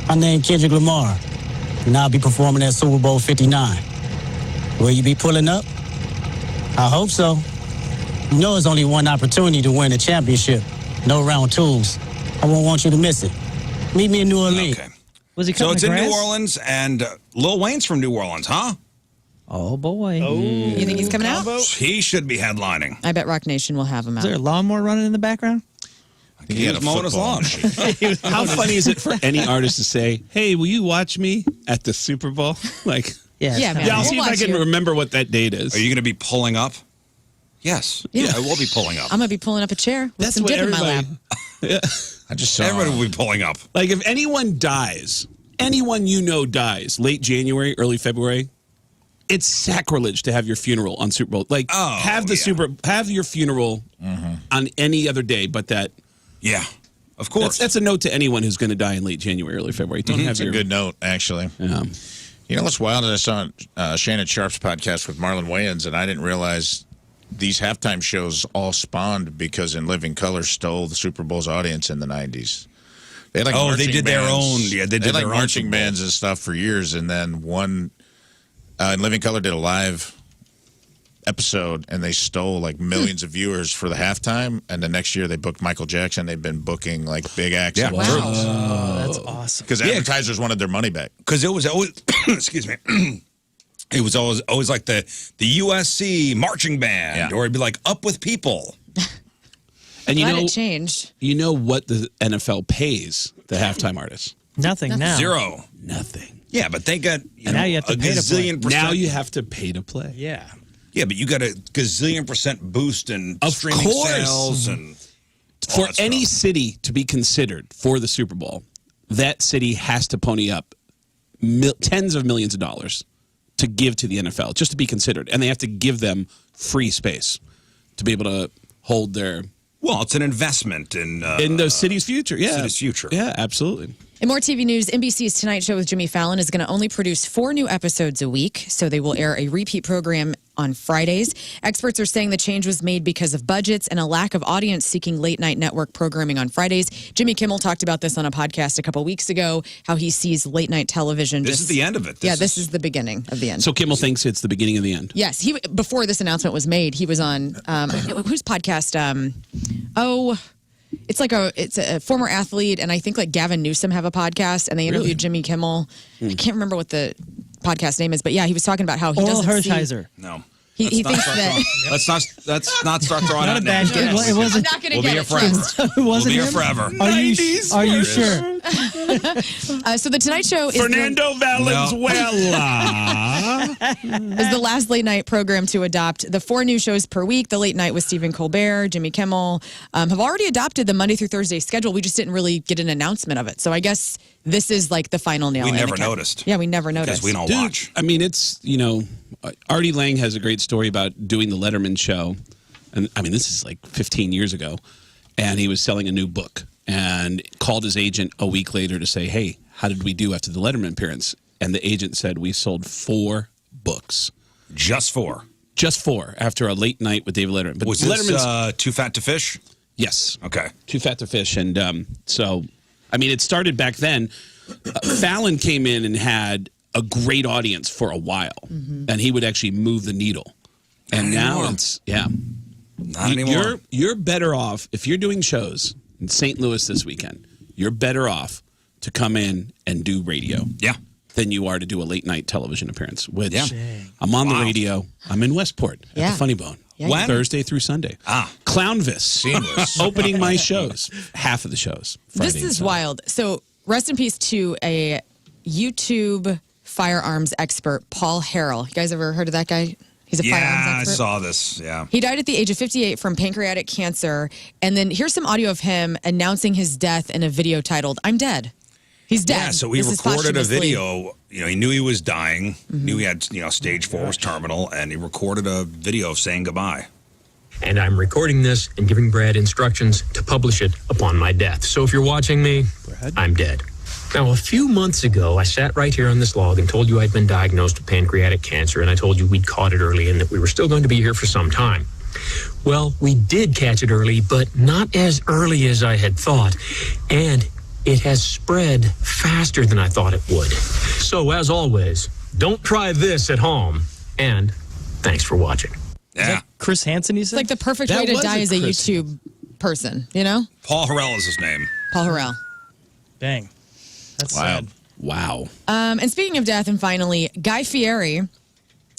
My name Kendrick Lamar, and I'll be performing at Super Bowl 59. Will you be pulling up? I hope so. You know, it's only one opportunity to win a championship. No round twos. I won't want you to miss it. Meet me in New Orleans. Okay. Was he So cutting it's the in grass? New Orleans, and Lil Wayne's from New Orleans, huh? Oh, boy. You think he's coming out? He should be headlining. I bet Rock Nation will have him Is there a out. lawnmower running in the background? He was mowing his lawn. How funny is it for any artist to say, "Hey, will you watch me at the Super Bowl?" Like, Yeah. Yeah, it's man. kinda- I'll We'll see if I watch can you. remember what that date is. Are you going to be pulling up? Yes. Yeah. I will be pulling up. I'm going to be pulling up a chair with That's some what dip in my everybody. lap. I just saw. Everybody will be pulling up. Like, if anyone dies, anyone you know dies late January, early February, it's sacrilege to have your funeral on Super Bowl. Like, have your funeral on any other day, but that. Yeah, of course. That's a note to anyone who's going to die in late January, early February. Don't have It's a your good note, actually. You know what's wild? I saw Shannon Sharp's podcast with Marlon Wayans, and I didn't realize these halftime shows all spawned because In Living Color stole the Super Bowl's audience in the 90s. They had like they marching did their bands. own. Yeah, they did had like their own marching Super Bowl. bands and stuff for years, and then one In Living Color did a live episode, and they stole like millions of viewers for the halftime. And the next year they booked Michael Jackson. They've been booking like big acts. Yeah. Oh, that's awesome. Because advertisers wanted their money back. Because it was always, excuse me, it was always like the USC marching band, Yeah. or it'd be like Up with People. And Glad it changed. You know what the NFL pays the halftime artists? Nothing now. Zero. Nothing. Yeah, but they got Now you have to a pay to play. gazillion percent. Now you have to pay to play. Yeah. Yeah, but you got a gazillion % boost in Of streaming course. sales and all For that any stuff. city to be considered for the Super Bowl, that city has to pony up tens of millions of dollars to give to the NFL just to be considered, and they have to give them free space to be able to hold their. Well, it's an investment in the city's future. Yeah, city's future. Yeah, absolutely. In more TV news, NBC's Tonight Show with Jimmy Fallon is going to only produce 4 new episodes a week, so they will air a repeat program on Fridays. Experts are saying the change was made because of budgets and a lack of audience seeking late-night network programming on Fridays. Jimmy Kimmel talked about this on a podcast a couple weeks ago, how he sees late-night television. This is the end of it. This is the beginning of the end. So Kimmel thinks it's the beginning of the end. Yes, before this announcement was made, he was on whose podcast? It's a former athlete, and I think like Gavin Newsom have a podcast, and they interviewed Really? Jimmy Kimmel. I can't remember what the podcast name is, but yeah, he was talking about how he Oral doesn't see. Hershiser. No. He thinks that. Let's not start throwing Not out a bad names. guess. It I'm wasn't. not going to We'll be get here it. forever. Trust. It We'll wasn't be here him? forever. Are you There sure? So the Tonight Show is Fernando Valenzuela. is the last late night program to adopt the 4 new shows per week. The late night with Stephen Colbert, Jimmy Kimmel have already adopted the Monday through Thursday schedule. We just didn't really get an announcement of it. So I guess this is like the final nail. We in the never coffin. noticed. Yeah, we never noticed. Because we don't Dude, watch. I mean, it's, Artie Lang has a great story about doing the Letterman show. And I mean, this is like 15 years ago. And he was selling a new book and called his agent a week later to say, hey, how did we do after the Letterman appearance? And the agent said, we sold 4 books. Just 4. Just 4 after a late night with David Letterman. But Was this Too Fat to Fish? Yes. Okay. Too Fat to Fish. And so, I mean, it started back then. Fallon came in and had a great audience for a while. And he would actually move the needle. And now anymore. it's, Not anymore. You're better off, if you're doing shows in St. Louis this weekend, you're better off to come in and do radio. Yeah. Than you are to do a late night television appearance. Which Yeah. I'm on the Wow. radio. I'm in Westport at Yeah. the Funny Bone. Yeah. When? Thursday through Sunday. Clownvis. Seamless. Opening my shows. Half of the shows. Friday This and is Saturday. wild. So rest in peace to a YouTube firearms expert, Paul Harrell. You guys ever heard of that guy? He's a Yeah, I firearms expert. saw this. Yeah. He died at the age of 58 from pancreatic cancer. And then here's some audio of him announcing his death in a video titled, I'm dead. He's dead. Yeah, so he This is recorded a posthumously. video. He knew he was dying, knew he had, stage 4 was terminal, and he recorded a video of saying goodbye. And I'm recording this and giving Brad instructions to publish it upon my death. So if you're watching me, I'm dead. Now, a few months ago, I sat right here on this log and told you I'd been diagnosed with pancreatic cancer, and I told you we'd caught it early and that we were still going to be here for some time. Well, we did catch it early, but not as early as I had thought. And it has spread faster than I thought it would. So, as always, don't try this at home. And thanks for watching. Yeah. Chris Hansen, you It's said? like the perfect That way to was die a as a Chris. YouTube person, you know? Paul Harrell is his name. Paul Harrell. Dang. That's Wild. sad. Wow. And speaking of death, and finally, Guy Fieri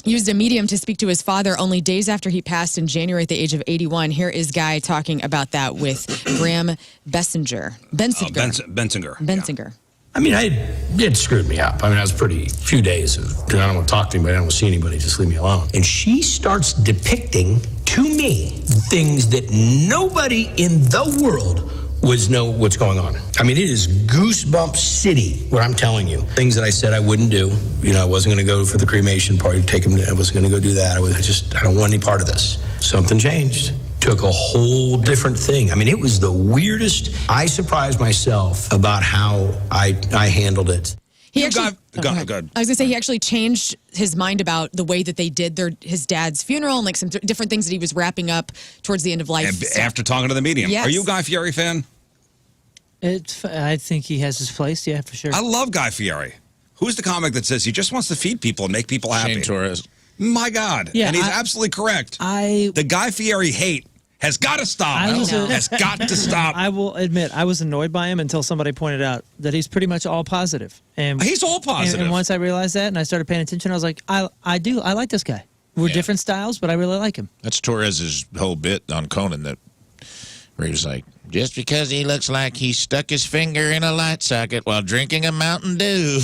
used a medium to speak to his father only days after he passed in January at the age of 81. Here is Guy talking about that with Graham Bensinger. Bensinger. Bensinger. I mean, it screwed me up. I mean, I was few days of, I don't want to talk to anybody, I don't want to see anybody, just leave me alone. And she starts depicting to me things that nobody in the world would know what's going on. I mean, it is goosebump city, what I'm telling you. Things that I said I wouldn't do. I wasn't going to go for the cremation party, take him, I wasn't going to go do that. I don't want any part of this. Something changed. Took a whole different thing. I mean, it was the weirdest. I surprised myself about how I handled it. He actually, Go ahead. I was going to say, he actually changed his mind about the way that they did his dad's funeral and like some different things that he was wrapping up towards the end of life. And after talking to the medium. Yes. Are you a Guy Fieri fan? I think he has his place. Yeah, for sure. I love Guy Fieri. Who's the comic that says he just wants to feed people and make people happy? Shane Torres. My God. Yeah, and he's I- absolutely correct. I The Guy Fieri hate has got to stop. I was a- Has got to stop. I will admit I was annoyed by him until somebody pointed out that he's pretty much all positive. And He's all positive. And once I realized that and I started paying attention, I was like, I like this guy. We're different styles, but I really like him. That's Torres's whole bit on Conan that where he was like, just because he looks like he stuck his finger in a light socket while drinking a Mountain Dew.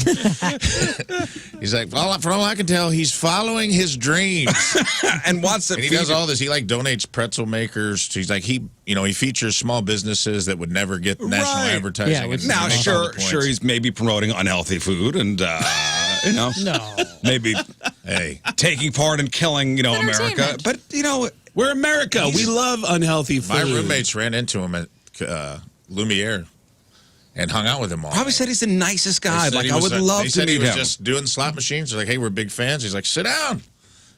He's like, well, from all I can tell, he's following his dreams. And wants to And he does all this. He like donates pretzel makers. He's like, he features small businesses that would never get national advertising. Yeah, which- Now, sure, he's maybe promoting unhealthy food and, No. maybe taking part in killing, America. But, We're America. We love unhealthy food. My roommates ran into him at Lumiere and hung out with him all probably night. said he's the nicest guy. They said Like, he I was would love they to said meet he was him. just doing slot machines. They're like, hey, we're big fans. He's like, sit down.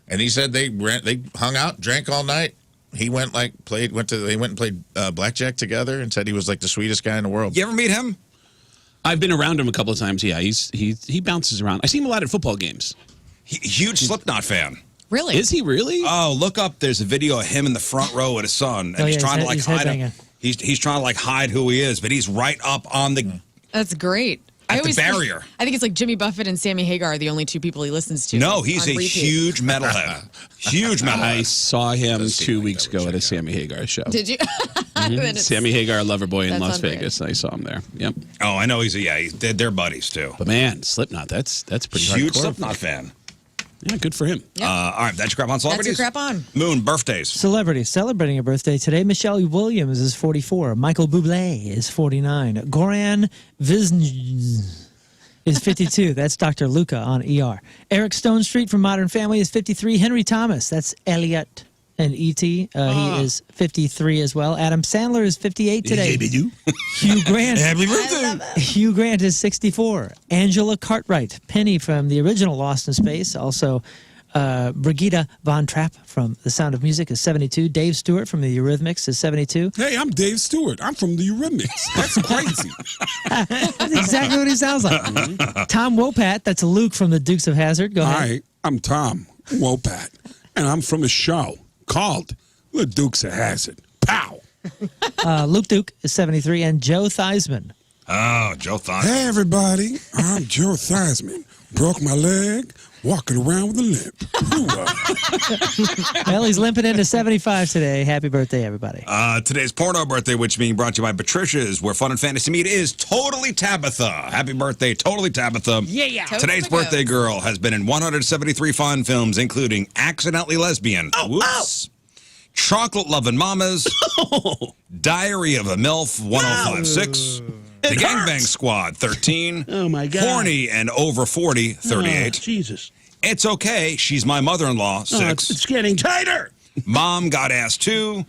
And he said they hung out, drank all night. He went and played blackjack together and said he was like the sweetest guy in the world. You ever meet him? I've been around him a couple of times. Yeah, he bounces around. I see him a lot at football games. Huge Slipknot fan. Really? Is he really? Oh, look up. There's a video of him in the front row with his son. And he's trying to he's hide headbanging. him. He's trying to hide who he is, but he's right up on the That's great. At the barrier. I think it's like Jimmy Buffett and Sammy Hagar are the only two people he listens to. No, he's on a repeat. huge metalhead. Huge metalhead. I saw him 2 weeks ago at a Sammy Hagar show. Did you? Then it's- Sammy Hagar, Loverboy in That's Las unreal. Vegas. I saw him there. Yep. Oh, I know they're buddies too. But man, Slipknot, that's pretty Huge hardcore. Slipknot fan. Yeah, good for him. Yeah. All right, that's your crap on That's celebrities. your crap on. Moon, birthdays. Celebrities celebrating a birthday today. Michelle Williams is 44. Michael Bublé is 49. Goran Visnj is 52. That's Dr. Luca on ER. Eric Stone Street from Modern Family is 53. Henry Thomas, that's Elliot and E.T. He is 53 as well. Adam Sandler is 58 today. Hugh Grant. Happy birthday. Hugh Grant is 64. Angela Cartwright, Penny from the original Lost in Space. Also, Brigitte Von Trapp from The Sound of Music is 72. Dave Stewart from the Eurythmics is 72. Hey, I'm Dave Stewart. I'm from the Eurythmics. That's crazy. That's exactly what he sounds like. Tom Wopat, that's Luke from the Dukes of Hazzard. Go ahead. Hi, I'm Tom Wopat, and I'm from a show called The Dukes of Hazzard. Pow! Luke Duke is 73. And Joe Theismann. Oh, Joe Theismann. Hey, everybody. I'm Joe Theismann. Broke my leg, walking around with a limp. Hoorah. Well, he's limping into 75 today. Happy birthday, everybody. Today's porno birthday, which being brought to you by Patricia's, where fun and fantasy meet, is Totally Tabitha. Happy birthday, Totally Tabitha. Yeah. Today's birthday girl has been in 173 fun films, including Accidentally Lesbian. Whoops. Chocolate Lovin' Mamas. Diary of a MILF, 1056. The Gangbang Squad, 13. Oh, my God. Horny and Over 40, 38. Jesus. It's Okay, She's My Mother-in-Law, 6. It's getting tighter. Mom Got Ass 2.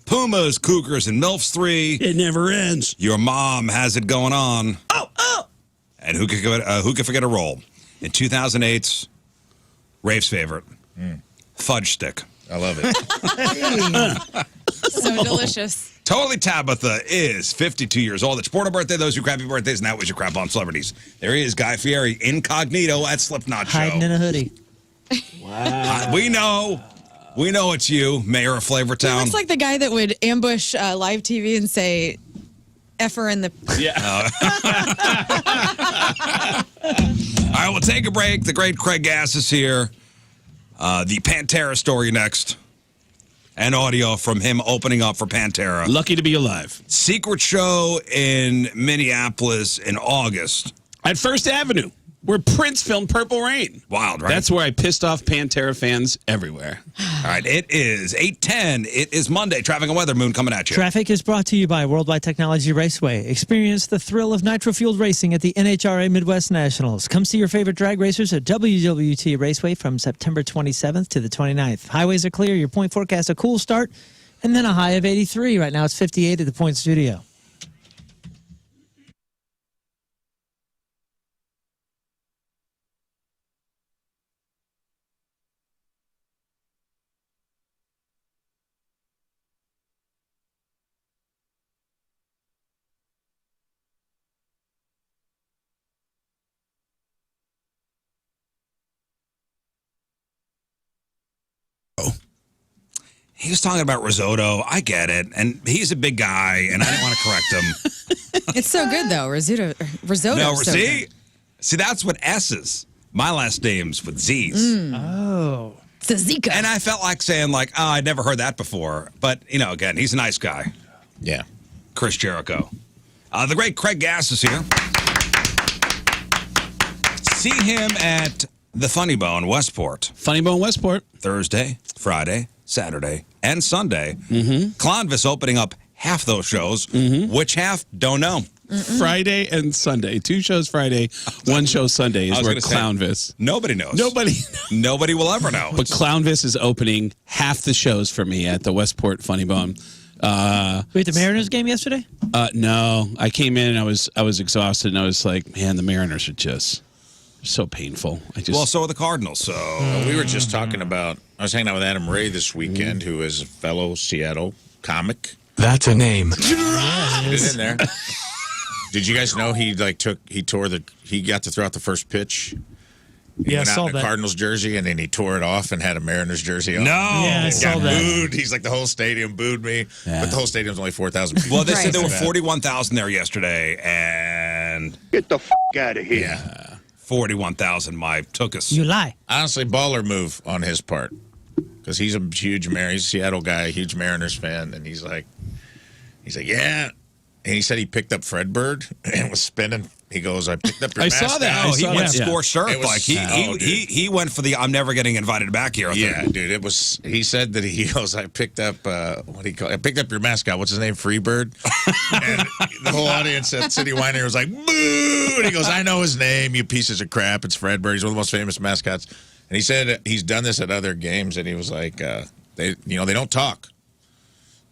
Pumas, Cougars, and MILFs, 3. It never ends. Your Mom Has It Going On. And Who Could Forget a Roll? In 2008's Rafe's favorite, Fudge Stick. I love it. So delicious. Totally Tabitha is 52 years old. It's porno birthday. Those are your crappy birthdays, and that was your crap on celebrities. There he is, Guy Fieri, incognito at Slipknot Show. Hiding in a hoodie. We know it's you, Mayor of He Flavortown. looks like the guy that would ambush live TV and say, "Effer in the." Yeah. All right, we'll take a break. The great Craig Gass is here. The Pantera story next. And audio from him opening up for Pantera. Lucky to be alive. Secret show in Minneapolis in August. At First Avenue, where Prince filmed Purple Rain. Wild, right? That's where I pissed off Pantera fans everywhere. All right, it is 8:10. It is Monday. Traffic and weather, Moon coming at you. Traffic is brought to you by Worldwide Technology Raceway. Experience the thrill of nitro-fueled racing at the NHRA Midwest Nationals. Come see your favorite drag racers at WWT Raceway from September 27th to the 29th. Highways are clear. Your point forecast a cool start, and then a high of 83. Right now it's 58 at the Point Studio. He was talking about risotto. I get it. And he's a big guy, and I didn't want to correct him. It's so good though, risotto. No, So see? good. See, that's what S is. My last name's with Z's. Oh. It's a Zika. And I felt like saying, like, oh, I'd never heard that before. But, again, he's a nice guy. Yeah. Chris Jericho. The great Craig Gass is here. See him at the Funny Bone, Westport. Funny Bone, Westport. Thursday, Friday, Saturday, and Sunday. Mm-hmm. Clownvis opening up half those shows. Mm-hmm. Which half? Don't know. Friday and Sunday. 2 shows Friday, 1 show Sunday is where Clownvis. Nobody knows. Nobody will ever know. But Clownvis is opening half the shows for me at the Westport Funny Bone. Wait, the Mariners game yesterday? No, I came in and I was exhausted and I was like, man, the Mariners are just so painful. Well, so are the Cardinals. So we were just talking about. I was hanging out with Adam Ray this weekend, who is a fellow Seattle comic. That's a name. Put it in there. Did you guys know he got to throw out the first pitch? He went out in a Cardinals jersey and then he tore it off and had a Mariners jersey on. No, I saw that. Booed. He's like, the whole stadium booed me, but the whole stadium's only 4,000 people. Well, they said there were 41,000 there yesterday, and Get the out of here. Yeah, 41,000 took us. You lie. honestly, baller move on his part, because he's a huge he's a Seattle guy, huge Mariners fan, and he's like, yeah. And he said he picked up Fredbird and was spinning. He goes, I picked up your mascot. saw that. Oh, he went scorched earth. Was, Like he went for the I'm never getting invited back here. Yeah, dude. It was. He said that he goes, I picked up I picked up your mascot. What's his name? Freebird. And the whole audience at City Winery was like, boo! And he goes, I know his name. You pieces of crap. It's Fredbird. He's one of the most famous mascots. And he said he's done this at other games, and he was like, they don't talk.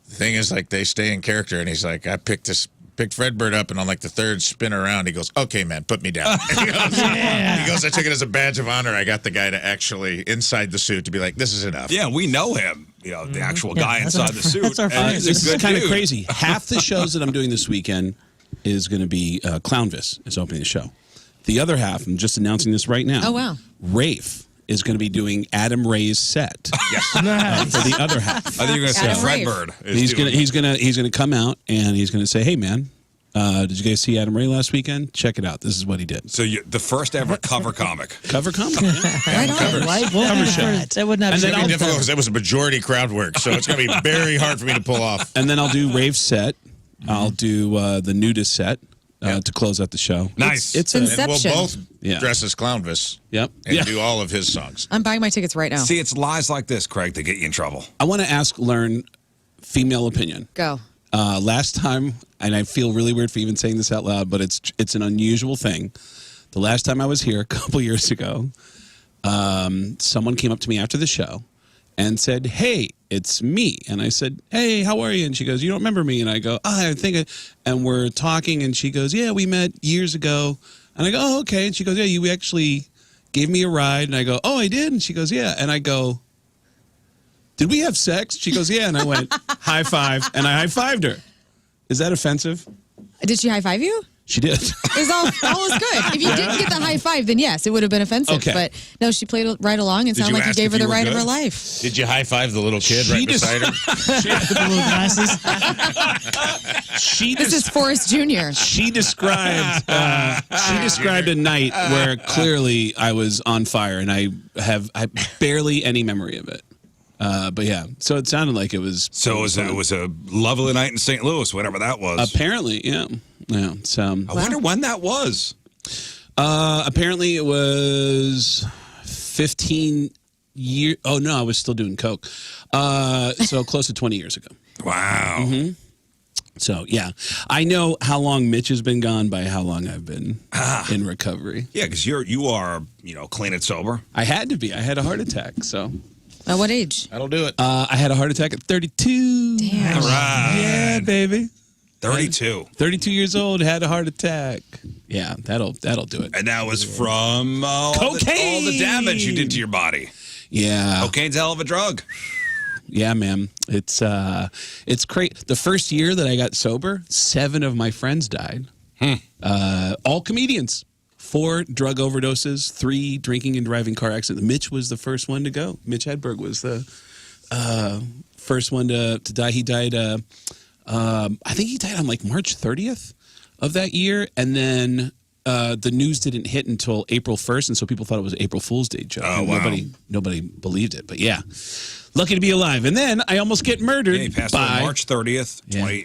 The thing is, like, they stay in character, and he's like, I picked Fredbird up, and on like the third spin around, he goes, okay, man, put me down. He goes, I took it as a badge of honor. I got the guy to actually, inside the suit, to be like, this is enough. Yeah, we know him. You know, the actual guy inside the suit. That's our friend. This is kind of crazy. Half the shows that I'm doing this weekend is going to be Clownvis is opening the show. The other half, I'm just announcing this right now. Oh, wow. Rafe is going to be doing Adam Ray's set. Yes. For the other half. I think you're going to say Adam Ray. Fredbird. He's gonna come out and he's going to say, hey, man, did you guys see Adam Ray last weekend? Check it out. This is what he did. So the first ever cover comic. Cover comic. Right on. Cover show. That would not And be then It'll be difficult because that was a majority crowd work, so it's going to be very hard for me to pull off. And then I'll do Rafe's set. I'll do the nudist set to close out the show. Nice. It's And Inception. we'll both dress as Clownvis. Yep. And do all of his songs. I'm buying my tickets right now. See, it's lies like this, Craig, that get you in trouble. I want to ask Lern female opinion. Go. Last time, and I feel really weird for even saying this out loud, but it's an unusual thing. The last time I was here a couple years ago, someone came up to me after the show and said, hey, it's me. And I said, hey, how are you? And she goes, you don't remember me? And I go, I think and we're talking, and she goes, yeah, we met years ago. And I go, oh, okay. And she goes, yeah, you actually gave me a ride. And I go, oh, I did? And she goes, yeah. And I go, did we have sex? She goes, yeah. And I went, high five. And I high-fived her. Is that offensive? Did she high five you? She did. It's all is good. If you didn't get the high five, then yes, it would have been offensive. Okay. But no, she played right along and sounded like you ask gave if her the you were ride of good? her life. Did you high five the little kid right beside her? the little glasses. This is Forrest Jr. She described a night where clearly I was on fire, and I have barely any memory of it. But yeah, so it sounded like it was. So it was a lovely night in St. Louis, whatever that was. Apparently, yeah. So I wonder when that was. apparently it was 15 years. Oh no, I was still doing coke. So close to 20 years ago. Wow. Mm-hmm. So, yeah, I know how long Mitch has been gone by how long I've been in recovery. Yeah, because you are clean and sober. I had to be. I had a heart attack, so. At what age? That'll do it. I had a heart attack at 32. Damn. All right. Yeah, baby. 32. 32 years old, had a heart attack. Yeah, that'll do it. And that was from cocaine. all the damage you did to your body. Yeah. Cocaine's a hell of a drug. Yeah, man. It's great. The first year that I got sober, 7 of my friends died. All comedians. 4 drug overdoses, 3 drinking and driving car accidents. Mitch was the first one to go. Mitch Hedberg was the first one to die. He died, I think he died on like March 30th of that year. And then the news didn't hit until April 1st, and so people thought it was an April Fool's Day joke. Oh, wow. Nobody believed it, but yeah. Lucky to be alive. And then I almost get murdered. Yeah, he passed away March 30th,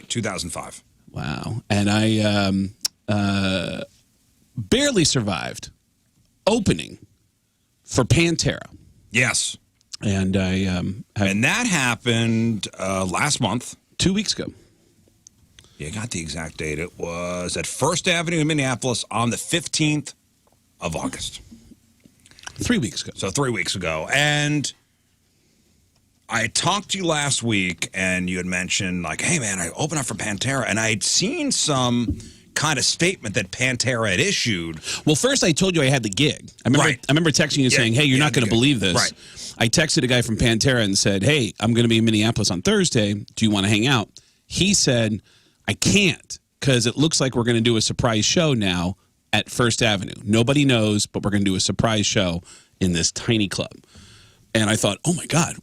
2005. Wow. And I barely survived opening for Pantera. Yes. And and that happened last month. 2 weeks ago. Yeah, I got the exact date. It was at First Avenue in Minneapolis on the 15th of August. 3 weeks ago. So 3 weeks ago. And I talked to you last week, and you had mentioned, like, hey, man, I opened up for Pantera, and I had seen some kind of statement that Pantera had issued. Well, first I told you I had the gig. I remember texting you saying, hey, you're not going to believe this. Right. I texted a guy from Pantera and said, hey, I'm going to be in Minneapolis on Thursday. Do you want to hang out? He said, I can't, because it looks like we're going to do a surprise show now at First Avenue. Nobody knows, but we're going to do a surprise show in this tiny club. And I thought, oh, my God,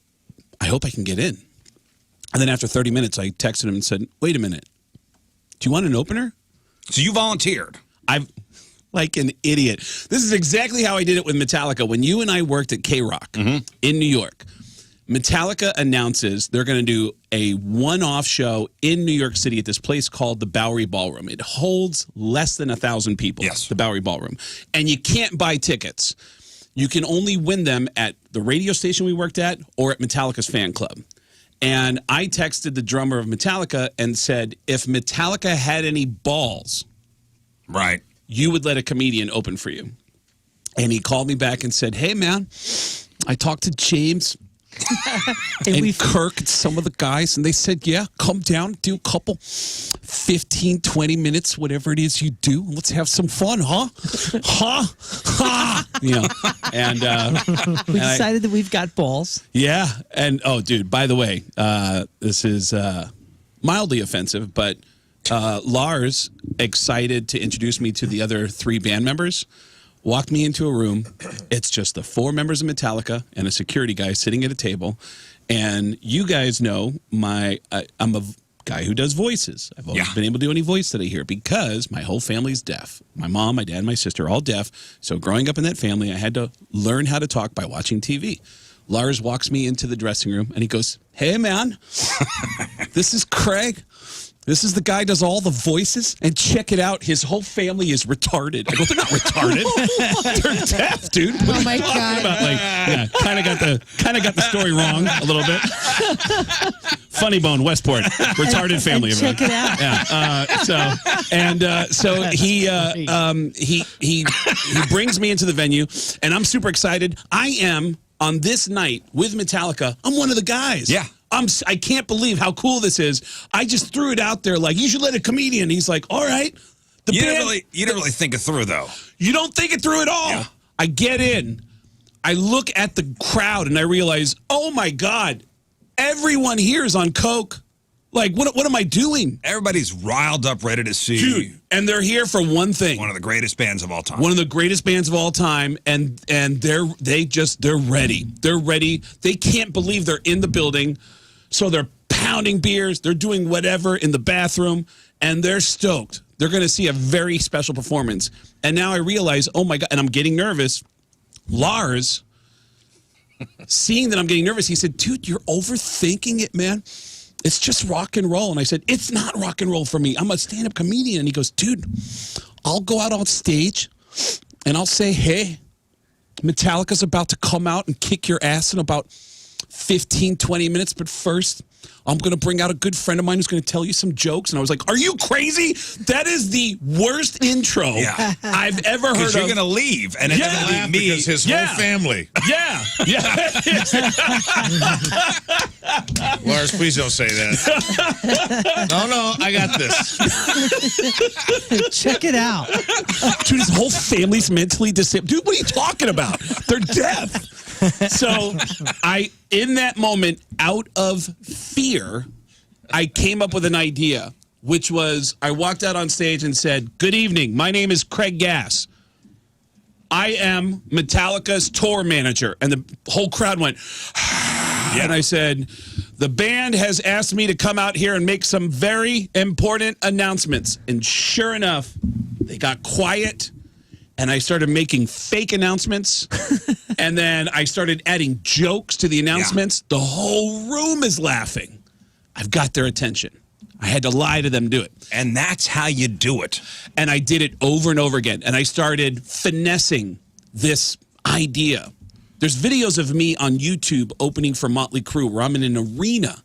I hope I can get in. And then after 30 minutes, I texted him and said, wait a minute. Do you want an opener? So you volunteered. I've like an idiot. This is exactly how I did it with Metallica. When you and I worked at K-Rock in New York, Metallica announces they're going to do a one-off show in New York City at this place called the Bowery Ballroom. It holds less than 1,000 people, the Bowery Ballroom. And you can't buy tickets. You can only win them at the radio station we worked at or at Metallica's fan club. And I texted the drummer of Metallica and said, if Metallica had any balls, you would let a comedian open for you. And he called me back and said, hey, man, I talked to James and Kirk and some of the guys, and they said, yeah, come down, do a couple 15, 20 minutes, whatever it is you do. Let's have some fun, huh? You know, and we decided that we've got balls. Yeah. And, oh, dude, by the way, this is mildly offensive, but Lars, excited to introduce me to the other 3 band members, walked me into a room. It's just the 4 members of Metallica and a security guy sitting at a table. And you guys know I'm a guy who does voices. I've always been able to do any voice that I hear because my whole family's deaf. My mom, my dad, and my sister are all deaf. So growing up in that family, I had to learn how to talk by watching TV. Lars walks me into the dressing room and he goes, hey, man, this is Craig. This is the guy who does all the voices, and check it out. His whole family is retarded. I go, they're not retarded. They're deaf, dude. What oh my God! About? Like, yeah, kind of got the story wrong a little bit. Funny Bone, Westport, retarded family. And check it out. Yeah. So he brings me into the venue, and I'm super excited. I am on this night with Metallica. I'm one of the guys. Yeah. I can't believe how cool this is. I just threw it out there like, you should let a comedian. He's like, all right. You didn't really think it through, though. You don't think it through at all. Yeah. I get in. I look at the crowd, and I realize, oh, my God, everyone here is on coke. Like, what am I doing? Everybody's riled up, ready to see. Dude, and they're here for one thing. One of the greatest bands of all time. One of the greatest bands of all time, and they're ready. They're ready. They can't believe they're in the building. So they're pounding beers, they're doing whatever in the bathroom, and they're stoked. They're going to see a very special performance. And now I realize, oh my God, and I'm getting nervous. Lars, seeing that I'm getting nervous, he said, dude, you're overthinking it, man. It's just rock and roll. And I said, it's not rock and roll for me. I'm a stand-up comedian. And he goes, dude, I'll go out on stage and I'll say, hey, Metallica's about to come out and kick your ass in about 15, 20 minutes. But first, I'm going to bring out a good friend of mine who's going to tell you some jokes. And I was like, are you crazy? That is the worst intro I've ever heard of. Because you're going to leave. And it's going to be me. Because his whole family. Yeah. Lars, please don't say that. No, I got this. Check it out. Dude, his whole family's mentally disabled. Dude, what are you talking about? They're deaf. So in that moment, out of fear, I came up with an idea, which was I walked out on stage and said, good evening. My name is Craig Gass. I am Metallica's tour manager. And the whole crowd went, and I said, the band has asked me to come out here and make some very important announcements. And sure enough, they got quiet. and I started making fake announcements, and then I started adding jokes to the announcements. The whole room is laughing. I've got their attention. I had to lie to them to do it. And that's how you do it. And I did it over and over again. And I started finessing this idea. There's videos of me on YouTube opening for Motley Crue where I'm in an arena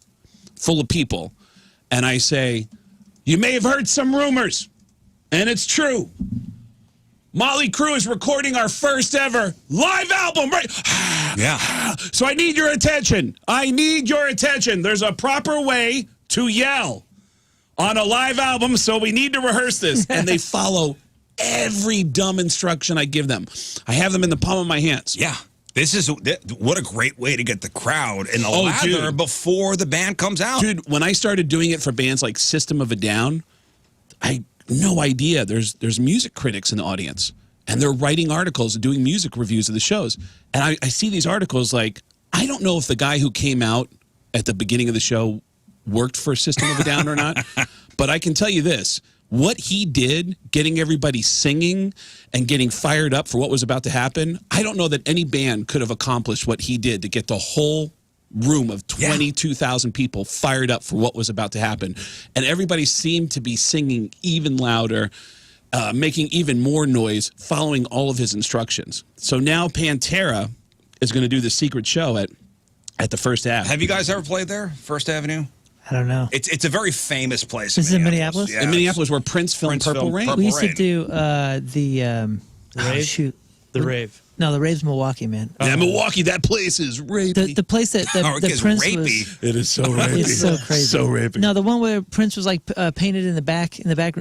full of people. And I say, you may have heard some rumors, and it's true. Motley Crue is recording our first ever live album, right? Yeah. So I need your attention. I need your attention. There's a proper way to yell on a live album, so we need to rehearse this. And they follow every dumb instruction I give them. I have them in the palm of my hands. Yeah. What a great way to get the crowd in the lather dude. before the band comes out. Dude, when I started doing it for bands like System of a Down, I no idea. There's music critics in the audience, and they're writing articles and doing music reviews of the shows. And I see these articles like, I don't know if the guy who came out at the beginning of the show worked for System of a Down or not, but I can tell you this. What he did, getting everybody singing and getting fired up for what was about to happen, I don't know that any band could have accomplished what he did to get the whole room of 22,000 people fired up for what was about to happen. And everybody seemed to be singing even louder, making even more noise, following all of his instructions. So now Pantera is going to do the secret show at the First Ave. Have you guys ever played there, First Avenue? I don't know. It's a very famous place. This is in Minneapolis? Yeah, in Minneapolis, where Prince filmed Purple Rain. We used to do the Rave? shoot. The Rave. No, the Rave's Milwaukee, man. Yeah, Milwaukee, that place is rapey. The place that the Prince rapey. was. It is so rapey. It's so crazy. So rapey. No, the one where Prince was like painted in the back.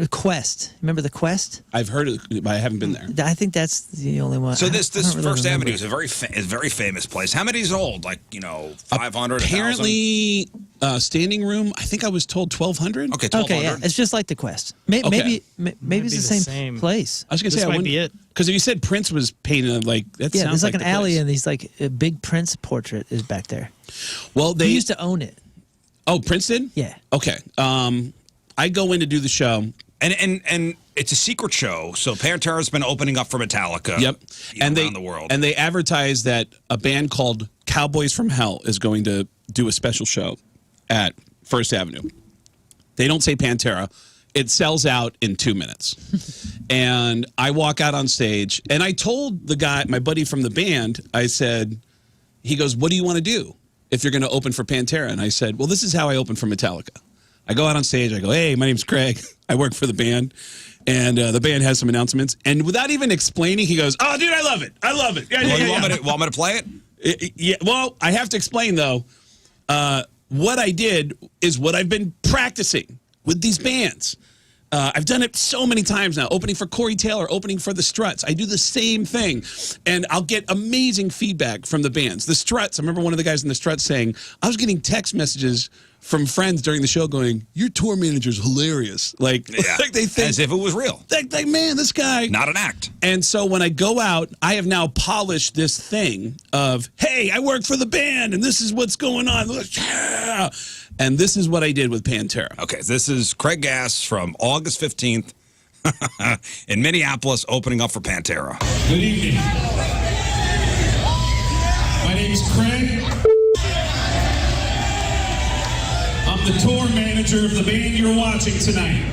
Quest. Remember the Quest? I've heard it, but I haven't been there. I think that's the only one. So this I don't really First remember. Avenue is a very famous place. How many is old? Like 500. Apparently, standing room. I think I was told 1,200. Okay, 1,200. Okay, yeah, it's just like the Quest. Maybe it's the same place. I was gonna say This might be it. Because if you said Prince was painted like that, Yeah, sounds there's like the an alley, place. and he's like a big Prince portrait is back there. Well, He used to own it. Oh, Prince did? Yeah. Okay. I go in to do the show. And it's a secret show, so Pantera's been opening up for Metallica. Yep. Around the world. And they advertise that a band called Cowboys from Hell is going to do a special show at First Avenue. They don't say Pantera. It sells out in 2 minutes. And I walk out on stage, and I told the guy, my buddy from the band, I said, he goes, what do you want to do if you're going to open for Pantera? And I said, well, this is how I open for Metallica. I go out on stage, I go, hey, my name's Craig. I work for the band. And the band has some announcements. And without even explaining, he goes, oh, dude, I love it. I love it. Yeah, You want me to play it? Yeah, well, I have to explain, though. What I did is what I've been practicing with these bands. I've done it so many times now, opening for Corey Taylor, opening for the Struts. I do the same thing, and I'll get amazing feedback from the bands. The Struts, I remember one of the guys in the Struts saying, I was getting text messages from friends during the show going, your tour manager's hilarious. Like they think. As if it was real. Like, man, this guy. Not an act. And so when I go out, I have now polished this thing of, hey, I work for the band, and this is what's going on. And this is what I did with Pantera. Okay, this is Craig Gass from August 15th in Minneapolis, opening up for Pantera. Good evening. My name's Craig. I'm the tour manager of the band you're watching tonight.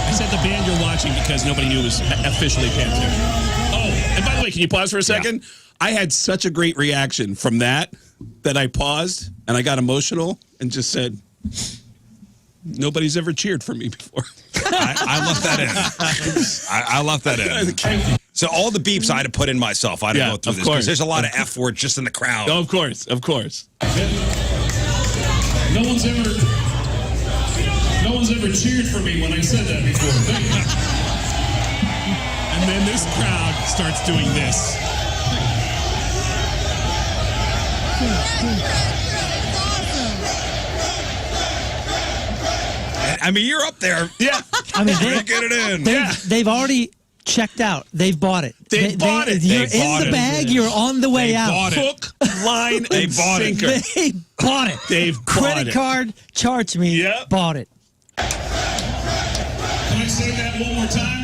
I said the band you're watching because nobody knew it was officially Pantera. Oh, and by the way, can you pause for a second? Yeah. I had such a great reaction from that I paused and I got emotional and just said, nobody's ever cheered for me before. I left that in. I left that in. So all the beeps I had to put in myself. I had to go through this because there's a lot of F words just in the crowd. Oh, of course. No one's ever cheered for me when I said that before. Thank you. And then this crowd starts doing this. I mean, you're up there. Yeah. I mean, get it in. They've already checked out. They've bought it. They bought it. You're They bought in the it. bag. You're on the way out. Bought it. Hook, line, They and bought it. sinker. They bought it. They've bought Credit it. card, charge me. Yep. Bought it. Can I say that one more time?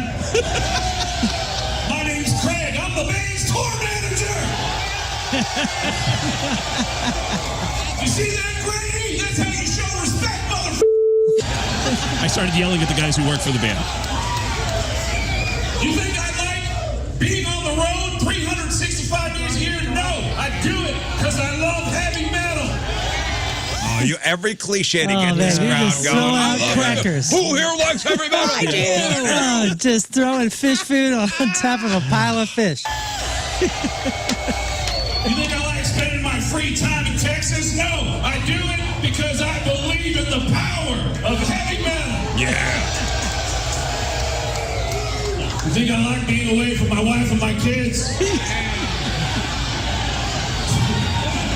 You see that, Grady? That's how you show respect, motherfucker. I started yelling at the guys who work for the band. You think I like being on the road 365 days a year? No, I do it because I love heavy metal. Oh, every cliche to Oh, get man, this you crowd just going. throw I out love it. crackers. Who here likes heavy metal? I do. Oh, just throwing fish food on top of a pile of fish. You think I like spending my free time in Texas? No, I do it because I believe in the power of heavy metal. Yeah. You think I like being away from my wife and my kids?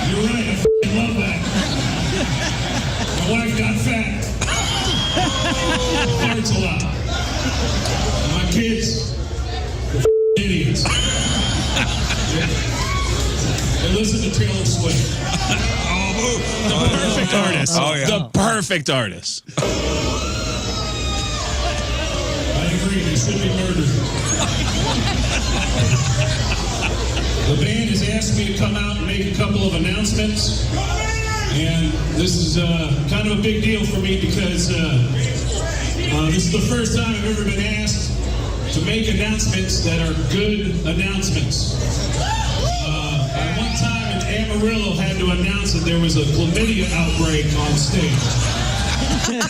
You're right, I f***ing love that. My wife got fat. Farts a lot. My kids, they're idiots. They listen to Taylor Swift. The perfect artist. Oh, yeah. The perfect artist. I agree, they should be murdered. The band has asked me to come out and make a couple of announcements. And this is kind of a big deal for me because this is the first time I've ever been asked to make announcements that are good announcements. At one time, Amarillo had to announce that there was a chlamydia outbreak on stage.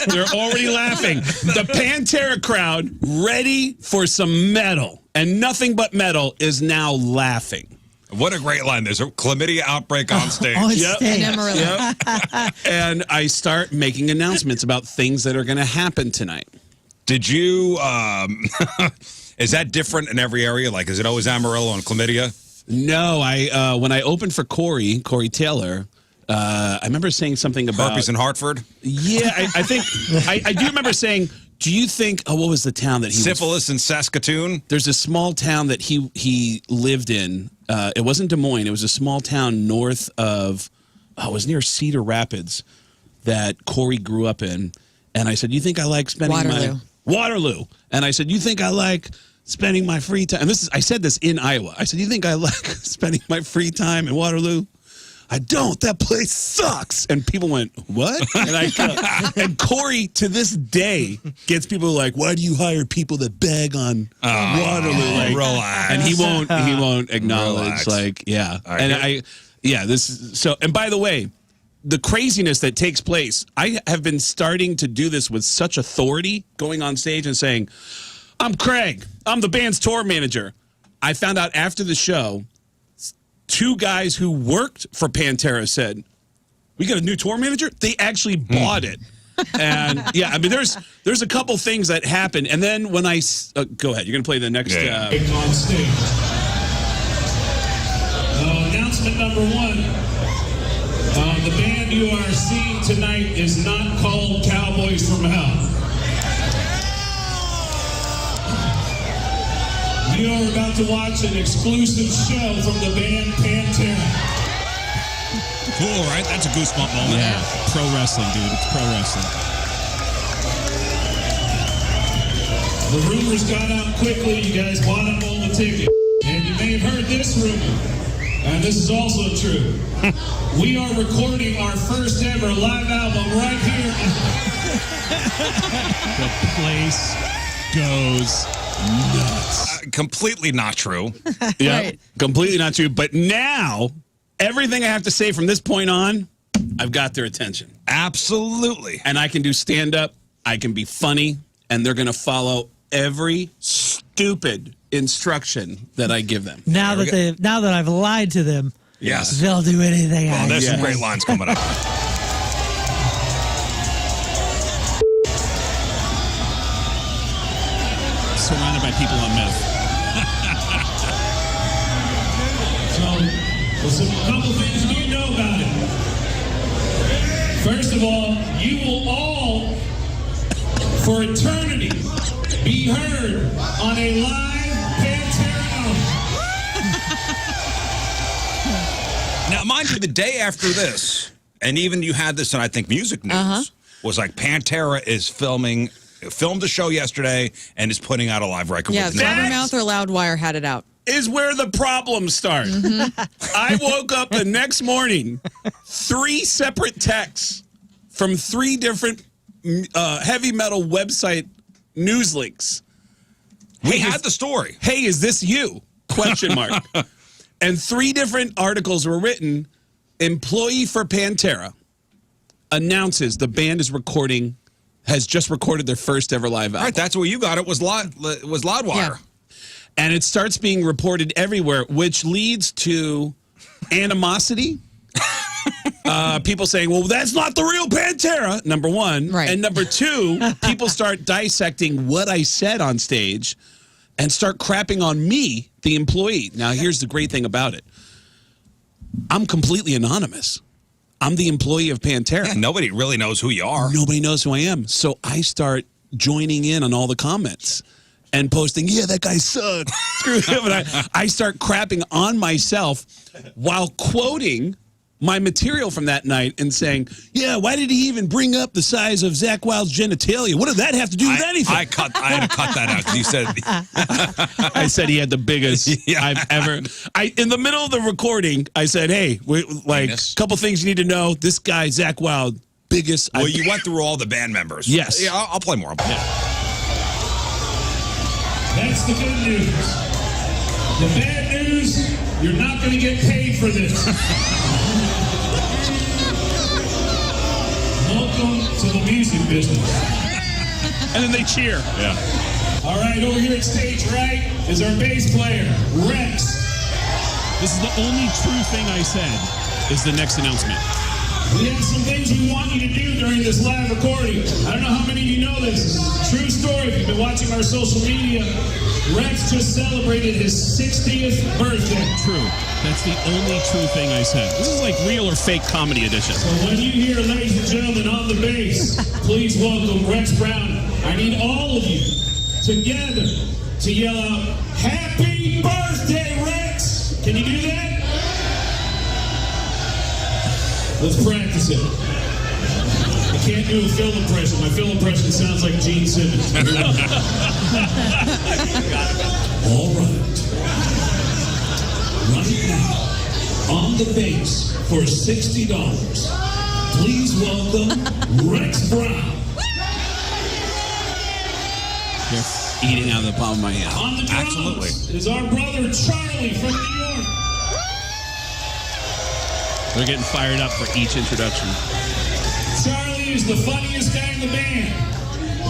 They're already laughing. The Pantera crowd, ready for some metal, and nothing but metal, is now laughing. What a great line. There's a chlamydia outbreak on stage. On Yep. stage. In Amarillo. Yep. And I start making announcements about things that are going to happen tonight. Did you, is that different in every area? Like, is it always Amarillo and chlamydia? No, when I opened for Corey Taylor, I remember saying something about Herpes in Hartford? Yeah, I think I do remember saying, do you think, what was the town that he Syphilis in Saskatoon? There's a small town that he lived in. It wasn't Des Moines. It was a small town north of, it was near Cedar Rapids that Corey grew up in. And I said, you think I like spending Waterloo. And I said, you think I like spending my free time? And I said this in Iowa. I said, you think I like spending my free time in Waterloo? I don't. That place sucks. And people went, what? And Corey, to this day, gets people like, why do you hire people that beg on Waterloo? Like, relax. And he won't acknowledge, Relax. like, yeah. Right, And and by the way, the craziness that takes place, I have been starting to do this with such authority, going on stage and saying, I'm Craig. I'm the band's tour manager. I found out after the show, two guys who worked for Pantera said, we got a new tour manager? They actually bought it. And yeah, I mean, there's a couple things that happen. And then when I, go ahead, you're going to play the next. On stage. Announcement number one. The band you are seeing tonight is not called Cowboys from Hell. You are about to watch an exclusive show from the band Pantera. Cool, right? That's a goosebump moment. Yeah. Pro wrestling, dude. It's pro wrestling. The rumors got out quickly. You guys bought up all the tickets. And you may have heard this rumor. And this is also true. We are recording our first ever live album right here. The place goes nuts. Completely not true. Yeah, Right. completely not true. But now, everything I have to say from this point on, I've got their attention. Absolutely. And I can do stand-up, I can be funny, and they're going to follow every stupid instruction that I give them. Now that I've lied to them, Yes. they'll do anything. Well, I there's some say. great lines coming up. Surrounded by people on meth. So, a couple things you know about it. First of all, you will all, for eternity, be heard on a live Pantera album. Now, mind you, the day after this, and even you had this in, I think, Music News, was like Pantera is filmed a show yesterday and is putting out a live record. Yeah, with Nachine. Blabbermouth or Loudwire had it out. is where the problems start. I woke up the next morning, 3 separate texts from 3 different heavy metal website news links. We had the story. Hey, is this you? Question mark. And 3 different articles were written. Employee for Pantera announces the band has just recorded their first ever live album. All right, that's where you got it, was Loudwire. Yeah. And it starts being reported everywhere, which leads to animosity. People saying, well, that's not the real Pantera, number one. Right. And number 2, people start dissecting what I said on stage and start crapping on me, the employee. Now, here's the great thing about it. I'm completely anonymous. I'm the employee of Pantera. Yeah, nobody really knows who you are. Nobody knows who I am. So I start joining in on all the comments and posting, yeah, that guy sucked. Screw him. And I start crapping on myself while quoting my material from that night and saying, yeah, why did he even bring up the size of Zakk Wylde's genitalia? What did that have to do with anything? I had to cut that out because you said... I said he had the biggest I've ever... In the middle of the recording, I said, hey, a couple things you need to know. This guy, Zakk Wylde, biggest... Well, you went through all the band members. Yes. Yeah, I'll play more. That's the good news. The bad news, you're not going to get paid for this. Welcome to the music business. And then they cheer. Yeah. All right, over here at stage right is our bass player, Rex. This is the only true thing I said, is the next announcement. We have some things we want you to do during this live recording. I don't know how many of you know this. True story, if you've been watching our social media, Rex just celebrated his 60th birthday. True. That's the only true thing I said. This is like real or fake comedy edition. So when you hear, ladies and gentlemen, on the bass, please welcome Rex Brown. I need all of you together to yell out, Happy Birthday, Rex! Can you do that? Let's practice it. I can't do a Phil impression. My Phil impression sounds like Gene Simmons. All right. Right now, on the bass for $60, please welcome Rex Brown. They're eating out of the palm of my hand. On the drums is our brother Charlie from New York. They're getting fired up for each introduction. Charlie is the funniest guy in the band.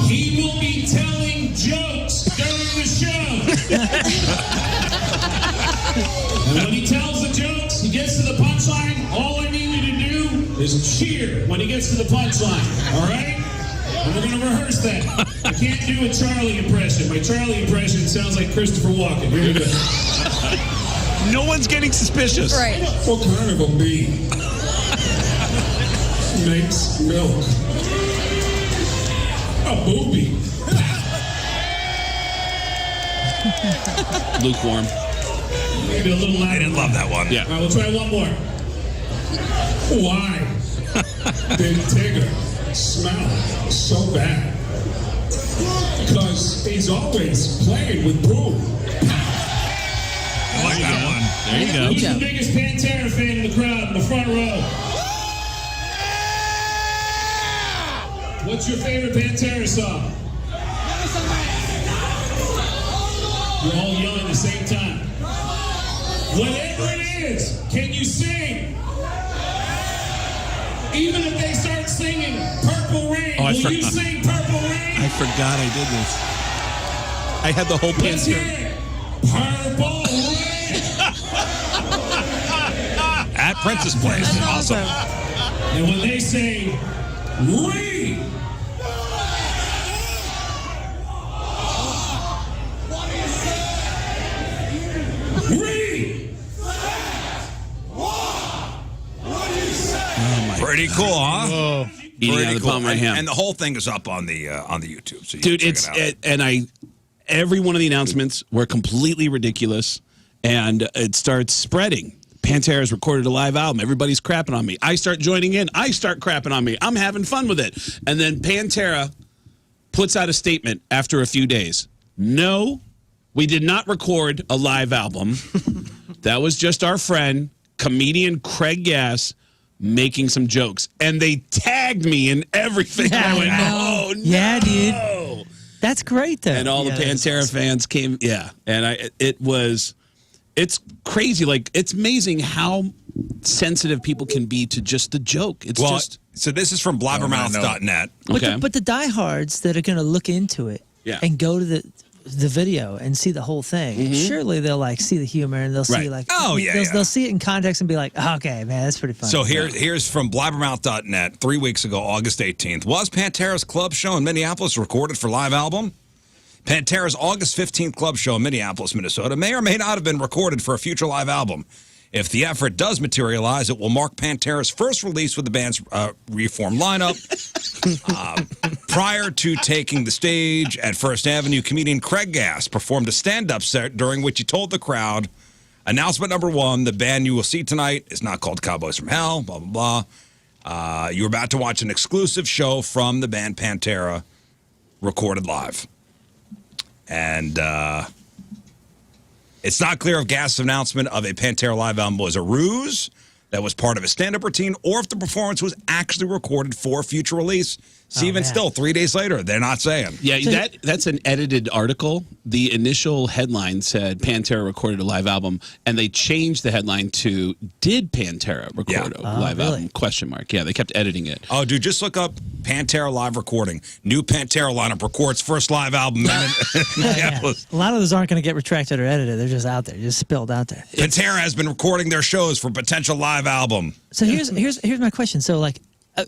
He will be telling jokes during the show. And when he tells the jokes, he gets to the punchline. All I need you to do is cheer when he gets to the punchline. All right? And we're going to rehearse that. I can't do a Charlie impression. My Charlie impression sounds like Christopher Walken. Here we go. No one's getting suspicious. Right. What kind of a bee makes milk? A booby. Lukewarm. Maybe a little louder. I didn't love that one. Yeah. All right, we'll try one more. Why did Tigger smell so bad? Because he's always playing with broom. I like that one. There you go. Who's the biggest Pantera fan in the crowd in the front row? What's your favorite Pantera song? You're all yelling at the same time. Whatever it is, can you sing? Even if they start singing Purple Rain, will you sing Purple Rain? I forgot I did this. I had the whole Let's hear Pantera. it. Purple Rain. At Prince's place. Awesome. And when they say, read, read. Pretty cool, huh? Oh, eating out of the palm of my hand. And the whole thing is up on the YouTube. So you Dude, can check it out. every one of the announcements were completely ridiculous, and it starts spreading. Pantera's recorded a live album. Everybody's crapping on me. I start joining in. I start crapping on me. I'm having fun with it. And then Pantera puts out a statement after a few days. No We did not record a live album. That was just our friend, comedian Craig Gass, making some jokes. And they tagged me in everything. I went, oh, no. Yeah, dude. That's great, though. And all the Pantera fans came. Yeah. And it's crazy. Like, it's amazing how sensitive people can be to just the joke. It's just. So this is from blabbermouth.net. Okay. But the diehards that are going to look into it and go to the video and see the whole thing, surely they'll like see the humor and they'll see like, they'll see it in context and be like, okay, man, that's pretty funny. So here's from blabbermouth.net 3 weeks ago, August 18th. Was Pantera's club show in Minneapolis recorded for live album? Pantera's August 15th club show in Minneapolis, Minnesota may or may not have been recorded for a future live album. If the effort does materialize, it will mark Pantera's first release with the band's reformed lineup. Prior to taking the stage at First Avenue, comedian Craig Gass performed a stand-up set during which he told the crowd, announcement number 1, the band you will see tonight is not called Cowboys from Hell, blah, blah, blah. You're about to watch an exclusive show from the band Pantera recorded live. And it's not clear if Gass' announcement of a Pantera live album was a ruse that was part of his stand-up routine or if the performance was actually recorded for future release. See, even still, 3 days later, they're not saying. Yeah, that's an edited article. The initial headline said Pantera recorded a live album, and they changed the headline to "Did Pantera record a live album?" ? Yeah, they kept editing it. Oh, dude, just look up Pantera live recording. New Pantera lineup records first live album. A lot of those aren't going to get retracted or edited. They're just out there, just spilled out there. Pantera has been recording their shows for potential live album. So here's my question. So like,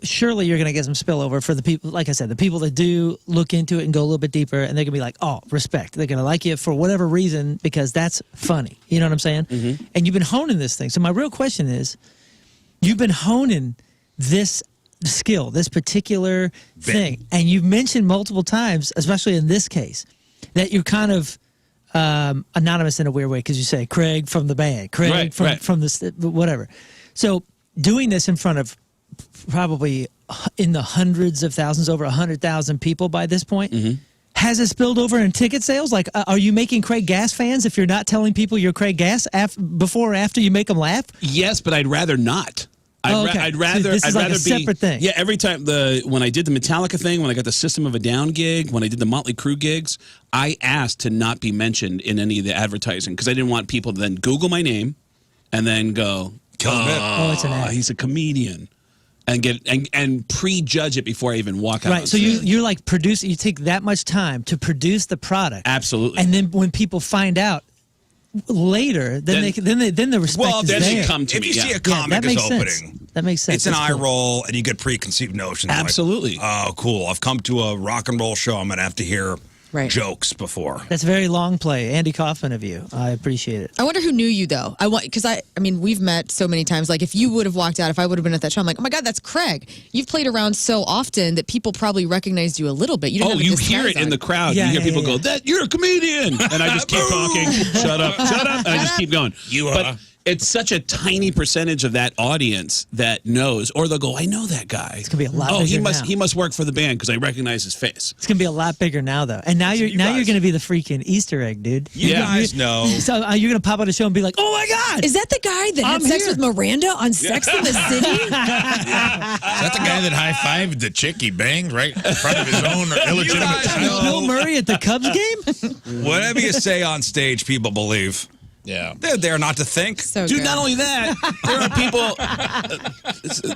surely you're going to get some spillover for the people, like I said, the people that do look into it and go a little bit deeper, and they're going to be like, oh, respect. They're going to like you for whatever reason because that's funny. You know what I'm saying? And you've been honing this thing. So my real question is, you've been honing this skill, this particular thing, and you've mentioned multiple times, especially in this case, that you're kind of anonymous in a weird way because you say Craig from the band, Craig from the whatever. So doing this in front of probably in the hundreds of thousands, over 100,000 people by this point. Has it spilled over in ticket sales? Like, are you making Craig Gass fans if you're not telling people you're Craig Gass before or after you make them laugh? Yes, but I'd rather not. I'd rather. So this is like a separate thing. Yeah, every time when I did the Metallica thing, when I got the System of a Down gig, when I did the Motley Crue gigs, I asked to not be mentioned in any of the advertising because I didn't want people to then Google my name and then go, oh, it's an ad. He's a comedian. And get and prejudge it before I even walk out. Right. So you're like producing. You take that much time to produce the product. Absolutely. And then when people find out later, then the respect is there. They come to if me. you see a comic is opening, sense. That makes sense. It's an eye roll, and you get preconceived notions. Absolutely. Like, oh, cool. I've come to a rock and roll show. I'm gonna have to hear jokes before. That's very long play, Andy Kaufman of you. I appreciate it. I wonder who knew you though. Because I mean, we've met so many times. Like, if you would have walked out, if I would have been at that show, I'm like, oh my god, that's Craig. You've played around so often that people probably recognized you a little bit. You hear it in the crowd. You hear people go, "That you're a comedian," and I just keep talking. Shut up, shut up, and I just keep going. But it's such a tiny percentage of that audience that knows, or they'll go, "I know that guy." It's gonna be a lot. Bigger he must work for the band because I recognize his face. It's gonna be a lot bigger now, though. And now you're gonna be the freaking Easter egg, dude. You guys know. So you're gonna pop on the show and be like, "Oh my god, is that the guy that had sex with Miranda on Sex in the City?" Is that the guy that high-fived the chick he banged right in front of his own illegitimate child? Bill Murray at the Cubs game? Whatever you say on stage, people believe. Yeah. They're there not to think. So Dude, good. not only that, there are people,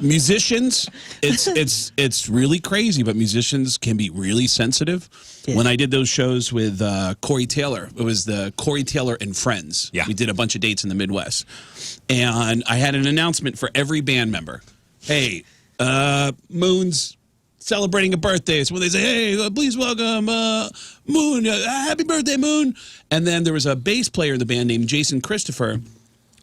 musicians, it's really crazy, but musicians can be really sensitive. Yeah. When I did those shows with Corey Taylor, it was the Corey Taylor and Friends. Yeah. We did a bunch of dates in the Midwest. And I had an announcement for every band member. Hey, Moon's celebrating a birthday. So when they say, hey, please welcome Moon, happy birthday, Moon. And then there was a bass player in the band named Jason Christopher.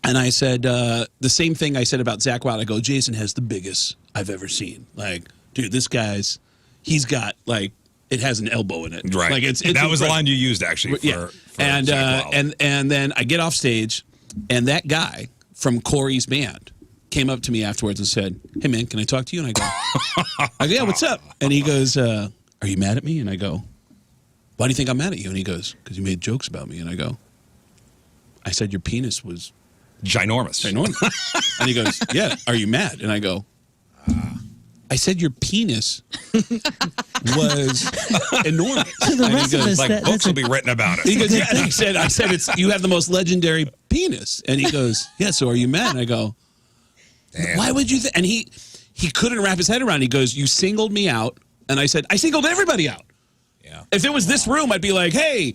And I said the same thing I said about Zach Wild. I go, Jason has the biggest I've ever seen. Like, dude, this guy's, he's got, like, it has an elbow in it. Right. Like it's that was the line you used, actually, for and Zach Wild. And then I get off stage, and that guy from Corey's band came up to me afterwards and said, hey, man, can I talk to you? And I go, yeah, what's up? And he goes, are you mad at me? And I go, why do you think I'm mad at you? And he goes, because you made jokes about me. And I go, I said your penis was ginormous. And he goes, yeah, are you mad? And I go, I said your penis was enormous. To the And he rest of goes, us, Like books will be written about it. he goes, yeah. And I said, it's you have the most legendary penis. And he goes, yeah. So are you mad? And I go, why would you? And he couldn't wrap his head around. He goes, you singled me out, and I said, I singled everybody out. Yeah. If it was this room, I'd be like, hey.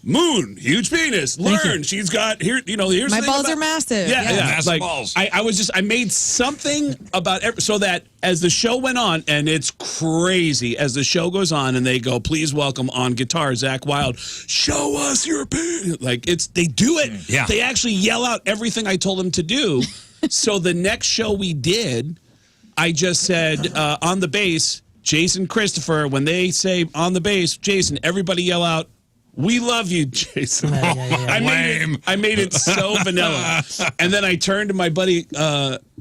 Moon, huge penis. Lern, she's got here. Here's My the thing balls about, are massive. Yeah, yeah. Massive like, balls. I made something about so that as the show went on, and it's crazy as the show goes on, and they go, please welcome on guitar Zach Wilde. Show us your penis. Like they do it. Yeah. They actually yell out everything I told them to do. So the next show we did, I just said on the bass, Jason Christopher. When they say on the bass, Jason, everybody yell out. We love you, Jason. I made it so vanilla. And then I turned to my buddy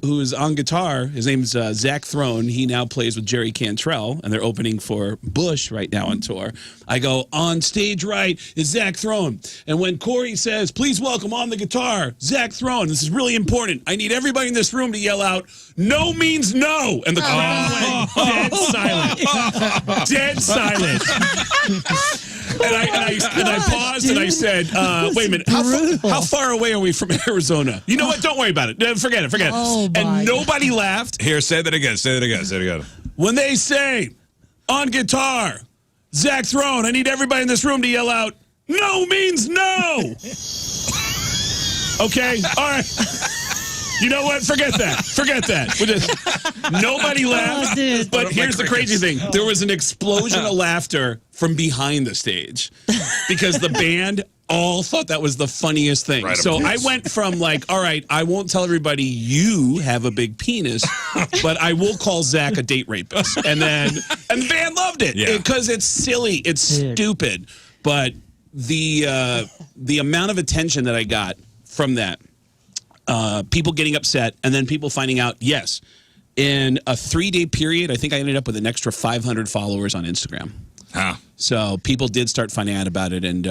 who is on guitar. His name's Zach Throne. He now plays with Jerry Cantrell, and they're opening for Bush right now on tour. I go, on stage right is Zach Throne. And when Corey says, please welcome on the guitar, Zach Throne, this is really important. I need everybody in this room to yell out, no means no. And the crowd went dead silent. Dead silent. And I paused and I said, wait a minute, how far away are we from Arizona? You know what? Don't worry about it. Forget it. Oh, and nobody laughed. Here, say that again. Say it again. When they say, on guitar, Zach Throne, I need everybody in this room to yell out, no means no. Okay? All right. You know what? Forget that. Nobody laughed. dude. But here's the crazy thing. There was an explosion of laughter from behind the stage because the band all thought that was the funniest thing. Right, so I went from like, all right, I won't tell everybody you have a big penis, but I will call Zach a date rapist. And the band loved it because it's silly. It's stupid. But the amount of attention that I got from that, people getting upset, and then people finding out, yes, in a 3-day period, I think I ended up with an extra 500 followers on Instagram. Huh. So people did start finding out about it. And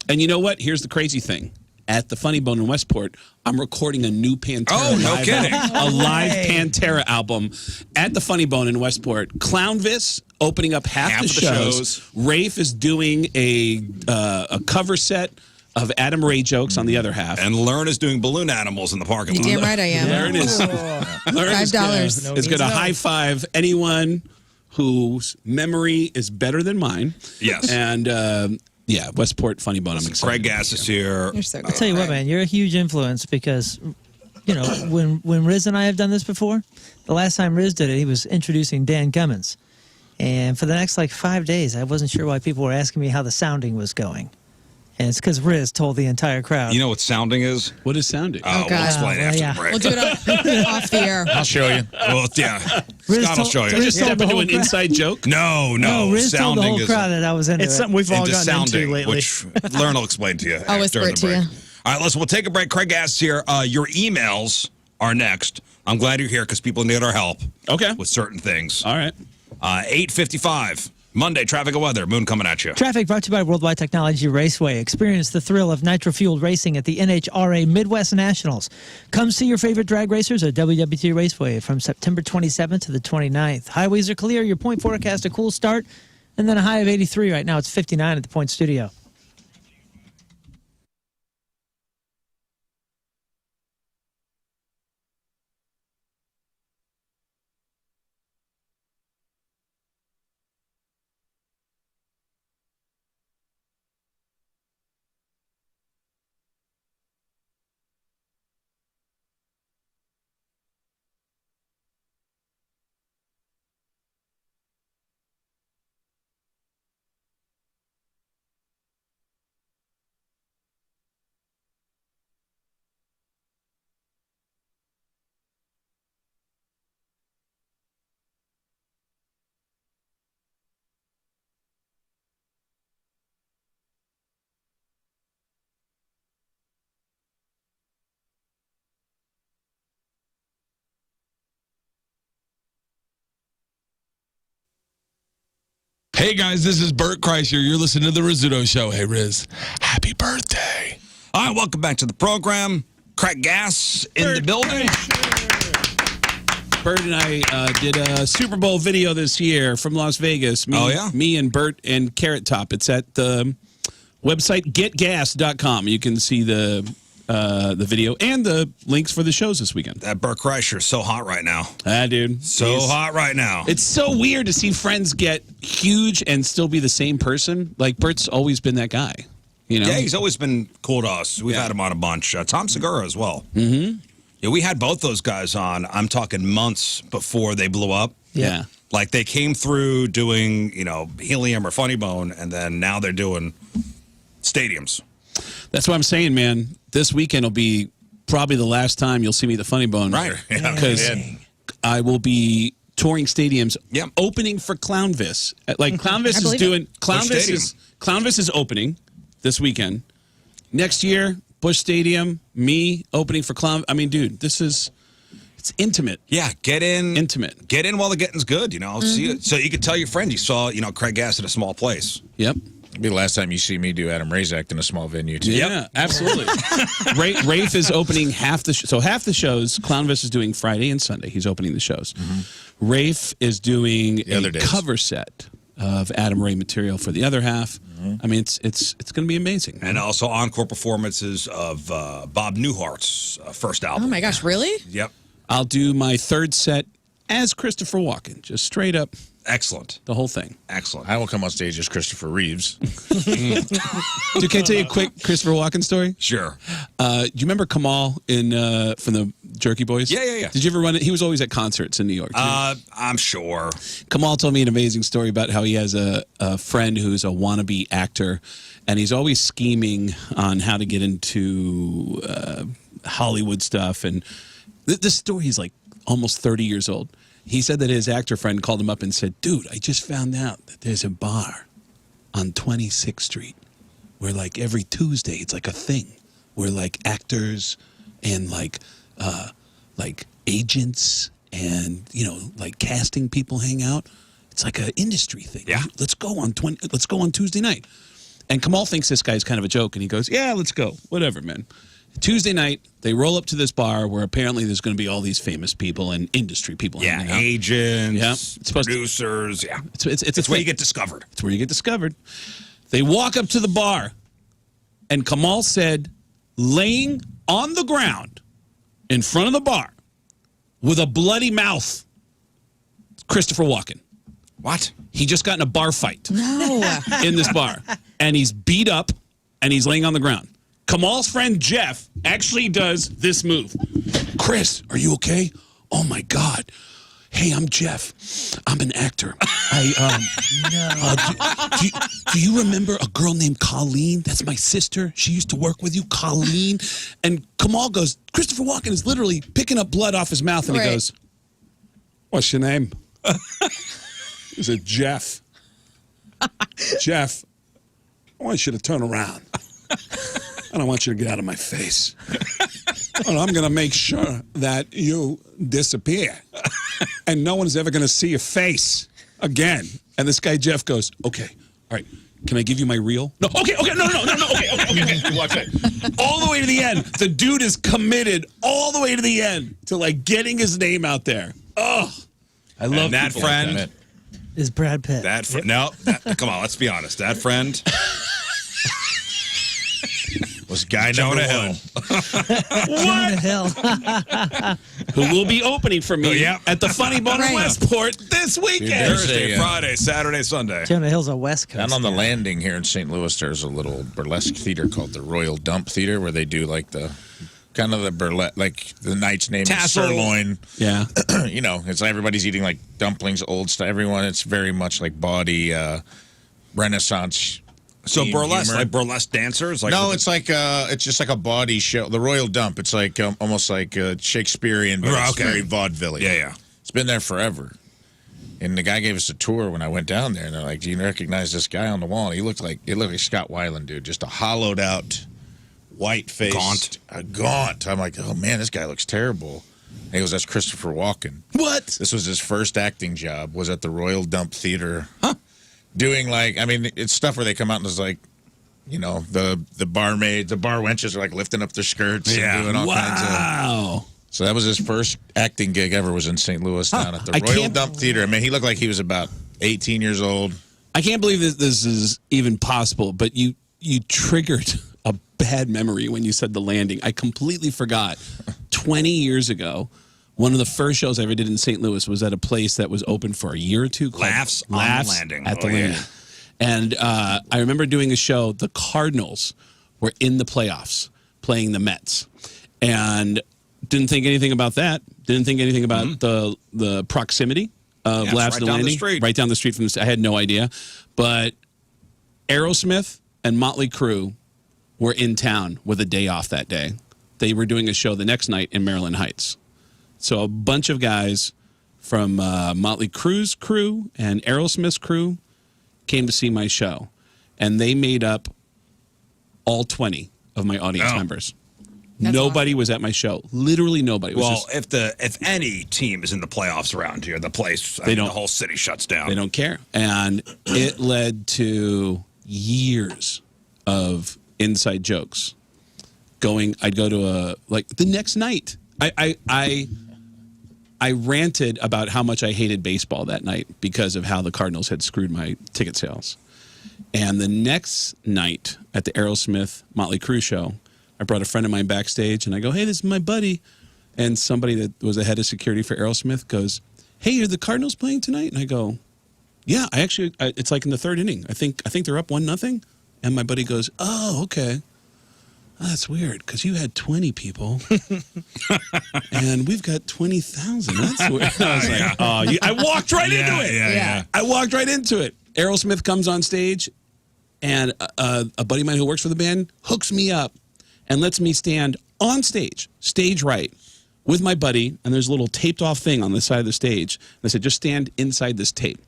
you know what? Here's the crazy thing. At the Funny Bone in Westport, I'm recording a new Pantera a live Pantera album at the Funny Bone in Westport. Clownvis opening up half the shows. Rafe is doing a cover set of Adam Ray jokes on the other half. And Lern is doing balloon animals in the parking lot. Damn right I am. Lern is $5. It's going to high five anyone whose memory is better than mine. Yes. And Westport Funny Bone. I'm excited. Craig Gass is here. You're so good. I'll tell you what, man, you're a huge influence because, when Rizz and I have done this before, the last time Rizz did it, he was introducing Dan Cummins. And for the next 5 days, I wasn't sure why people were asking me how the sounding was going. And it's because Rizz told the entire crowd. You know what sounding is? What is sounding? Oh, God. We'll explain after the break. We'll do it off the air. I'll show you. Well, yeah. Rizz Scott will show you. Rizz Just told step the into whole an crowd. inside joke? No. Rizz told the Sounding whole is crowd that I was into It's it. something we've all into gotten sounding, into lately. which Lern will explain to you. I'll whisper during it the to break. you. All right, we'll take a break. Craig Gass here. Your emails are next. I'm glad you're here because people need our help. Okay. With certain things. All right. 8:55 Monday, traffic and weather. Moon coming at you. Traffic brought to you by Worldwide Technology Raceway. Experience the thrill of nitro-fueled racing at the NHRA Midwest Nationals. Come see your favorite drag racers at WWT Raceway from September 27th to the 29th. Highways are clear. Your point forecast, a cool start, and then a high of 83. Right now it's 59 at the Point Studio. Hey guys, this is Bert Kreischer. You're listening to the Rizzuto Show. Hey Rizz, happy birthday. All right, welcome back to the program. Craig Gass in the building. Bert and I did a Super Bowl video this year from Las Vegas. Me and Bert and Carrot Top. It's at the website getgas.com. You can see the video and the links for the shows this weekend. That Bert Kreischer is so hot right now. Dude. So hot right now. It's so weird to see friends get huge and still be the same person. Like, Bert's always been that guy. You know? Yeah, he's always been cool to us. We've had him on a bunch. Tom Segura as well. Mm-hmm. Yeah, we had both those guys on, I'm talking months before they blew up. Yeah. Like, they came through doing, Helium or Funny Bone, and then now they're doing stadiums. That's what I'm saying, man. This weekend will be probably the last time you'll see me at the Funny Bone. Right. Because I will be touring stadiums, opening for Clownvis. Like, Clownvis is doing... Clownvis is opening this weekend. Next year, Busch Stadium, me opening for Clown. I mean, dude, it's intimate. Yeah, get in. Intimate. Get in while the getting's good, See it. So you could tell your friend you saw, Craig Gass at a small place. Yep. It'll be the last time you see me do Adam Razak in a small venue, too. Yeah, absolutely. Rafe is opening half the so half the shows. Clownvis is doing Friday and Sunday. He's opening the shows. Mm-hmm. Rafe is doing a cover set of Adam Ray material for the other half. Mm-hmm. I mean, it's going to be amazing. And also encore performances of Bob Newhart's first album. Oh my gosh, really? Yep. I'll do my third set as Christopher Walken, just straight up. Excellent. The whole thing. Excellent. I will come on stage as Christopher Reeves. Dude, can I tell you a quick Christopher Walken story? Sure. Do you remember Kamal from the Jerky Boys? Yeah. Did you ever run it? He was always at concerts in New York. I'm sure. Kamal told me an amazing story about how he has a friend who's a wannabe actor, and he's always scheming on how to get into Hollywood stuff. And this story is like almost 30 years old. He said that his actor friend called him up and said, dude, I just found out that there's a bar on 26th Street where, like, every Tuesday it's like a thing where, like, actors and, like agents and, like, casting people hang out. It's like an industry thing. Yeah. Let's go on Tuesday night. And Kamal thinks this guy's kind of a joke, and he goes, yeah, let's go. Whatever, man. Tuesday night, they roll up to this bar where apparently there's going to be all these famous people and industry people. Yeah, hanging out. agents, producers. Yeah, it's where you get discovered. It's where you get discovered. They walk up to the bar, and Kamal said, laying on the ground in front of the bar with a bloody mouth, Christopher Walken. What? He just got in a bar fight. No. In this bar, and he's beat up, and he's laying on the ground. Kamal's friend Jeff actually does this move. Chris, are you okay? Oh my God. Hey, I'm Jeff. I'm an actor. Do you remember a girl named Colleen? That's my sister. She used to work with you, Colleen. And Kamal goes, Christopher Walken is literally picking up blood off his mouth, and he goes, what's your name? He said, Jeff. Jeff, I want you to turn around. I don't want you to get out of my face. And I'm going to make sure that you disappear. And no one's ever going to see your face again. And this guy, Jeff, goes, okay, all right, can I give you my reel? No, okay, no, okay. Watch it. All the way to the end. The dude is committed all the way to the end to, like, getting his name out there. Oh, I love and that friend. Like that. Is Brad Pitt. Come on, let's be honest. That friend was guy number one. Jonah Hill. Who will be opening for me at the Funny Bone in Westport this weekend. Thursday, Friday, Saturday, Sunday. Jonah Hill's a West Coast. Down on the landing here in St. Louis, there's a little burlesque theater called the Royal Dump Theater where they do like the kind of the burlesque, like the night's name is sirloin. Yeah. It's like everybody's eating like dumplings, old stuff. Everyone, it's very much like body Renaissance. So burlesque, like burlesque dancers? Like no, it's just like a body show. The Royal Dump. It's like almost like Shakespearean, but it's very vaudeville. Yeah. It's been there forever. And the guy gave us a tour when I went down there, and they're like, "Do you recognize this guy on the wall?" And he looked like Scott Weiland, dude, just a hollowed out, white face, gaunt. I'm like, "Oh man, this guy looks terrible." And he goes, "That's Christopher Walken." What? This was his first acting job. Was at the Royal Dump Theater. Huh. doing it's stuff where they come out and it's like, the barmaids, the bar wenches are like lifting up their skirts and doing all kinds of. Wow. So that was his first acting gig ever, was in St. Louis down at the Royal Dump Theater. I mean, he looked like he was about 18 years old. I can't believe that this is even possible, but you triggered a bad memory when you said the landing. I completely forgot. 20 years ago, one of the first shows I ever did in St. Louis was at a place that was open for a year or two. Laughs on the Landing. At the Landing. And I remember doing a show. The Cardinals were in the playoffs playing the Mets. And didn't think anything about that. Didn't think anything about the proximity of Laughs on the Landing. Right down the street from I had no idea. But Aerosmith and Motley Crue were in town with a day off that day. They were doing a show the next night in Maryland Heights. So a bunch of guys from Motley Crue's crew and Aerosmith's crew came to see my show. And they made up all 20 of my audience members. Nobody was at my show. Literally nobody. It was if any team is in the playoffs around here, the place, the whole city shuts down. They don't care. And it led to years of inside jokes. I'd go to the next night. I ranted about how much I hated baseball that night because of how the Cardinals had screwed my ticket sales. And the next night at the Aerosmith Motley Crue show, I brought a friend of mine backstage, and I go, hey, this is my buddy. And somebody that was the head of security for Aerosmith goes, hey, are the Cardinals playing tonight? And I go, yeah, it's like in the third inning. I think they're up 1-0. And my buddy goes, oh, okay. Oh, that's weird, because you had 20 people, and we've got 20,000. That's weird. I was like, oh, I walked right into it. Yeah. I walked right into it. Aerosmith comes on stage, and a buddy of mine who works for the band hooks me up and lets me stand on stage right, with my buddy, and there's a little taped off thing on the side of the stage. And I said, just stand inside this tape.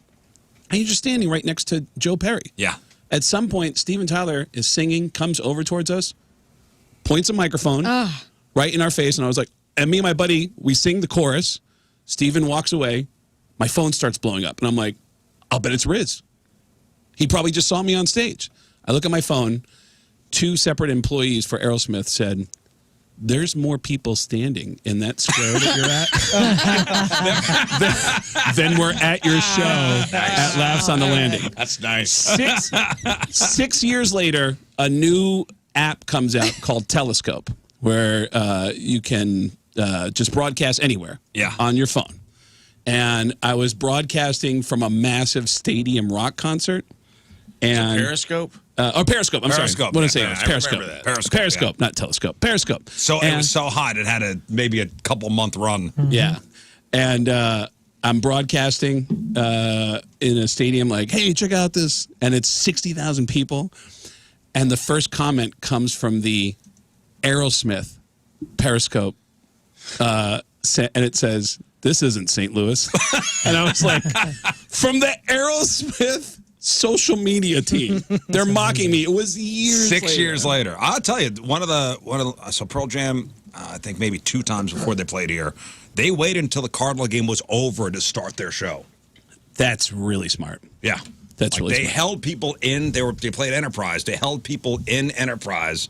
And you're just standing right next to Joe Perry. Yeah. At some point, Steven Tyler is singing, comes over towards us, points a microphone right in our face, and I was like, and me and my buddy, we sing the chorus. Steven walks away. My phone starts blowing up, and I'm like, I'll bet it's Rizz. He probably just saw me on stage. I look at my phone. 2 separate employees for Aerosmith said, there's more people standing in that square that you're at than we're at your show at Laughs on the Landing. That's nice. 6 years later, a new app comes out called Telescope, where you can just broadcast anywhere on your phone. And I was broadcasting from a massive stadium rock concert. And Periscope? Periscope. I'm sorry. What did I say? It's Periscope. Periscope, not Telescope. Periscope. So it was so hot, it had maybe a couple-month run. Yeah. And I'm broadcasting in a stadium like, hey, check out this. And it's 60,000 people. And the first comment comes from the Aerosmith Periscope. And it says, this isn't St. Louis. And I was like, from the Aerosmith social media team. They're mocking me. It was years 6 years later. I'll tell you, so Pearl Jam, I think maybe 2 times before they played here, they waited until the Cardinal game was over to start their show. That's really smart. Yeah. That's really They smart. held people in, they played Enterprise. They held people in Enterprise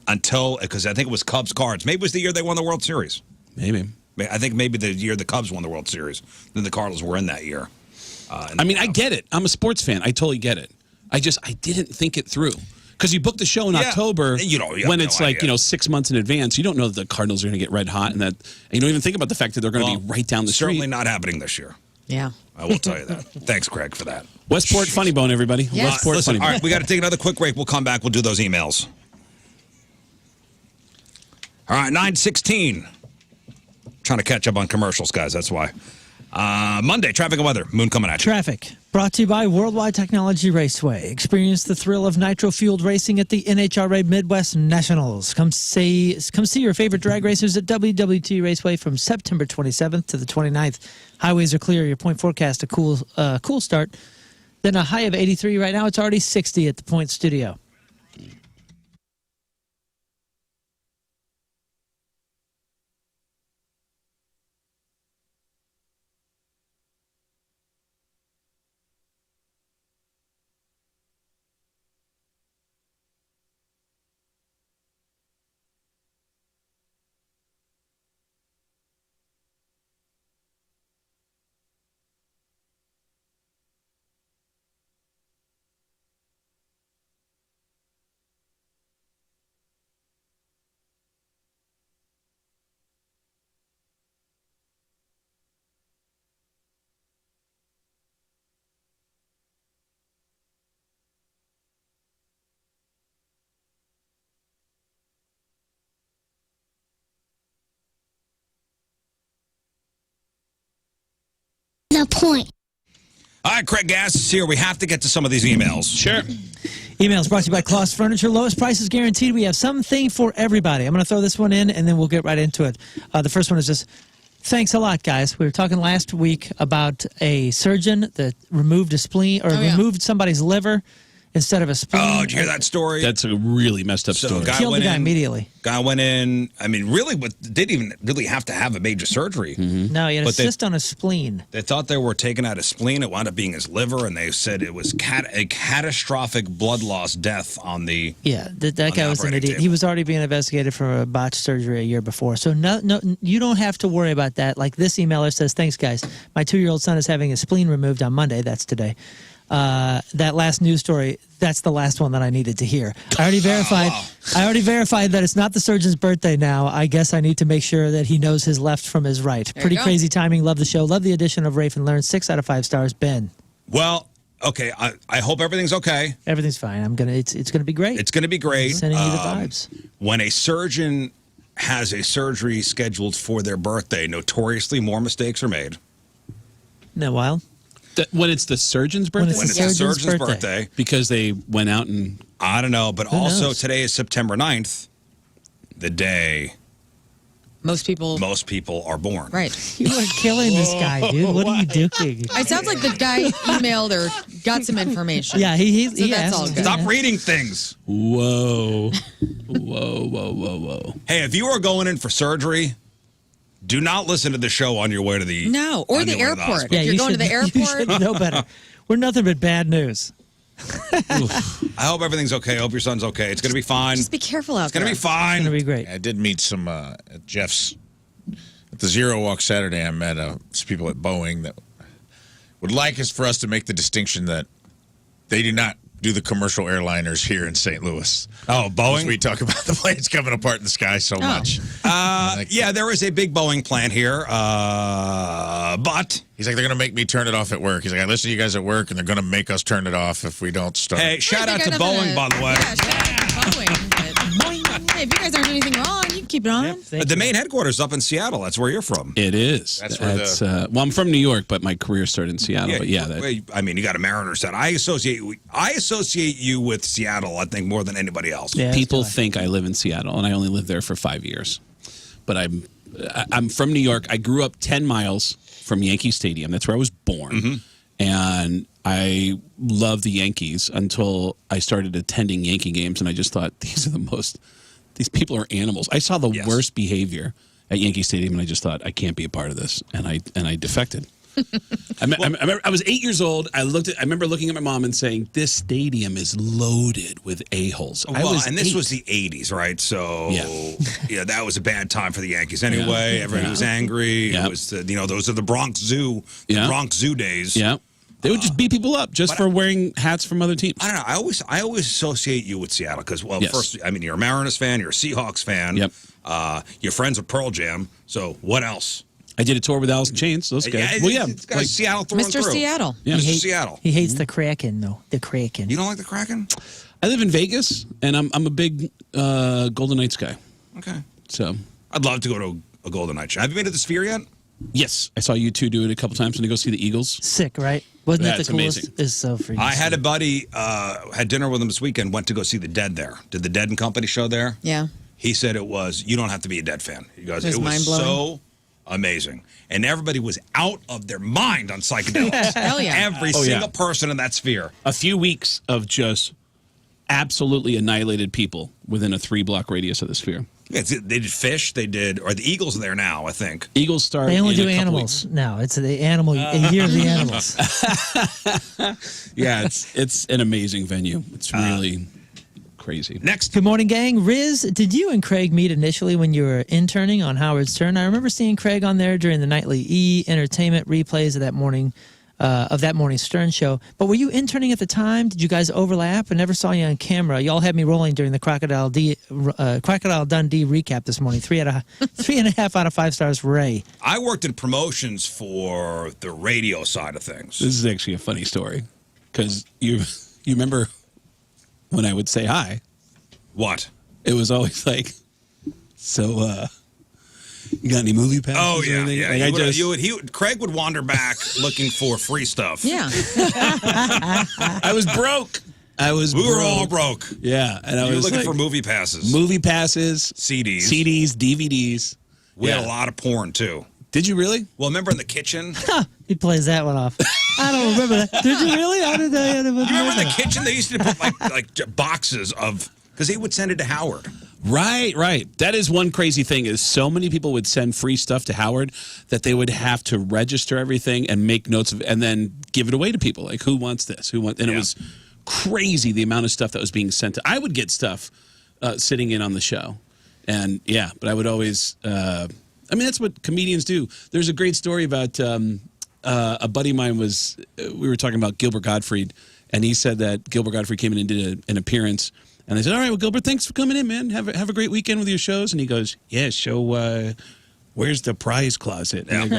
until, because I think it was Cubs Cards. Maybe it was the year they won the World Series. Maybe. I think maybe the year the Cubs won the World Series. Then the Cardinals were in that year. I mean, I get it. I'm a sports fan. I totally get it. I didn't think it through. Because you book the show in October when it's 6 months in advance. You don't know that the Cardinals are going to get red hot and you don't even think about the fact that they're going to be right down the street. Certainly not happening this year. Yeah. I will tell you that. Thanks, Craig, for that. Westport Funny Bone, everybody. Yes. Westport Listen, Funny Bone. all right, we got to take another quick break. We'll come back. We'll do those emails. All right, 9:16. Trying to catch up on commercials, guys. That's why. Monday, traffic and weather. Moon coming at you. Traffic brought to you by Worldwide Technology Raceway. Experience the thrill of nitro-fueled racing at the NHRA Midwest Nationals. Come see your favorite drag racers at WWT Raceway from September 27th to the 29th. Highways are clear. Your point forecast a cool start. Then a high of 83 right now. It's already 60 at the Point Studio. the point. All right, Craig Gass is here. We have to get to some of these emails. Sure. Emails brought to you by Kloss Furniture. Lowest prices guaranteed. We have something for everybody. I'm going to throw this one in, and then we'll get right into it. The first one is just, thanks a lot, guys. We were talking last week about a surgeon that removed a spleen or removed somebody's liver instead of a spleen. Oh, did you hear that story? That's a really messed up story. Killed the guy immediately. Guy went in, I mean, really, didn't even really have to have a major surgery. No, he had a cyst on his spleen. They thought they were taking out his spleen. It wound up being his liver, and they said it was a catastrophic blood loss death on the Yeah, that guy was an idiot. table. He was already being investigated for a botched surgery a year before. So no, you don't have to worry about that. Like this emailer says, thanks, guys. My 2-year-old son is having his spleen removed on Monday. That's today. That last news story, that's the last one that I needed to hear. I already verified. I already verified that it's not the surgeon's birthday now. I guess I need to make sure that he knows his left from his right. Pretty crazy timing. Love the show. Love the addition of Rafe and Lern. 6 out of 5 stars. Ben. Well, okay. I hope everything's okay. Everything's fine. It's gonna be great. It's going to be great. Sending you the vibes. When a surgeon has a surgery scheduled for their birthday, notoriously more mistakes are made. Isn't that wild? When it's the surgeon's birthday? When it's the surgeon's birthday. Because they went out and... I don't know, but Who also knows? today is September 9th, the day Most people are born. Right. You are killing this guy, dude. What are you doing? It sounds like the guy emailed or got some information. Yeah, he that's asked. all good. Stop reading things. Whoa. Whoa. Hey, if you are going in for surgery, do not listen to the show on your way to the No, or on the your way to airport. hospital. If you're going to the You airport, should know better. We're nothing but bad news. I hope everything's okay. I hope your son's okay. It's going to be fine. just be careful out It's going there. to be fine. It's gonna be great. I did meet some at Jeff's at the Zero Walk Saturday. I met some people at Boeing that would like us for us to make the distinction that they do not do the commercial airliners here in St. Louis. Oh, Boeing? We talk about the planes coming apart in the sky so much. Yeah, there is a big Boeing plant here, but He's like, they're going to make me turn it off at work. He's like, I listen to you guys at work, and they're going to make us turn it off if we don't start. hey, shout out to Boeing, by the way. Yeah, shout out to Boeing. But, hey, if you guys aren't doing anything wrong, you can keep it on. The main headquarters up in Seattle. That's where you're from. It is. That's where well, I'm from New York, but my career started in Seattle. But yeah, I mean, you got a Mariners hat. I associate you with Seattle, I think, more than anybody else. Yeah, people think I live in Seattle, and I only lived there for 5 years. But I'm from New York. I grew up 10 miles from Yankee Stadium. That's where I was born. And I loved the Yankees until I started attending Yankee games, and I just thought, these people are animals. I saw the worst behavior at Yankee Stadium, and I just thought, I can't be a part of this. And I defected. I was 8 years old. I remember looking at my mom and saying, "This stadium is loaded with a-holes." This was the 80s, right? So, yeah, that was a bad time for the Yankees anyway. Everybody was angry. It was, those are the Bronx Zoo, Bronx Zoo days. Yeah. They would just beat people up just for wearing hats from other teams. I don't know. I always associate you with Seattle because, first, I mean, you're a Mariners fan, you're a Seahawks fan. Yep. You're friends with Pearl Jam. So what else? I did a tour with Alice in Chains. Those guys. It's got Seattle through and Mr. through. Seattle. Yeah. Mr. Seattle. He hates the Kraken, though. The Kraken. You don't like the Kraken? I live in Vegas, and I'm a big Golden Knights guy. Okay. So I'd love to go to a Golden Knights show. Have you been to the Sphere yet? yes, I saw you two do it a couple times when they go see the Eagles. Sick, right? Wasn't it That's the coolest? amazing. It's so freaking I had sick. a buddy, had dinner with him this weekend, went to go see the Dead there. Did the Dead and Company show there? Yeah. He said you don't have to be a Dead fan. He goes, It was it was mind-blowing. so amazing. And everybody was out of their mind on psychedelics. Hell yeah. Every single person in that Sphere. A few weeks of just absolutely annihilated people within a 3-block radius of the Sphere. Yeah, they did Fish. They did, or the Eagles are there now, I think. Eagles start. They only in do a couple animals weeks. now. It's the animal a year of the animals. Yeah, it's an amazing venue. It's really crazy. Next. Good morning, gang. Rizz, did you and Craig meet initially when you were interning on Howard's Turn? I remember seeing Craig on there during the nightly entertainment replays of that morning's Stern show. But were you interning at the time? Did you guys overlap? I never saw you on camera. Y'all had me rolling during the Crocodile Dundee recap this morning. 3.5 out of 5 stars. Ray. I worked in promotions for the radio side of things. This is actually a funny story because you remember when I would say hi. What? It was always like, so You got any movie passes? Oh or yeah, anything? yeah. Like, Craig would wander back looking for free stuff. Yeah. I was broke. We were all broke. Yeah, and I You were was looking like, for movie passes, CDs, DVDs. We had a lot of porn too. Did you really? Well, remember in the kitchen? He plays that one off. I don't remember that. Did you really? How did I? You remember in the kitchen? They used to put like boxes of, because he would send it to Howard. Right. That is one crazy thing is so many people would send free stuff to Howard that they would have to register everything and make notes of and then give it away to people. Like, who wants this? It was crazy the amount of stuff that was being sent. I would get stuff sitting in on the show. And yeah, but I would always, that's what comedians do. There's a great story about a buddy of mine we were talking about Gilbert Gottfried, and he said that Gilbert Gottfried came in and did an appearance. And they said, all right, well, Gilbert, thanks for coming in, man. Have a great weekend with your shows. And he goes, yeah, so where's the prize closet? And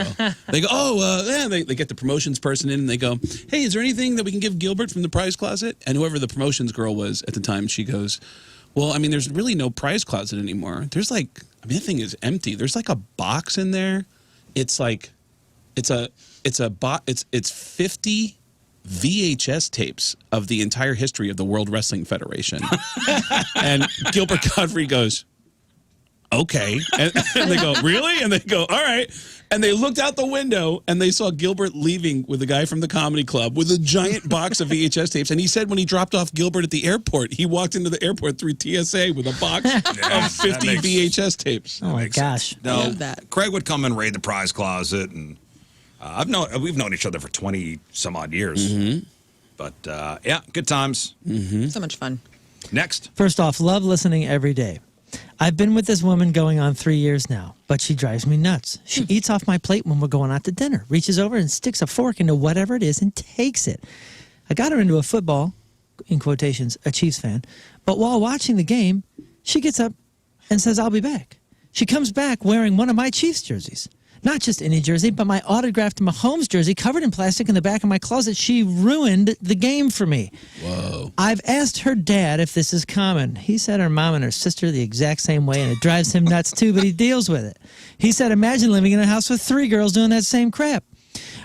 they go, they get the promotions person in and they go, hey, is there anything that we can give Gilbert from the prize closet? And whoever the promotions girl was at the time, she goes, well, I mean, there's really no prize closet anymore. There's that thing is empty. There's like a box in there. It's like, it's 50 VHS tapes of the entire history of the World Wrestling Federation. And Gilbert Gottfried goes, okay. And they go, really? And they go, all right. And they looked out the window and they saw Gilbert leaving with a guy from the comedy club with a giant box of VHS tapes. And he said when he dropped off Gilbert at the airport, he walked into the airport through TSA with a box of 50 VHS tapes. Oh my gosh. No, I love that. Craig would come and raid the prize closet, and we've known each other for 20 some odd years. Mm-hmm. But yeah, good times. Mm-hmm. So much fun. Next. First off, love listening every day. I've been with this woman going on 3 years now, but she drives me nuts. She eats off my plate when we're going out to dinner, reaches over and sticks a fork into whatever it is and takes it. I got her into a football, in quotations, a Chiefs fan, but while watching the game, she gets up and says, I'll be back. She comes back wearing one of my Chiefs jerseys. Not just any jersey, but my autographed Mahomes jersey covered in plastic in the back of my closet. She ruined the game for me. Whoa. I've asked her dad if this is common. He said her mom and her sister the exact same way, and it drives him nuts too, but he deals with it. He said, imagine living in a house with 3 girls doing that same crap.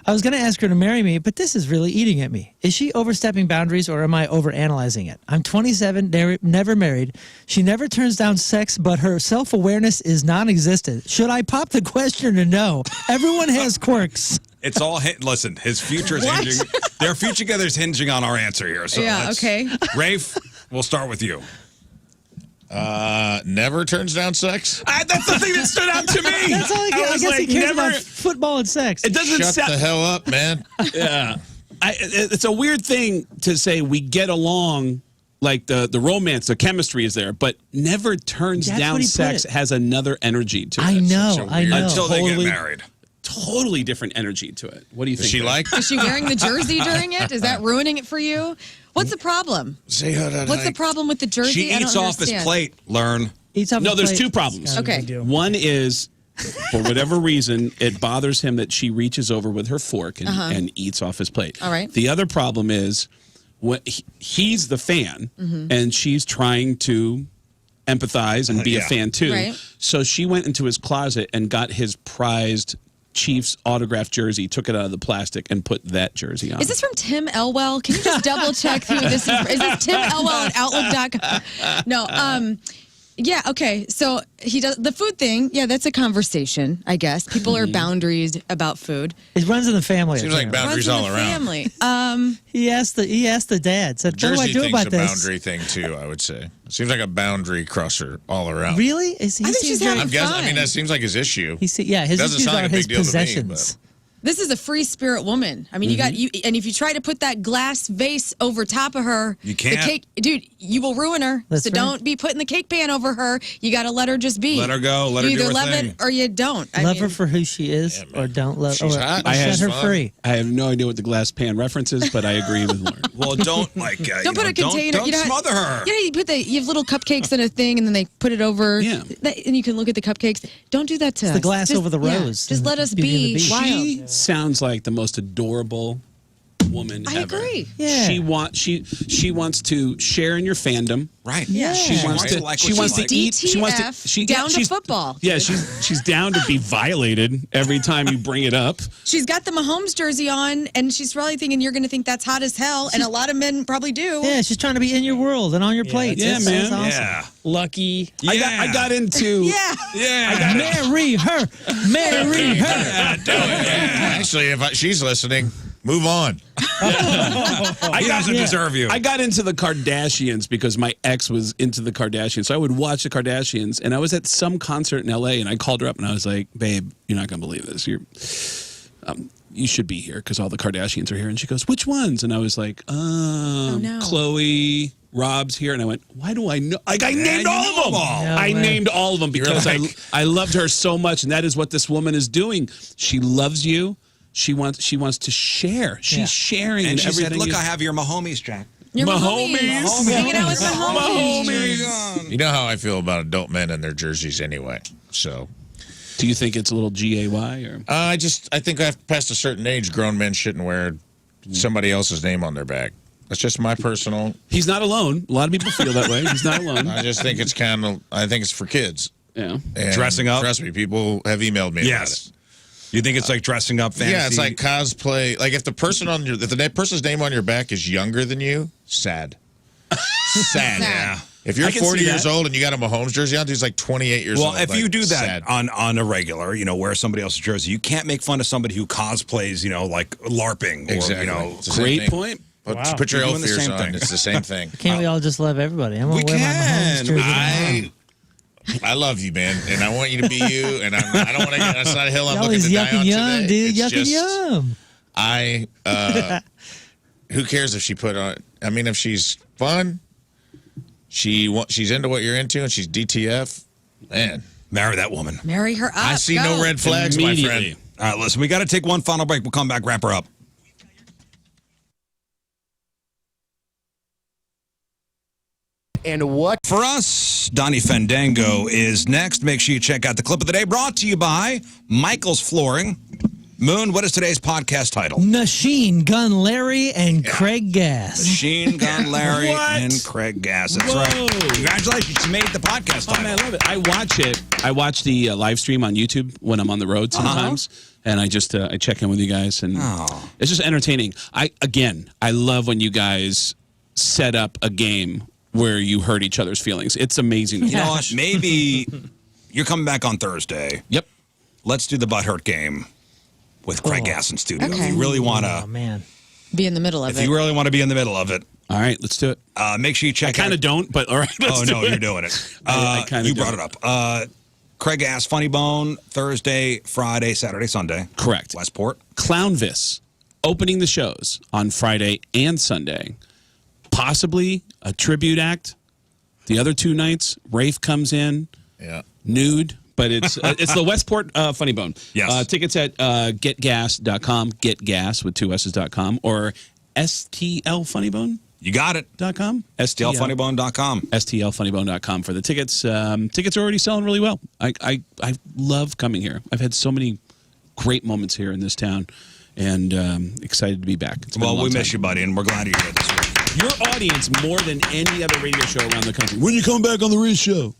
I was going to ask her to marry me, but this is really eating at me. Is she overstepping boundaries or am I overanalyzing it? I'm 27, never married. She never turns down sex, but her self-awareness is non-existent. Should I pop the question or no? Everyone has quirks. It's all, listen, his future is hinging, their future together is hinging on our answer here. So okay. Rafe, we'll start with you. Never turns down sex. That's the thing that stood out to me. That's all I guess he cares about football and sex. It doesn't Shut the hell up, man. Yeah. It's a weird thing to say we get along, like the romance, the chemistry is there, but never turns down sex has another energy to it. I know. Until they get married. Totally different energy to it. What do you think? Is she wearing the jersey during it? Is that ruining it for you? What's the problem? What's the problem with the jersey? She eats off his plate, Lern. There's 2 problems. Okay. One is, for whatever reason, it bothers him that she reaches over with her fork and eats off his plate. All right. The other problem is he's the fan, and she's trying to empathize and be a fan too. Right. So she went into his closet and got his prized Chiefs autographed jersey, took it out of the plastic, and put that jersey on. Is this from Tim Elwell? Can you just double check who this is? Is this Tim Elwell at Outlook.com? No. Yeah, okay. So he does the food thing. Yeah, that's a conversation, I guess. People are boundaries about food. It runs in the family. Seems like boundaries all around. Family. He asked the dad. Said, "What do I do about a this?" Boundary thing too. I would say it seems like a boundary crosser all around. Really? I think she's having fun. I mean, that seems like his issue. His issues are his possessions. This is a free spirit woman. I mean, and if you try to put that glass vase over top of her, you can't. The cake, dude, you will ruin her. That's so right. Don't be putting the cake pan over her. You got to let her just be. Let her go. Let her do her either love thing. it or you don't. Love her for who she is, or don't love. She's or hot. set her Fun. free. I have no idea what the glass pan reference is, but I agree with Lauren. Well, don't Don't put a container. Don't smother her. Yeah, you have little cupcakes in a thing, and then they put it over. Yeah. And you can look at the cupcakes. Don't do that to us. The glass Just- over the yeah, rose. Just let us Beauty and be the Beast. wild. She sounds like the most adorable woman I ever. agree. Yeah. She wants to share in your fandom. Right. Yeah. She wants to. like She what wants she to eat. She wants to. down to she's, football. Yeah, she's down to be violated every time you bring it up. She's got the Mahomes jersey on, and she's probably thinking you're going to think that's hot as hell, and a lot of men probably do. Yeah, she's trying to be in your world and on your plate. Yeah, That's man. awesome. Yeah. Lucky. I got into. Yeah. Yeah. Marry her. Marry her. Yeah, do it. Yeah. Actually, if she's listening, move on. He doesn't deserve you. I got into the Kardashians because my ex was into the Kardashians. So I would watch the Kardashians, and I was at some concert in LA, and I called her up, and I was like, "Babe, you're not gonna believe this. You should be here because all the Kardashians are here." And she goes, "Which ones?" And I was like, no. Chloe, Rob's here." And I went, "Why do I know?" Like I named all of them. No I way. named all of them because I loved her so much, and that is what this woman is doing. She loves you. She wants to share. She's sharing And in she everything. said, "Look, I have your Mahomes, Jack." Your Mahomes. Hanging out with Mahomes. You know how I feel about adult men and their jerseys anyway. So, Do you think it's a little GAY or? I think I've passed a certain age, grown men shouldn't wear somebody else's name on their back. That's just my personal. He's not alone. A lot of people feel that way. He's not alone. I just think it's I think it's for kids. Yeah. And Dressing up? Trust me, people have emailed me about it. You think it's like dressing up fantasy? Yeah, it's like cosplay. Like if the person's name on your back is younger than you, sad. Sad. Yeah. If you're I can 40 see years that. old and you got a Mahomes jersey on, he's like 28 years old. Well, if like, you do that sad. on a regular, wear somebody else's jersey, you can't make fun of somebody who cosplays, like LARPing or, Exactly. It's the same Great thing. point. Put your You're elf doing the ears same on. thing. It's the same thing. Can't we all just love everybody? I'm going to We wear my Mahomes can. jersey tomorrow. I love you, man, and I want you to be you. And I don't want to get. That's not a hill I'm Y'all looking is to die yuck and on yum, today. dude. It's Yuck and just, yum. who cares if she put on? I mean, if she's fun, she's into what you're into, and she's DTF. Man, marry that woman. Marry her up. I see Go. no red flags, my Immediately. friend. All right, listen, we got to take one final break. We'll come back, wrap her up. And what? For us, Donnie Fandango is next. Make sure you check out the clip of the day brought to you by Michael's Flooring. Moon, what is today's podcast title? Nachine, Gun Larry, and Craig Gass. Machine Gun Larry What? and Craig Gass. That's Whoa. right. Congratulations, you made the podcast Oh title. man, I love it. I watch it. I watch the live stream on YouTube when I'm on the road sometimes, and I just I check in with you guys, and it's just entertaining. I love when you guys set up a game where you hurt each other's feelings. It's amazing. You know what? Maybe you're coming back on Thursday. Yep. Let's do the butthurt game with Craig Gass in studio. Okay. If you really want Oh, to, man. Be in the middle of if it. you really want to be in the middle of it, All right, let's do it. make sure you I check kind out. of don't, but all right. Let's Oh do no, it. you're doing it. I kinda you do brought it. it up. Craig Gass, Funny Bone, Thursday, Friday, Saturday, Sunday. Correct. Westport. Clownvis opening the shows on Friday and Sunday. Possibly a tribute act. The other two nights, Rafe comes in, nude, but it's the Westport Funny Bone. Yes. Tickets at getgas.com, getgas with two S's.com, or stlfunnybone.com. You got it. STLfunnybone.com. STLfunnybone.com for the tickets. Tickets are already selling really well. I love coming here. I've had so many great moments here in this town, and excited to be back. It's been a Well, long we time. miss you, buddy, and we're glad you're here this week. Your audience, more than any other radio show around the country. When you come back on the Rizz Show?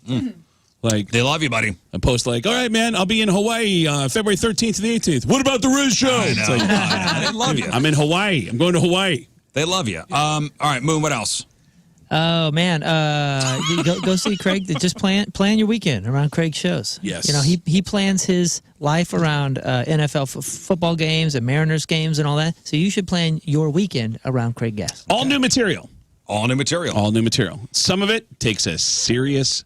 Like, they love you, buddy. I post like, all right, man, I'll be in Hawaii February 13th to the 18th. What about the Rizz Show? I know. It's like, They love you. I'm in Hawaii. I'm going to Hawaii. They love you. All right, Moon, what else? Oh man, you go see Craig. Just plan your weekend around Craig's shows. Yes. You know he plans his life around NFL football games and Mariners games and all that. So you should plan your weekend around Craig Gass. All new material. All new material. All new material. Some of it takes a serious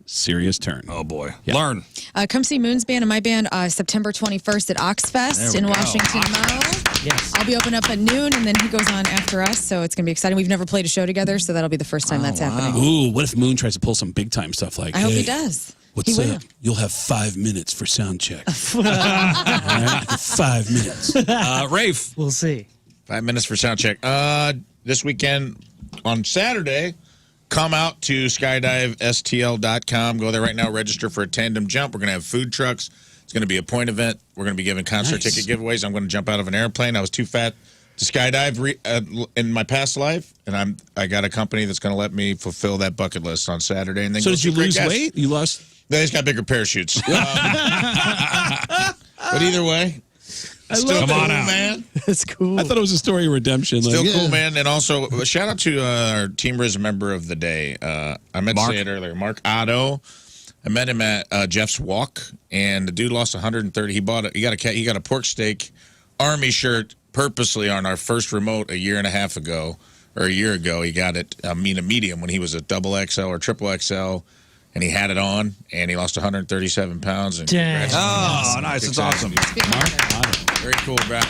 turn. Oh boy. Yeah. Learn. Come see Moon's band and my band September 21st at Oxfest There in we go. Washington, Mo. Yes. I'll be open up at noon, and then he goes on after us, so it's going to be exciting. We've never played a show together, so that'll be the first time that's happening. Ooh, what if Moon tries to pull some big time stuff like, I hope hey, he does. What's He will. up? You'll have 5 minutes for sound check. All right? 5 minutes. Rafe. We'll see. 5 minutes for sound check. This weekend on Saturday, come out to skydivestl.com. Go there right now. Register for a tandem jump. We're going to have food trucks. It's going to be a point event. We're going to be giving concert ticket giveaways. I'm going to jump out of an airplane. I was too fat to skydive in my past life, and I got a company that's going to let me fulfill that bucket list on Saturday. And then So go did you see great lose guests. weight? You lost. They just got bigger parachutes. But either way, still love cool, it. man. That's cool. I thought it was a story of redemption. Still like, cool, yeah. man. And also, a shout out to our Team Rizz member of the day. I meant to say it earlier, Mark Otto. I met him at Jeff's Walk, and the dude lost 130. He got a pork steak Army shirt purposely on our first remote a year ago. He got it a medium when he was a double XL or triple XL, and he had it on, and he lost 137 pounds. And Dang. Oh, nice. That's awesome. Very cool, bro.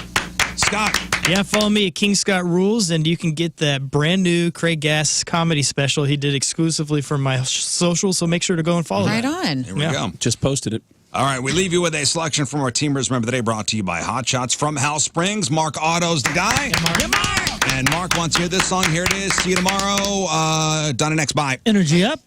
Scott. Yeah, follow me at King Scott Rules, and you can get that brand new Craig Gass comedy special he did exclusively for my social, so make sure to go and follow Right that. on. Here we go. Just posted it. All right, we leave you with a selection from our Team Rizz member of the day, brought to you by Hot Shots from House Springs. Mark Otto's the guy. And Mark wants to hear this song. Here it is. See you tomorrow. Done and next. Bye. Energy up.